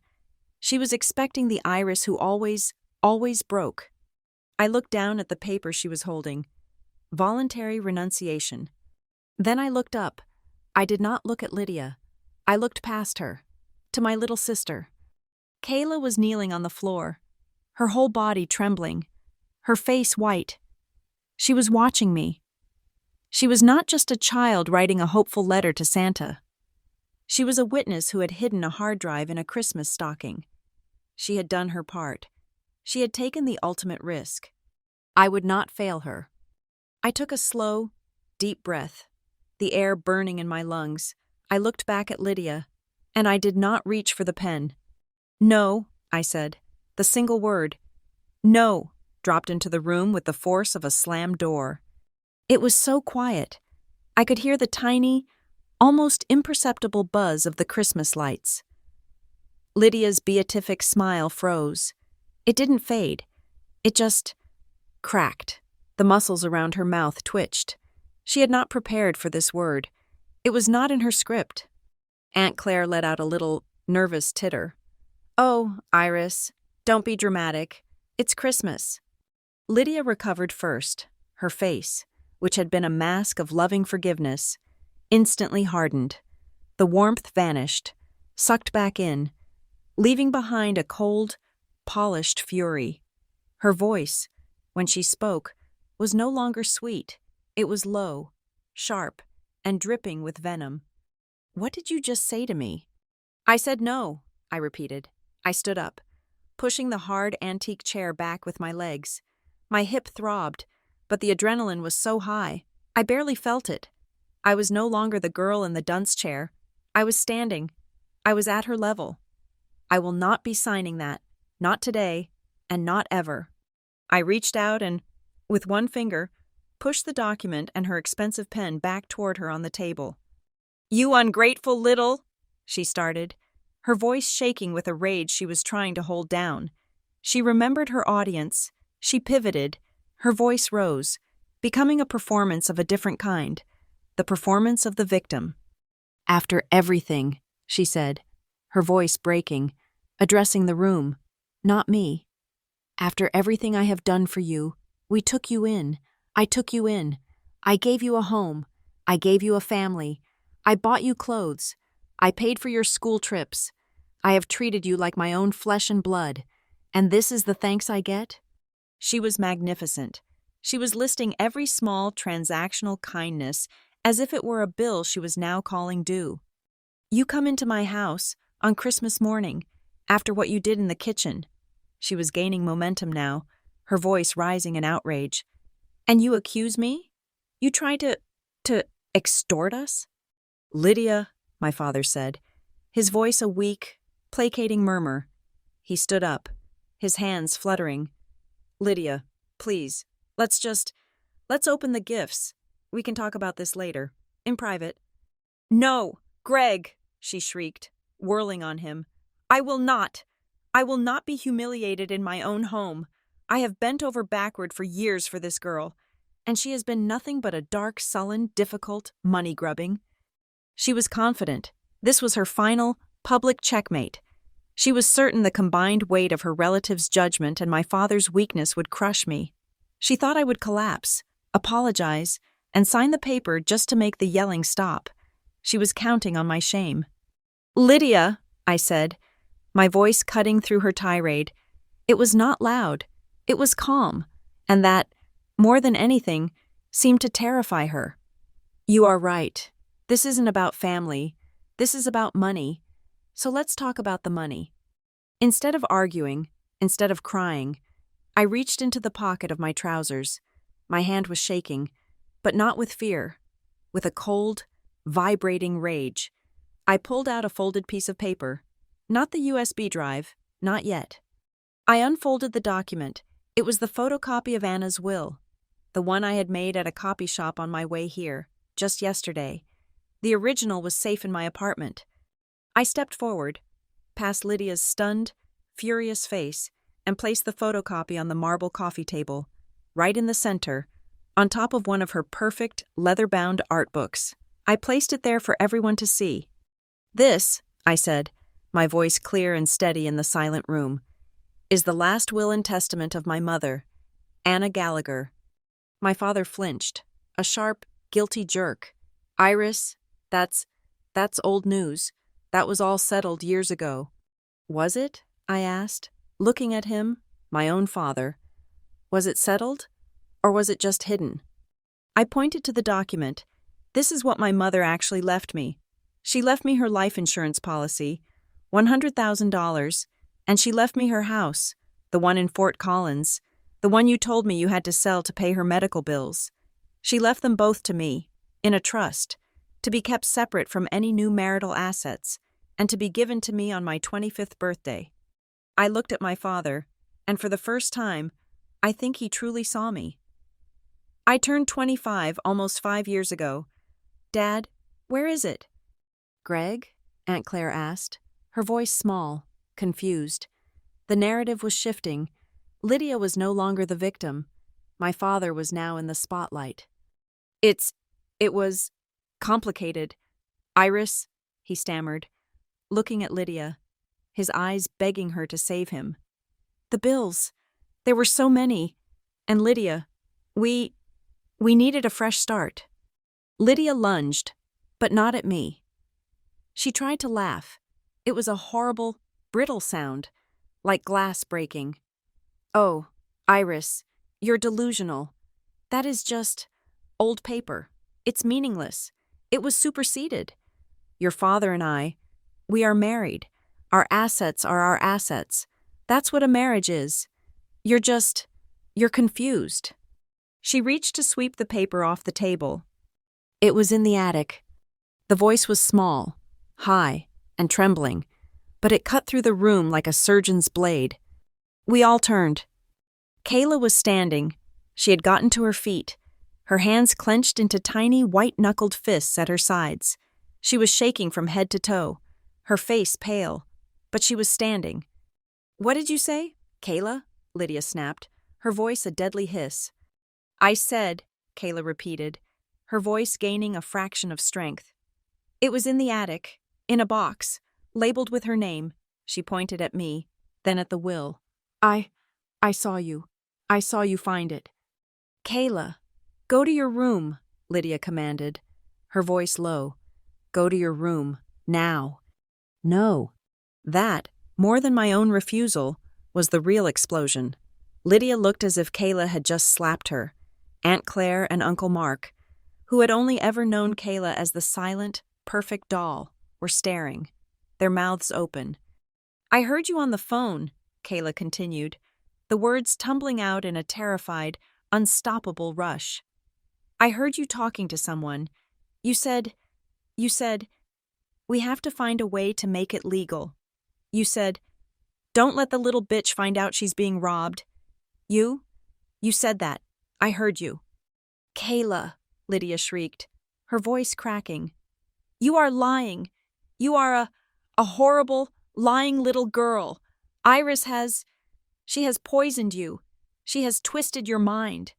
She was expecting the Iris who always broke. I looked down at the paper she was holding. Voluntary renunciation. Then I looked up. I did not look at Lydia. I looked past her, to my little sister. Kayla was kneeling on the floor, her whole body trembling, her face white. She was watching me. She was not just a child writing a hopeful letter to Santa. She was a witness who had hidden a hard drive in a Christmas stocking. She had done her part. She had taken the ultimate risk. I would not fail her. I took a slow, deep breath, the air burning in my lungs. I looked back at Lydia, and I did not reach for the pen. "No," I said, the single word. "No," dropped into the room with the force of a slammed door. It was so quiet. I could hear the tiny, almost imperceptible buzz of the Christmas lights. Lydia's beatific smile froze. It didn't fade. It just cracked. The muscles around her mouth twitched. She had not prepared for this word. It was not in her script. Aunt Claire let out a little, nervous titter. "Oh, Iris, don't be dramatic. It's Christmas." Lydia recovered first. Her face, which had been a mask of loving forgiveness, instantly hardened. The warmth vanished, sucked back in, leaving behind a cold, polished fury. Her voice, when she spoke, was no longer sweet. It was low, sharp, and dripping with venom. "What did you just say to me?" "I said no," I repeated. I stood up, pushing the hard antique chair back with my legs. My hip throbbed, but the adrenaline was so high, I barely felt it. I was no longer the girl in the dunce chair. I was standing. I was at her level. "I will not be signing that. Not today, and not ever." I reached out and, with one finger, pushed the document and her expensive pen back toward her on the table. "You ungrateful little," she started, her voice shaking with a rage she was trying to hold down. She remembered her audience. She pivoted. Her voice rose, becoming a performance of a different kind, the performance of the victim. "After everything," she said, her voice breaking, addressing the room, not me. "After everything I have done for you, we took you in. I took you in. I gave you a home. I gave you a family. I bought you clothes. I paid for your school trips. I have treated you like my own flesh and blood. And this is the thanks I get?" She was magnificent. She was listing every small transactional kindness as if it were a bill she was now calling due. "You come into my house on Christmas morning, after what you did in the kitchen." She was gaining momentum now, her voice rising in outrage. "And you accuse me? You try to extort us?" "Lydia," my father said, his voice a weak, placating murmur. He stood up, his hands fluttering. "Lydia, please, let's open the gifts. We can talk about this later, in private." "No, Greg," she shrieked, whirling on him. I will not be humiliated in my own home. I have bent over backward for years for this girl, and she has been nothing but a dark, sullen, difficult money-grubbing." She was confident. This was her final, public checkmate. She was certain the combined weight of her relative's judgment and my father's weakness would crush me. She thought I would collapse, apologize, and sign the paper just to make the yelling stop. She was counting on my shame. "Lydia," I said, my voice cutting through her tirade. It was not loud. It was calm, and that, more than anything, seemed to terrify her. "You are right. This isn't about family. This is about money. So let's talk about the money." Instead of arguing, instead of crying, I reached into the pocket of my trousers. My hand was shaking, but not with fear, with a cold, vibrating rage. I pulled out a folded piece of paper. Not the USB drive, not yet. I unfolded the document. It was the photocopy of Anna's will, the one I had made at a copy shop on my way here, just yesterday. The original was safe in my apartment. I stepped forward, past Lydia's stunned, furious face, and placed the photocopy on the marble coffee table, right in the center, on top of one of her perfect, leather-bound art books. I placed it there for everyone to see. "This," I said, my voice clear and steady in the silent room, "is the last will and testament of my mother, Anna Gallagher." My father flinched, a sharp, guilty jerk. "Iris, that's old news. That was all settled years ago." "Was it?" I asked, looking at him, my own father. "Was it settled? Or was it just hidden?" I pointed to the document. "This is what my mother actually left me. She left me her life insurance policy, $100,000, and she left me her house, the one in Fort Collins, the one you told me you had to sell to pay her medical bills. She left them both to me, in a trust, to be kept separate from any new marital assets, and to be given to me on my 25th birthday." I looked at my father, and for the first time, I think he truly saw me. "I turned 25 almost 5 years ago. Dad, where is it?" "Greg?" Aunt Claire asked, her voice small, confused. The narrative was shifting. Lydia was no longer the victim. My father was now in the spotlight. It was complicated. Iris," he stammered, looking at Lydia, his eyes begging her to save him. "The bills. There were so many. And Lydia, we needed a fresh start." Lydia lunged, but not at me. She tried to laugh. It was a horrible, brittle sound, like glass breaking. "Oh, Iris, you're delusional. That is just old paper. It's meaningless. It was superseded. Your father and I, we are married. Our assets are our assets. That's what a marriage is. You're confused." She reached to sweep the paper off the table. "It was in the attic." The voice was small, high, and trembling, but it cut through the room like a surgeon's blade. We all turned. Kayla was standing. She had gotten to her feet, her hands clenched into tiny white-knuckled fists at her sides. She was shaking from head to toe, her face pale, but she was standing. "What did you say, Kayla?" Lydia snapped, her voice a deadly hiss. "I said," Kayla repeated, her voice gaining a fraction of strength. "It was in the attic, in a box, labeled with her name." She pointed at me, then at the will. I saw you. I saw you find it." "Kayla, go to your room," Lydia commanded, her voice low. "Go to your room, now." No. That, more than my own refusal, was the real explosion. Lydia looked as if Kayla had just slapped her. Aunt Claire and Uncle Mark, who had only ever known Kayla as the silent, perfect doll, were staring, their mouths open. "I heard you on the phone," Kayla continued, the words tumbling out in a terrified, unstoppable rush. "I heard you talking to someone. You said, we have to find a way to make it legal. You said, don't let the little bitch find out she's being robbed. You said that. I heard you." "Kayla," Lydia shrieked, her voice cracking. "You are lying. You are a horrible, lying little girl. Iris she has poisoned you. She has twisted your mind."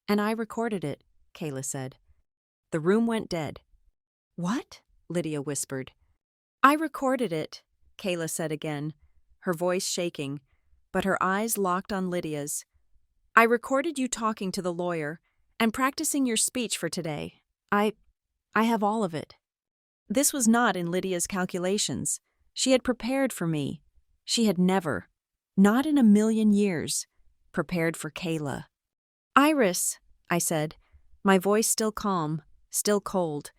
And I recorded it, Kayla said. The room went dead. What? Lydia whispered. "I recorded it," Kayla said again, her voice shaking, but her eyes locked on Lydia's. "I recorded you talking to the lawyer and practicing your speech for today. I have all of it." This was not in Lydia's calculations. She had prepared for me. She had never, not in a million years, prepared for Kayla. "Iris," I said, my voice still calm, still cold.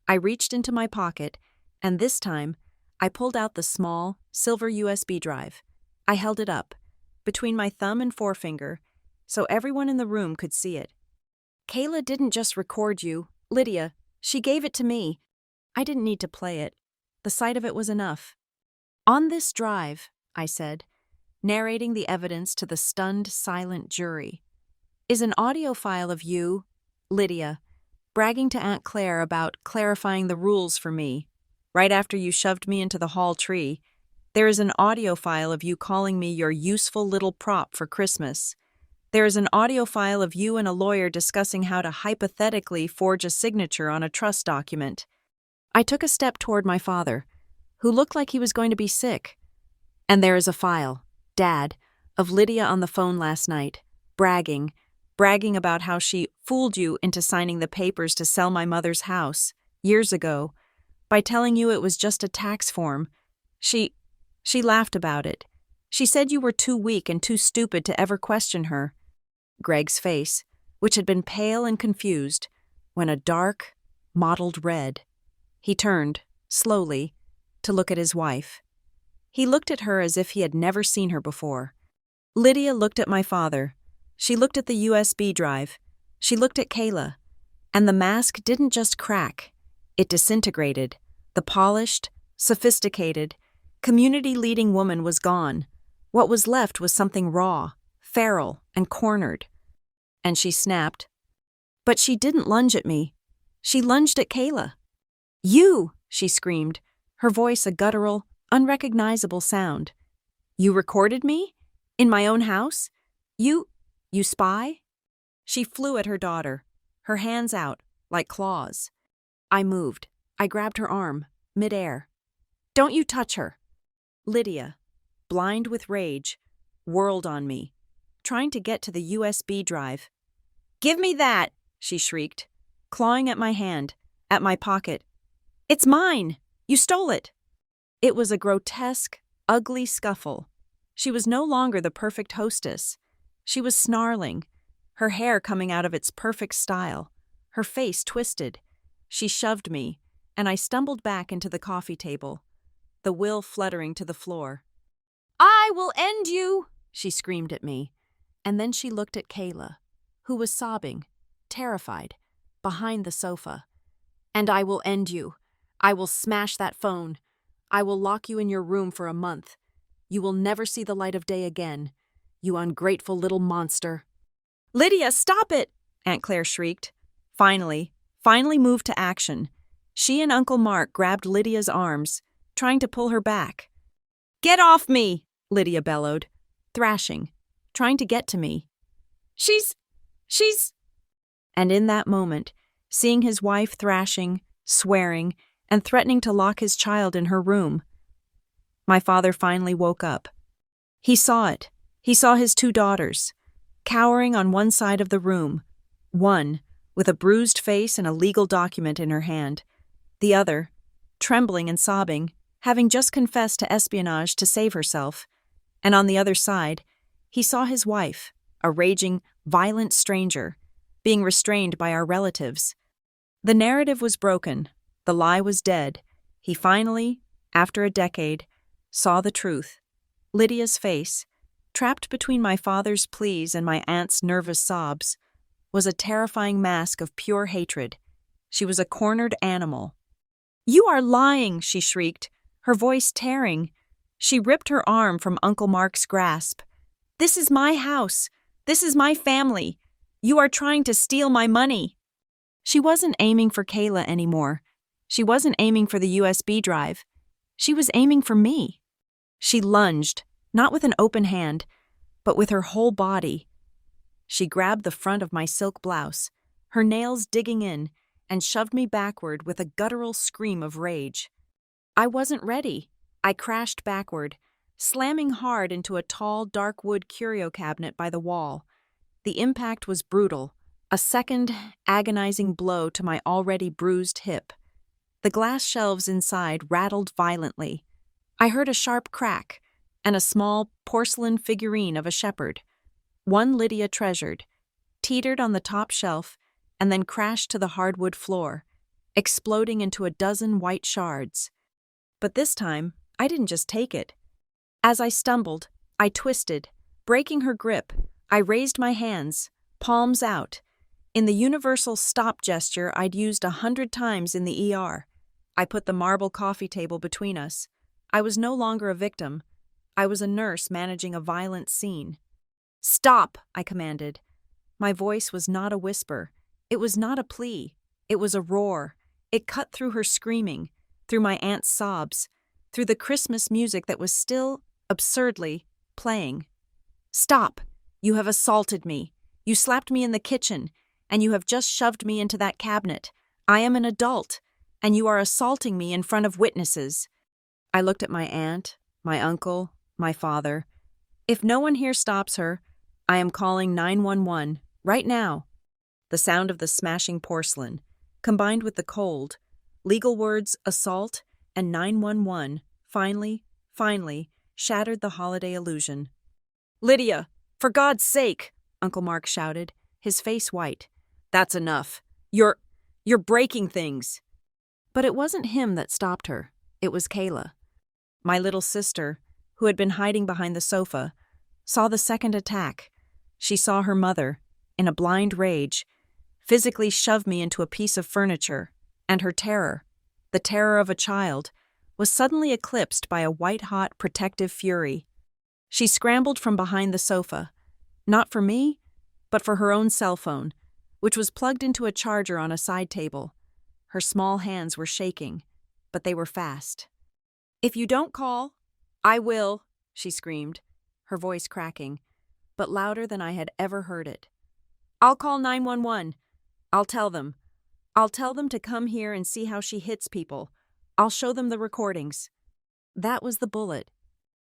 I reached into my pocket, and this time, I pulled out the small, silver USB drive. I held it up, between my thumb and forefinger, so everyone in the room could see it. "Kayla didn't just record you, Lydia. She gave it to me. I didn't need to play it. The sight of it was enough. On this drive," I said, narrating the evidence to the stunned, silent jury, "is an audio file of you, Lydia, bragging to Aunt Claire about clarifying the rules for me. Right after you shoved me into the hall tree, there is an audio file of you calling me your useful little prop for Christmas. There is an audio file of you and a lawyer discussing how to hypothetically forge a signature on a trust document." I took a step toward my father, who looked like he was going to be sick. "And there is a file, Dad, of Lydia on the phone last night, bragging about how she fooled you into signing the papers to sell my mother's house, years ago, by telling you it was just a tax form. She laughed about it. She said you were too weak and too stupid to ever question her." Greg's face, which had been pale and confused, went a dark, mottled red. He turned, slowly, to look at his wife. He looked at her as if he had never seen her before. Lydia looked at my father. She looked at the USB drive. She looked at Kayla. And the mask didn't just crack. It disintegrated. The polished, sophisticated, community-leading woman was gone. What was left was something raw, feral, and cornered. And she snapped. "But she didn't lunge at me. She lunged at Kayla." "You!" she screamed, her voice a guttural, unrecognizable sound. "You recorded me? In my own house? You spy?" She flew at her daughter, her hands out, like claws. I moved. I grabbed her arm, midair. "Don't you touch her." Lydia, blind with rage, whirled on me, trying to get to the USB drive. "Give me that!" she shrieked, clawing at my hand, at my pocket. "It's mine! You stole it!" It was a grotesque, ugly scuffle. She was no longer the perfect hostess. She was snarling, her hair coming out of its perfect style, her face twisted. She shoved me, and I stumbled back into the coffee table, the will fluttering to the floor. "I will end you!" she screamed at me, and then she looked at Kayla, who was sobbing, terrified, behind the sofa. "And I will end you. I will smash that phone. I will lock you in your room for a month. You will never see the light of day again, you ungrateful little monster." "Lydia, stop it!" Aunt Claire shrieked. Finally moved to action. She and Uncle Mark grabbed Lydia's arms, trying to pull her back. Get off me, Lydia bellowed, thrashing, trying to get to me. She's... And in that moment, seeing his wife thrashing, swearing, and threatening to lock his child in her room, my father finally woke up. He saw it. He saw his 2 daughters, cowering on one side of the room, one with a bruised face and a legal document in her hand, the other, trembling and sobbing, having just confessed to espionage to save herself. And on the other side, he saw his wife, a raging, violent stranger, being restrained by our relatives. The narrative was broken. The lie was dead. He finally, after a decade, saw the truth. Lydia's face, trapped between my father's pleas and my aunt's nervous sobs, was a terrifying mask of pure hatred. She was a cornered animal. "You are lying," she shrieked, her voice tearing. She ripped her arm from Uncle Mark's grasp. "This is my house. This is my family. You are trying to steal my money." She wasn't aiming for Kayla anymore. She wasn't aiming for the USB drive. She was aiming for me. She lunged, not with an open hand, but with her whole body. She grabbed the front of my silk blouse, her nails digging in, and shoved me backward with a guttural scream of rage. I wasn't ready. I crashed backward, slamming hard into a tall, dark wood curio cabinet by the wall. The impact was brutal, a second, agonizing blow to my already bruised hip. The glass shelves inside rattled violently. I heard a sharp crack, and a small porcelain figurine of a shepherd, one Lydia treasured, teetered on the top shelf and then crashed to the hardwood floor, exploding into a dozen white shards. But this time, I didn't just take it. As I stumbled, I twisted, breaking her grip. I raised my hands, palms out, in the universal stop gesture I'd used 100 times in the ER. I put the marble coffee table between us. I was no longer a victim. I was a nurse managing a violent scene. "Stop," I commanded. My voice was not a whisper. It was not a plea. It was a roar. It cut through her screaming, through my aunt's sobs, through the Christmas music that was still, absurdly, playing. "Stop. You have assaulted me. You slapped me in the kitchen, and you have just shoved me into that cabinet. I am an adult, and you are assaulting me in front of witnesses." I looked at my aunt, my uncle, my father. "If no one here stops her, I am calling 911, right now." The sound of the smashing porcelain, combined with the cold, legal words assault and 911, finally, shattered the holiday illusion. "Lydia, for God's sake," Uncle Mark shouted, his face white. "That's enough. You're breaking things." But it wasn't him that stopped her. It was Kayla. My little sister, who had been hiding behind the sofa, saw the second attack. She saw her mother, in a blind rage, physically shove me into a piece of furniture, and her terror, the terror of a child, was suddenly eclipsed by a white-hot protective fury. She scrambled from behind the sofa, not for me, but for her own cell phone, which was plugged into a charger on a side table. Her small hands were shaking, but they were fast. "If you don't call, I will," she screamed, her voice cracking, but louder than I had ever heard it. "I'll call 911. I'll tell them. I'll tell them to come here and see how she hits people. I'll show them the recordings." That was the bullet.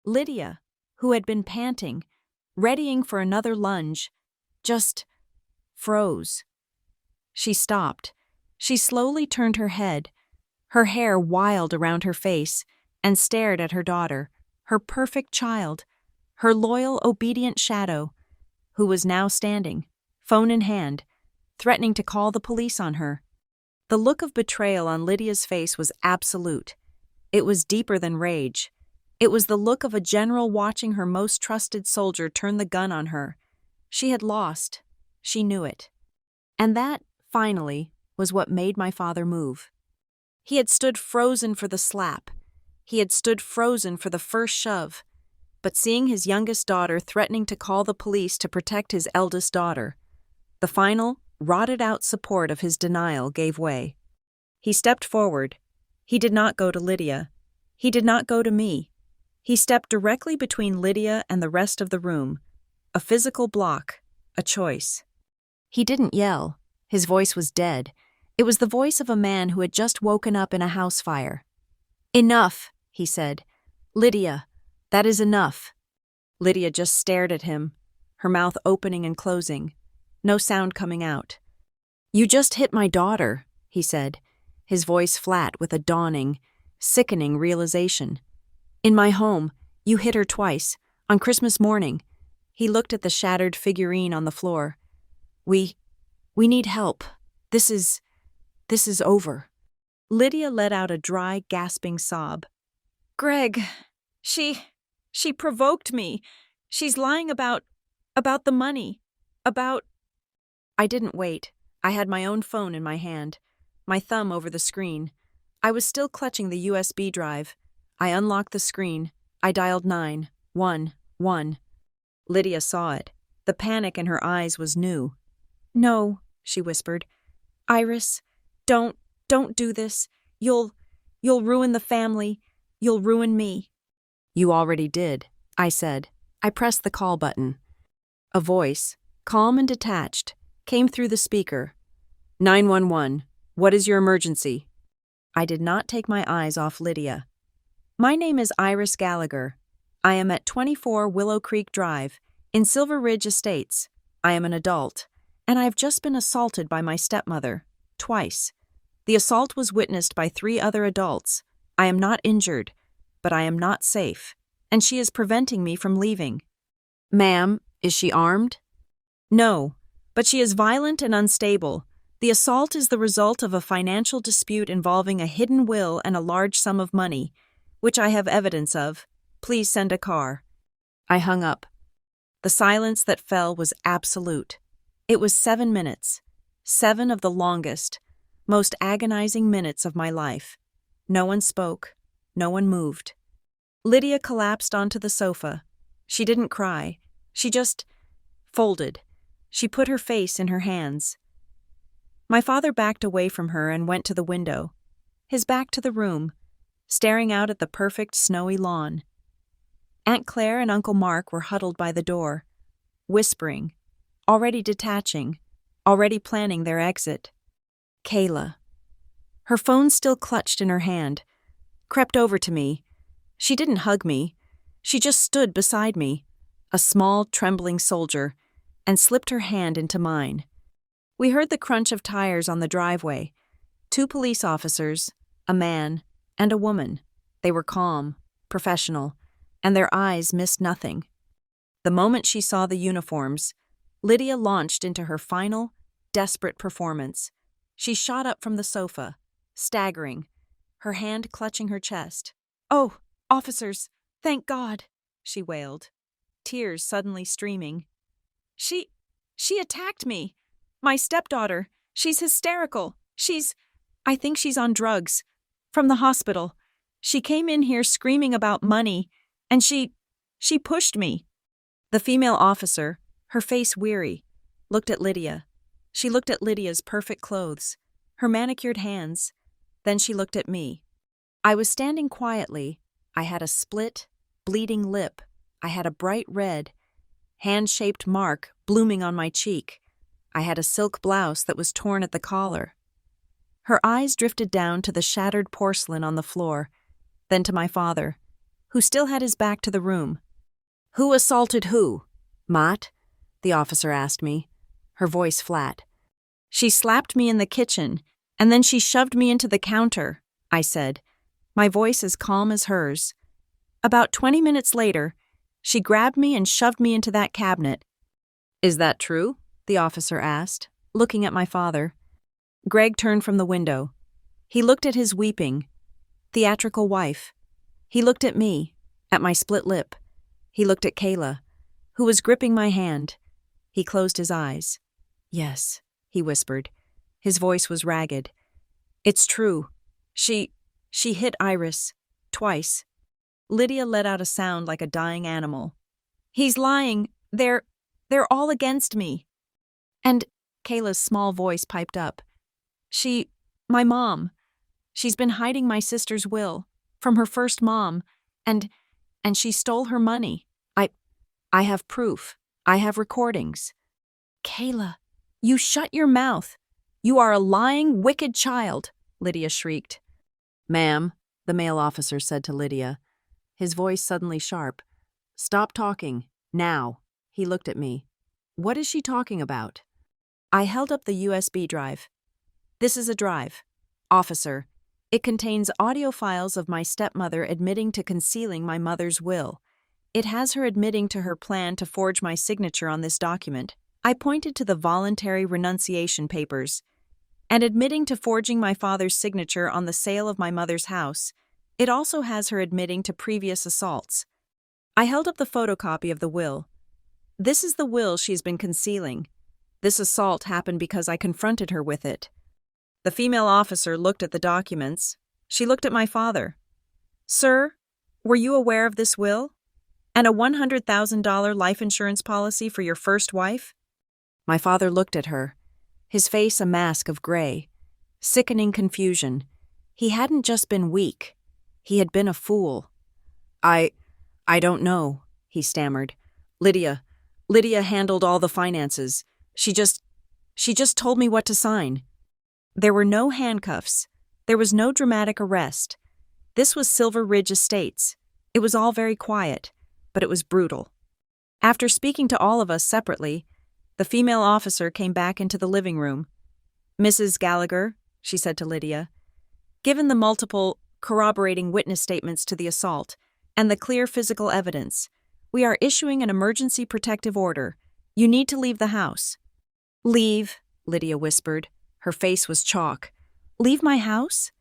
Lydia, who had been panting, readying for another lunge, just froze. She stopped. She slowly turned her head, her hair wild around her face, and stared at her daughter, her perfect child, her loyal, obedient shadow, who was now standing, phone in hand, threatening to call the police on her. The look of betrayal on Lydia's face was absolute. It was deeper than rage. It was the look of a general watching her most trusted soldier turn the gun on her. She had lost. She knew it. And that, finally, was what made my father move. He had stood frozen for the slap. He had stood frozen for the first shove. But seeing his youngest daughter threatening to call the police to protect his eldest daughter, the final, rotted-out support of his denial gave way. He stepped forward. He did not go to Lydia. He did not go to me. He stepped directly between Lydia and the rest of the room. A physical block, a choice. He didn't yell. His voice was dead. It was the voice of a man who had just woken up in a house fire. "Enough," he said. "Lydia, that is enough." Lydia just stared at him, her mouth opening and closing, no sound coming out. "You just hit my daughter," he said, his voice flat with a dawning, sickening realization. "In my home, you hit her twice, on Christmas morning." He looked at the shattered figurine on the floor. We need help. This is over." Lydia let out a dry, gasping sob. "Greg, she provoked me. She's lying about the money, about—" I didn't wait. I had my own phone in my hand, my thumb over the screen. I was still clutching the USB drive. I unlocked the screen. I dialed 911. Lydia saw it. The panic in her eyes was new. "No," she whispered. "Iris, don't do this. You'll ruin the family. You'll ruin me." "You already did," I said. I pressed the call button. A voice, calm and detached, came through the speaker. 911, what is your emergency?" I did not take my eyes off Lydia. "My name is Iris Gallagher. I am at 24 Willow Creek Drive, in Silver Ridge Estates. I am an adult, and I have just been assaulted by my stepmother, twice. The assault was witnessed by 3 other adults. I am not injured, but I am not safe, and she is preventing me from leaving." "Ma'am, is she armed?" "No, but she is violent and unstable. The assault is the result of a financial dispute involving a hidden will and a large sum of money, which I have evidence of. Please send a car." I hung up. The silence that fell was absolute. It was 7 minutes, 7 of the longest, most agonizing minutes of my life. No one spoke. No one moved. Lydia collapsed onto the sofa. She didn't cry. She just folded. She put her face in her hands. My father backed away from her and went to the window, his back to the room, staring out at the perfect snowy lawn. Aunt Claire and Uncle Mark were huddled by the door, whispering, already detaching, already planning their exit. Kayla, her phone still clutched in her hand, crept over to me. She didn't hug me. She just stood beside me, a small, trembling soldier, and slipped her hand into mine. We heard the crunch of tires on the driveway. 2 police officers, a man, and a woman. They were calm, professional, and their eyes missed nothing. The moment she saw the uniforms, Lydia launched into her final, desperate performance. She shot up from the sofa, staggering, her hand clutching her chest. "Oh, officers, thank God," she wailed, tears suddenly streaming. She attacked me. My stepdaughter. She's hysterical. I think she's on drugs. From the hospital. She came in here screaming about money, and she pushed me." The female officer, her face weary, looked at Lydia. She looked at Lydia's perfect clothes, her manicured hands. Then she looked at me. I was standing quietly. I had a split, bleeding lip. I had a bright red, hand-shaped mark blooming on my cheek. I had a silk blouse that was torn at the collar. Her eyes drifted down to the shattered porcelain on the floor, then to my father, who still had his back to the room. "Who assaulted who, Mott?" the officer asked me, her voice flat. "She slapped me in the kitchen, and then she shoved me into the counter," I said, my voice as calm as hers. "About 20 minutes later, she grabbed me and shoved me into that cabinet." "Is that true?" the officer asked, looking at my father. Greg turned from the window. He looked at his weeping, theatrical wife. He looked at me, at my split lip. He looked at Kayla, who was gripping my hand. He closed his eyes. "Yes," he whispered. His voice was ragged. "It's true. She hit Iris. Twice." Lydia let out a sound like a dying animal. "He's lying. They're all against me." And Kayla's small voice piped up. My mom. She's been hiding my sister's will, from her first mom, and And she stole her money. I have proof. I have recordings. Kayla, you shut your mouth. You are a lying, wicked child, Lydia shrieked. Ma'am, the male officer said to Lydia, his voice suddenly sharp. Stop talking, now. He looked at me. What is she talking about? I held up the USB drive. This is a drive. Officer, it contains audio files of my stepmother admitting to concealing my mother's will. It has her admitting to her plan to forge my signature on this document. I pointed to the voluntary renunciation papers. And admitting to forging my father's signature on the sale of my mother's house. It also has her admitting to previous assaults. I held up the photocopy of the will. This is the will she's been concealing. This assault happened because I confronted her with it. The female officer looked at the documents. She looked at my father. Sir, were you aware of this will? And a $100,000 life insurance policy for your first wife? My father looked at her, his face a mask of gray, sickening confusion. He hadn't just been weak. He had been a fool. I don't know, he stammered. Lydia handled all the finances. She just told me what to sign. There were no handcuffs. There was no dramatic arrest. This was Silver Ridge Estates. It was all very quiet, but it was brutal. After speaking to all of us separately, the female officer came back into the living room. Mrs. Gallagher, she said to Lydia, given the multiple corroborating witness statements to the assault and the clear physical evidence, we are issuing an emergency protective order. You need to leave the house. Leave, Lydia whispered. Her face was chalk. Leave my house?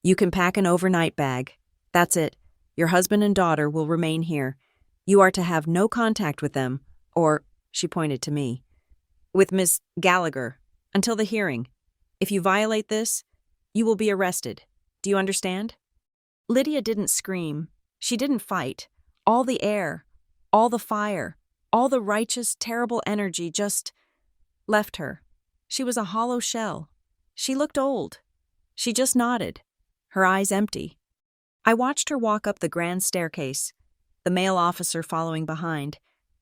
You can pack an overnight bag. That's it. Your husband and daughter will remain here. You are to have no contact with them, or, she pointed to me, with Miss Gallagher, until the hearing. If you violate this, you will be arrested. Do you understand? Lydia didn't scream. She didn't fight. All the air, all the fire, all the righteous, terrible energy just left her. She was a hollow shell. She looked old. She just nodded, her eyes empty. I watched her walk up the grand staircase, the male officer following behind.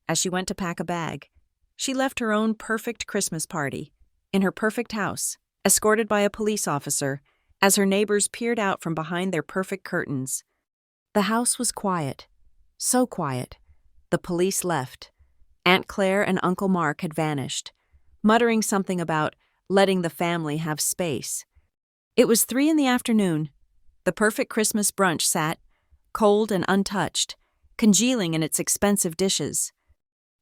As she went to pack a bag, she left her own perfect Christmas party, in her perfect house, escorted by a police officer, as her neighbors peered out from behind their perfect curtains. The house was quiet, so quiet. The police left. Aunt Claire and Uncle Mark had vanished, muttering something about letting the family have space. It was 3 p.m. The perfect Christmas brunch sat, cold and untouched, congealing in its expensive dishes.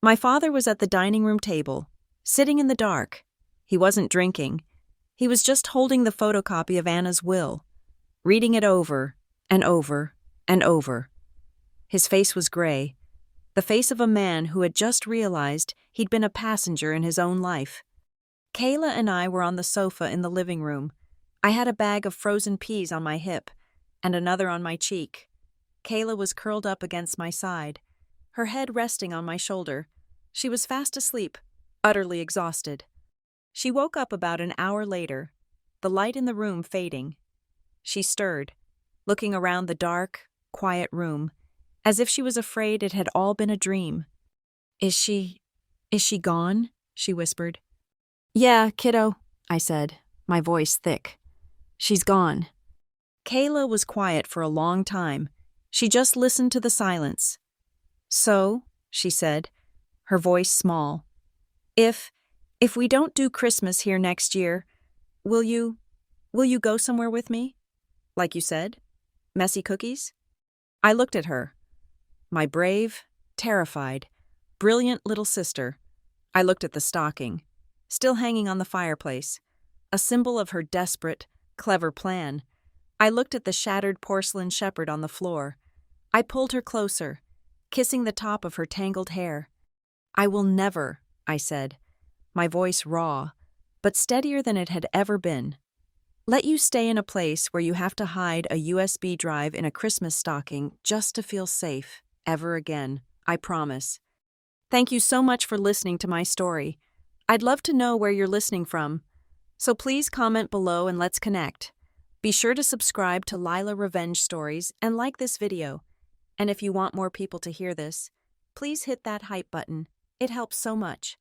My father was at the dining room table, sitting in the dark. He wasn't drinking. He was just holding the photocopy of Anna's will, reading it over and over and over. His face was gray, the face of a man who had just realized he'd been a passenger in his own life. Kayla and I were on the sofa in the living room. I had a bag of frozen peas on my hip and another on my cheek. Kayla was curled up against my side, her head resting on my shoulder. She was fast asleep, utterly exhausted. She woke up about an hour later, the light in the room fading. She stirred, looking around the dark, quiet room, as if she was afraid it had all been a dream. Is she gone? She whispered. Yeah, kiddo, I said, my voice thick. She's gone. Kayla was quiet for a long time. She just listened to the silence. So, she said, her voice small, if we don't do Christmas here next year, will you go somewhere with me? Like you said? Messy cookies? I looked at her. My brave, terrified, brilliant little sister. I looked at the stocking, still hanging on the fireplace, a symbol of her desperate, clever plan. I looked at the shattered porcelain shepherd on the floor. I pulled her closer, kissing the top of her tangled hair. I will never, I said, my voice raw, but steadier than it had ever been, let you stay in a place where you have to hide a USB drive in a Christmas stocking just to feel safe, ever again, I promise. Thank you so much for listening to my story. I'd love to know where you're listening from, so please comment below and let's connect. Be sure to subscribe to Lila Revenge Stories and like this video. And if you want more people to hear this, please hit that hype button. It helps so much.